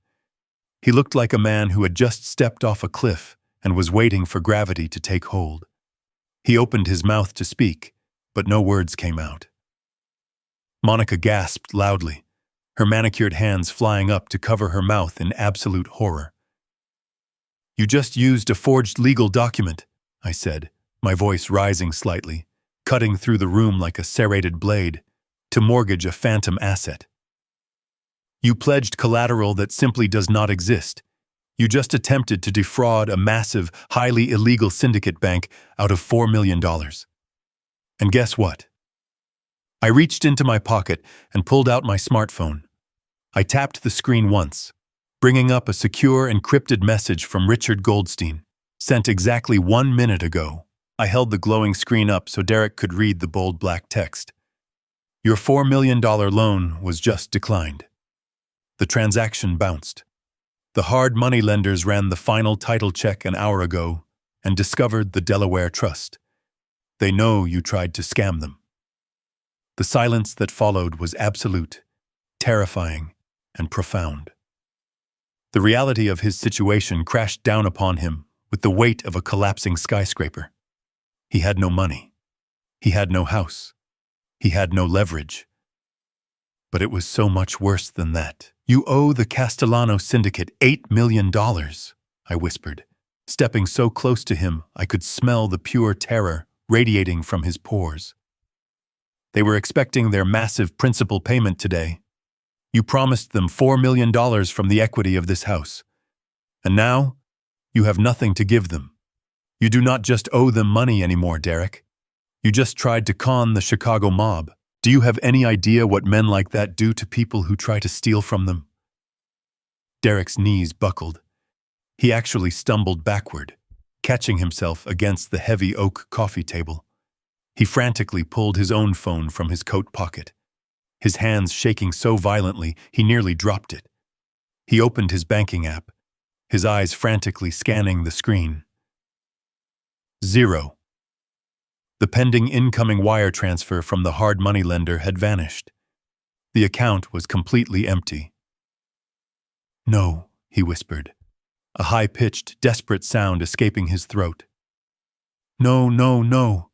He looked like a man who had just stepped off a cliff and was waiting for gravity to take hold. He opened his mouth to speak, but no words came out. Monica gasped loudly, her manicured hands flying up to cover her mouth in absolute horror. "You just used a forged legal document," I said, my voice rising slightly, cutting through the room like a serrated blade, "to mortgage a phantom asset. You pledged collateral that simply does not exist. You just attempted to defraud a massive, highly illegal syndicate bank out of $4 million. And guess what?" I reached into my pocket and pulled out my smartphone. I tapped the screen once, bringing up a secure, encrypted message from Richard Goldstein, sent exactly 1 minute ago. I held the glowing screen up so Derek could read the bold black text. "Your $4 million loan was just declined." The transaction bounced. The hard money lenders ran the final title check an hour ago and discovered the Delaware Trust. They know you tried to scam them. The silence that followed was absolute, terrifying, and profound. The reality of his situation crashed down upon him with the weight of a collapsing skyscraper. He had no money. He had no house. He had no leverage. But it was so much worse than that. "You owe the Castellano Syndicate $8 million, I whispered, stepping so close to him I could smell the pure terror radiating from his pores. "They were expecting their massive principal payment today. You promised them $4 million from the equity of this house. And now, you have nothing to give them. You do not just owe them money anymore, Derek. You just tried to con the Chicago mob. Do you have any idea what men like that do to people who try to steal from them? Derek's knees buckled. He actually stumbled backward, catching himself against the heavy oak coffee table. He frantically pulled his own phone from his coat pocket, his hands shaking so violently he nearly dropped it. He opened his banking app, his eyes frantically scanning the screen. 0. The pending incoming wire transfer from the hard money lender had vanished. The account was completely empty. "No," he whispered, a high-pitched, desperate sound escaping his throat. "No, no, no.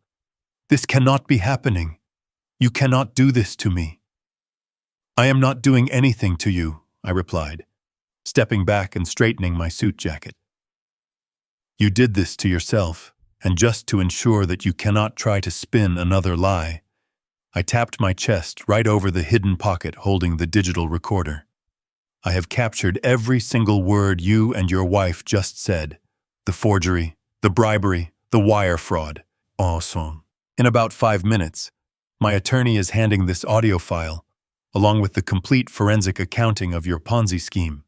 This cannot be happening. You cannot do this to me." "I am not doing anything to you," I replied, stepping back and straightening my suit jacket. "You did this to yourself, and just to ensure that you cannot try to spin another lie." I tapped my chest right over the hidden pocket holding the digital recorder. "I have captured every single word you and your wife just said. The forgery, the bribery, the wire fraud. Awesome. In about 5 minutes, my attorney is handing this audio file, along with the complete forensic accounting of your Ponzi scheme,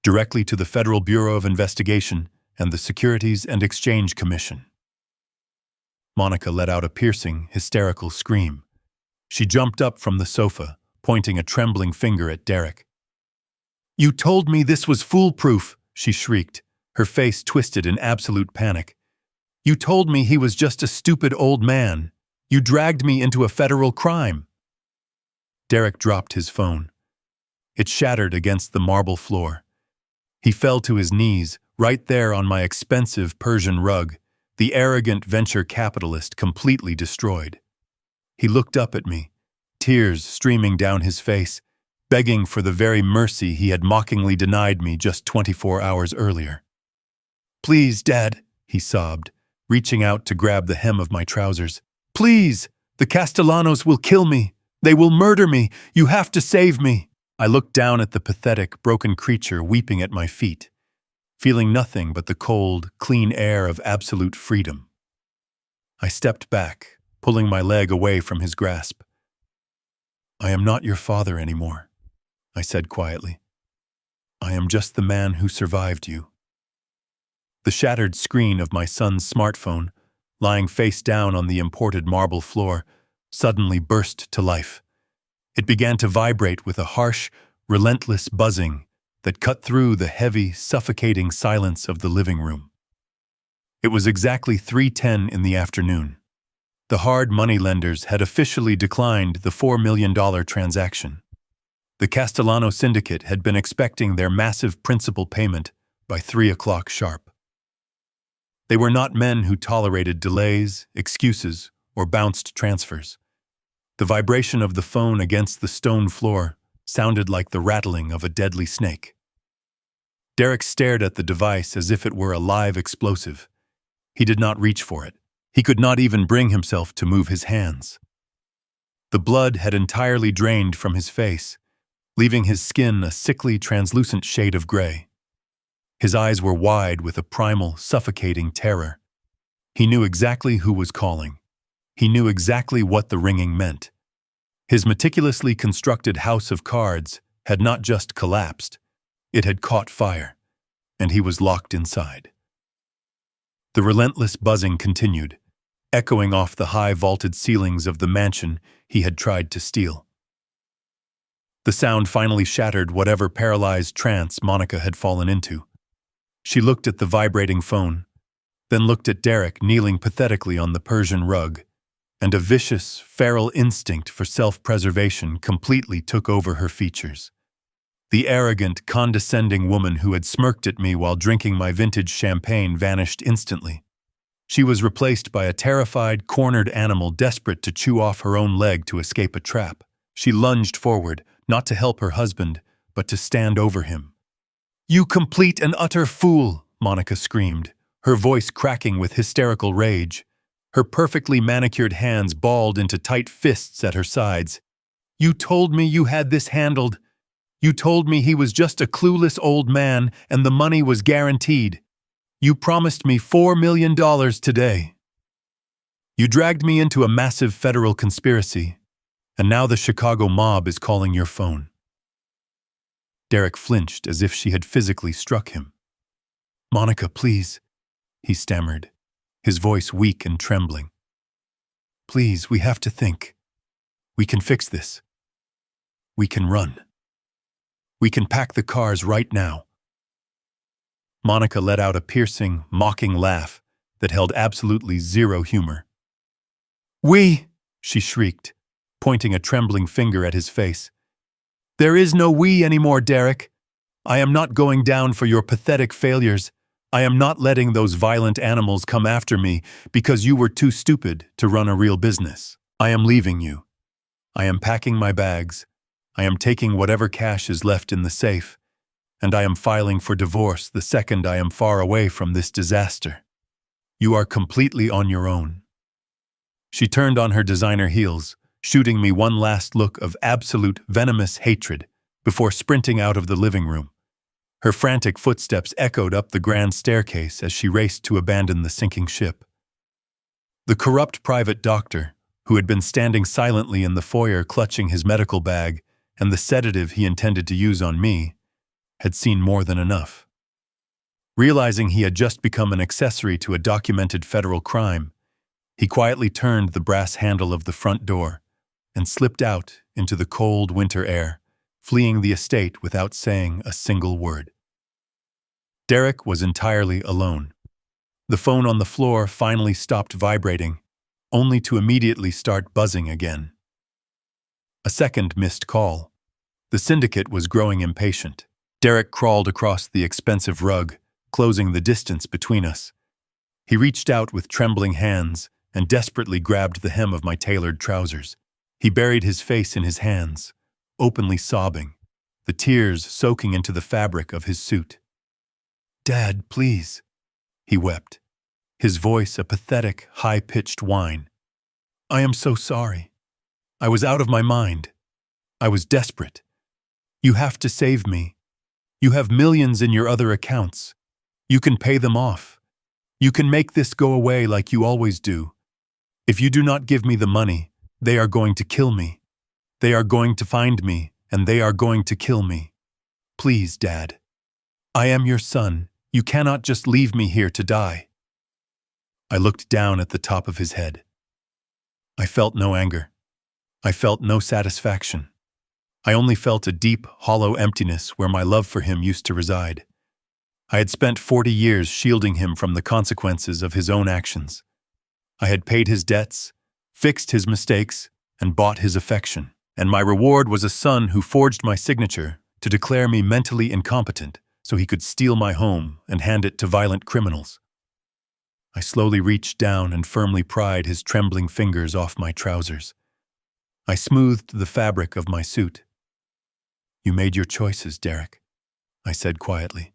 directly to the Federal Bureau of Investigation and the Securities and Exchange Commission." Monica let out a piercing, hysterical scream. She jumped up from the sofa, pointing a trembling finger at Derek. "You told me this was foolproof," she shrieked, her face twisted in absolute panic. "You told me he was just a stupid old man. You dragged me into a federal crime." Derek dropped his phone. It shattered against the marble floor. He fell to his knees, right there on my expensive Persian rug, the arrogant venture capitalist completely destroyed. He looked up at me, tears streaming down his face, begging for the very mercy he had mockingly denied me just 24 hours earlier. "Please, Dad," he sobbed, reaching out to grab the hem of my trousers. "Please, the Castellanos will kill me. They will murder me. You have to save me." I looked down at the pathetic, broken creature weeping at my feet, feeling nothing but the cold, clean air of absolute freedom. I stepped back, pulling my leg away from his grasp. "I am not your father anymore," I said quietly. "I am just the man who survived you." The shattered screen of my son's smartphone, lying face down on the imported marble floor, suddenly burst to life. It began to vibrate with a harsh, relentless buzzing that cut through the heavy, suffocating silence of the living room. It was exactly 3:10 in the afternoon. The hard money lenders had officially declined the $4 million transaction. The Castellano syndicate had been expecting their massive principal payment by 3 o'clock sharp. They were not men who tolerated delays, excuses, or bounced transfers. The vibration of the phone against the stone floor sounded like the rattling of a deadly snake. Derek stared at the device as if it were a live explosive. He did not reach for it. He could not even bring himself to move his hands. The blood had entirely drained from his face, leaving his skin a sickly, translucent shade of gray. His eyes were wide with a primal, suffocating terror. He knew exactly who was calling. He knew exactly what the ringing meant. His meticulously constructed house of cards had not just collapsed, it had caught fire, and he was locked inside. The relentless buzzing continued, echoing off the high vaulted ceilings of the mansion he had tried to steal. The sound finally shattered whatever paralyzed trance Monica had fallen into. She looked at the vibrating phone, then looked at Derek kneeling pathetically on the Persian rug, and a vicious, feral instinct for self-preservation completely took over her features. The arrogant, condescending woman who had smirked at me while drinking my vintage champagne vanished instantly. She was replaced by a terrified, cornered animal desperate to chew off her own leg to escape a trap. She lunged forward, not to help her husband, but to stand over him. "You complete and utter fool!" Monica screamed, her voice cracking with hysterical rage. Her perfectly manicured hands balled into tight fists at her sides. "You told me you had this handled. You told me he was just a clueless old man and the money was guaranteed. You promised me $4 million today. You dragged me into a massive federal conspiracy, and now the Chicago mob is calling your phone. Derek flinched as if she had physically struck him. Monica, please, he stammered, his voice weak and trembling. Please, we have to think. We can fix this. We can run. We can pack the cars right now. Monica let out a piercing, mocking laugh that held absolutely zero humor. We, she shrieked, pointing a trembling finger at his face. There is no we anymore, Derek. I am not going down for your pathetic failures. I am not letting those violent animals come after me because you were too stupid to run a real business. I am leaving you. I am packing my bags. I am taking whatever cash is left in the safe, and I am filing for divorce the second I am far away from this disaster. You are completely on your own. She turned on her designer heels, shooting me one last look of absolute venomous hatred before sprinting out of the living room. Her frantic footsteps echoed up the grand staircase as she raced to abandon the sinking ship. The corrupt private doctor, who had been standing silently in the foyer clutching his medical bag and the sedative he intended to use on me, had seen more than enough. Realizing he had just become an accessory to a documented federal crime, he quietly turned the brass handle of the front door and slipped out into the cold winter air, fleeing the estate without saying a single word. Derek was entirely alone. The phone on the floor finally stopped vibrating, only to immediately start buzzing again. A second missed call. The syndicate was growing impatient. Derek crawled across the expensive rug, closing the distance between us. He reached out with trembling hands and desperately grabbed the hem of my tailored trousers. He buried his face in his hands, openly sobbing, the tears soaking into the fabric of his suit. Dad, please, he wept, his voice a pathetic, high-pitched whine. I am so sorry. I was out of my mind. I was desperate. You have to save me. You have millions in your other accounts. You can pay them off. You can make this go away like you always do. If you do not give me the money, they are going to kill me. They are going to find me, and they are going to kill me. Please, Dad. I am your son. You cannot just leave me here to die. I looked down at the top of his head. I felt no anger. I felt no satisfaction. I only felt a deep, hollow emptiness where my love for him used to reside. I had spent 40 years shielding him from the consequences of his own actions. I had paid his debts, fixed his mistakes, and bought his affection. And my reward was a son who forged my signature to declare me mentally incompetent so he could steal my home and hand it to violent criminals. I slowly reached down and firmly pried his trembling fingers off my trousers. I smoothed the fabric of my suit. You made your choices, Derek, I said quietly,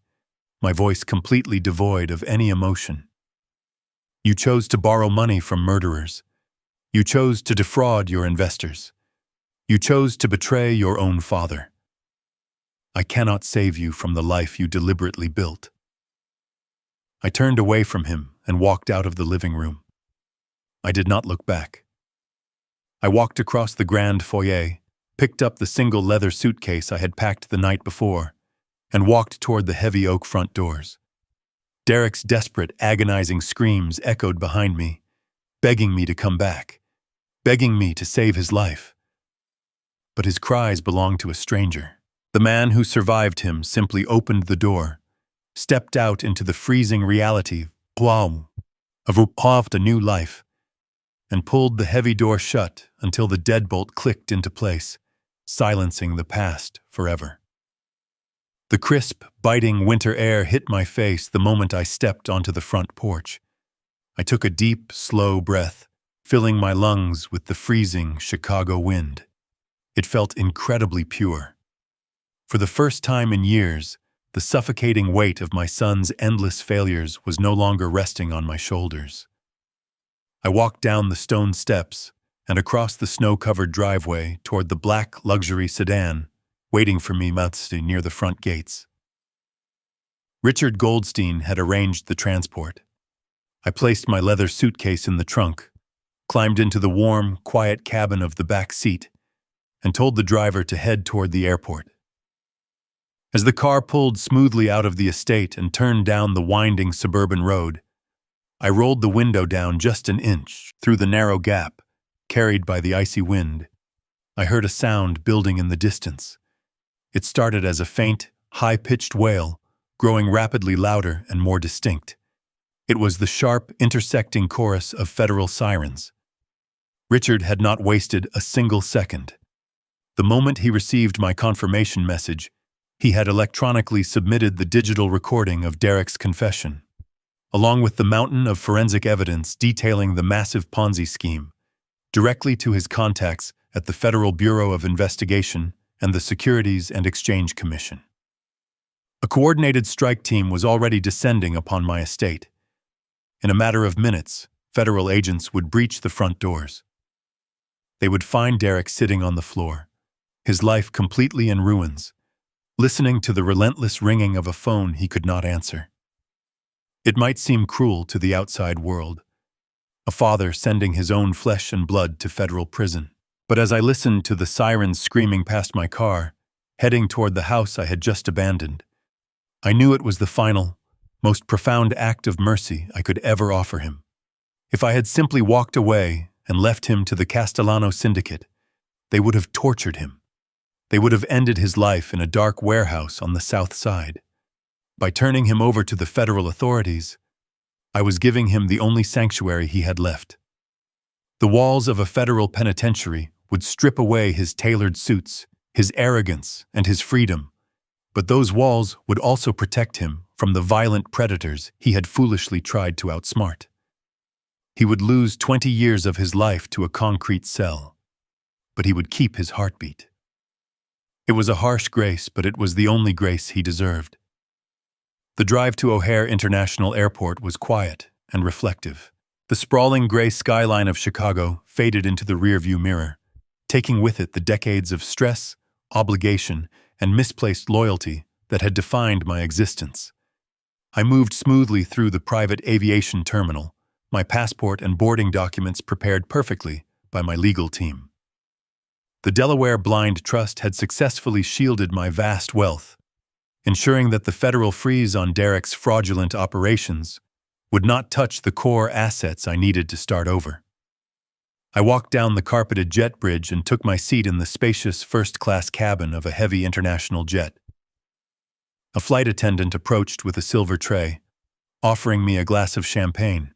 my voice completely devoid of any emotion. You chose to borrow money from murderers. You chose to defraud your investors. You chose to betray your own father. I cannot save you from the life you deliberately built. I turned away from him and walked out of the living room. I did not look back. I walked across the grand foyer, picked up the single leather suitcase I had packed the night before, and walked toward the heavy oak front doors. Derek's desperate, agonizing screams echoed behind me, begging me to come back, begging me to save his life. But his cries belonged to a stranger. The man who survived him simply opened the door, stepped out into the freezing reality of a new life, and pulled the heavy door shut until the deadbolt clicked into place, silencing the past forever. The crisp, biting winter air hit my face the moment I stepped onto the front porch. I took a deep, slow breath, filling my lungs with the freezing Chicago wind. It felt incredibly pure. For the first time in years, the suffocating weight of my son's endless failures was no longer resting on my shoulders. I walked down the stone steps and across the snow-covered driveway toward the black luxury sedan, waiting for me near the front gates. Richard Goldstein had arranged the transport. I placed my leather suitcase in the trunk, climbed into the warm, quiet cabin of the back seat, and told the driver to head toward the airport. As the car pulled smoothly out of the estate and turned down the winding suburban road, I rolled the window down just an inch through the narrow gap, carried by the icy wind. I heard a sound building in the distance. It started as a faint, high-pitched wail, growing rapidly louder and more distinct. It was the sharp, intersecting chorus of federal sirens. Richard had not wasted a single second. The moment he received my confirmation message, he had electronically submitted the digital recording of Derek's confession, along with the mountain of forensic evidence detailing the massive Ponzi scheme, directly to his contacts at the Federal Bureau of Investigation and the Securities and Exchange Commission. A coordinated strike team was already descending upon my estate. In a matter of minutes, federal agents would breach the front doors. They would find Derek sitting on the floor, his life completely in ruins, listening to the relentless ringing of a phone he could not answer. It might seem cruel to the outside world, a father sending his own flesh and blood to federal prison. But as I listened to the sirens screaming past my car, heading toward the house I had just abandoned, I knew it was the final, most profound act of mercy I could ever offer him. If I had simply walked away and left him to the Castellano syndicate, they would have tortured him. They would have ended his life in a dark warehouse on the south side. By turning him over to the federal authorities, I was giving him the only sanctuary he had left. The walls of a federal penitentiary would strip away his tailored suits, his arrogance, and his freedom, but those walls would also protect him from the violent predators he had foolishly tried to outsmart. He would lose 20 years of his life to a concrete cell, but he would keep his heartbeat. It was a harsh grace, but it was the only grace he deserved. The drive to O'Hare International Airport was quiet and reflective. The sprawling gray skyline of Chicago faded into the rearview mirror, taking with it the decades of stress, obligation, and misplaced loyalty that had defined my existence. I moved smoothly through the private aviation terminal, my passport and boarding documents prepared perfectly by my legal team. The Delaware Blind Trust had successfully shielded my vast wealth, ensuring that the federal freeze on Derek's fraudulent operations would not touch the core assets I needed to start over. I walked down the carpeted jet bridge and took my seat in the spacious first-class cabin of a heavy international jet. A flight attendant approached with a silver tray, offering me a glass of champagne.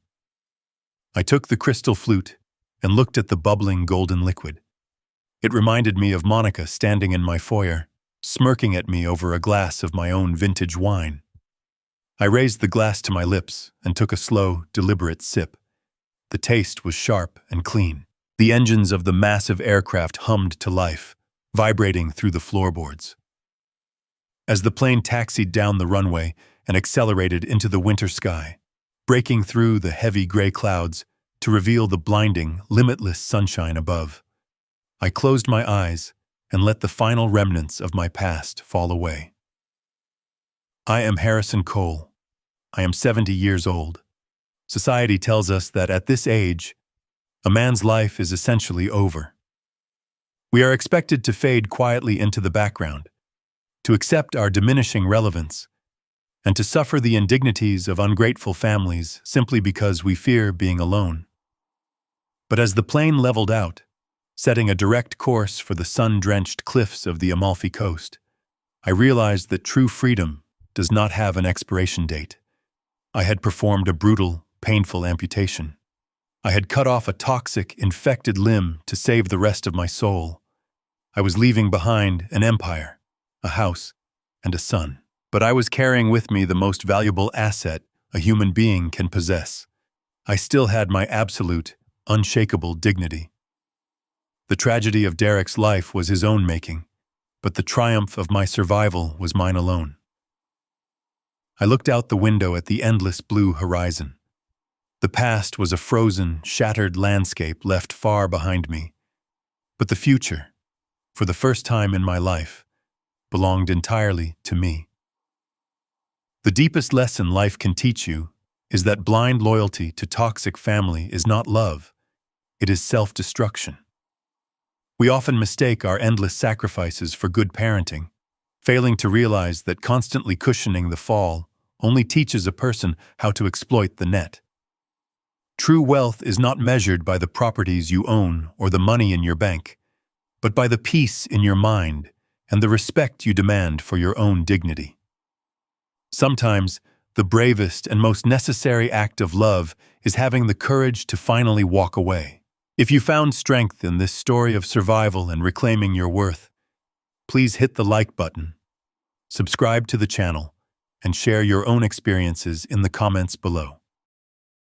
I took the crystal flute and looked at the bubbling golden liquid. It reminded me of Monica standing in my foyer, smirking at me over a glass of my own vintage wine. I raised the glass to my lips and took a slow, deliberate sip. The taste was sharp and clean. The engines of the massive aircraft hummed to life, vibrating through the floorboards. As the plane taxied down the runway and accelerated into the winter sky, breaking through the heavy gray clouds to reveal the blinding, limitless sunshine above, I closed my eyes and let the final remnants of my past fall away. I am Harrison Cole. I am 70 years old. Society tells us that at this age, a man's life is essentially over. We are expected to fade quietly into the background, to accept our diminishing relevance, and to suffer the indignities of ungrateful families simply because we fear being alone. But as the plane leveled out, setting a direct course for the sun-drenched cliffs of the Amalfi Coast, I realized that true freedom does not have an expiration date. I had performed a brutal, painful amputation. I had cut off a toxic, infected limb to save the rest of my soul. I was leaving behind an empire, a house, and a son. But I was carrying with me the most valuable asset a human being can possess. I still had my absolute, unshakable dignity. The tragedy of Derek's life was his own making, but the triumph of my survival was mine alone. I looked out the window at the endless blue horizon. The past was a frozen, shattered landscape left far behind me. But the future, for the first time in my life, belonged entirely to me. The deepest lesson life can teach you is that blind loyalty to toxic family is not love, it is self-destruction. We often mistake our endless sacrifices for good parenting, failing to realize that constantly cushioning the fall only teaches a person how to exploit the net. True wealth is not measured by the properties you own or the money in your bank, but by the peace in your mind and the respect you demand for your own dignity. Sometimes, the bravest and most necessary act of love is having the courage to finally walk away. If you found strength in this story of survival and reclaiming your worth, please hit the like button, subscribe to the channel, and share your own experiences in the comments below.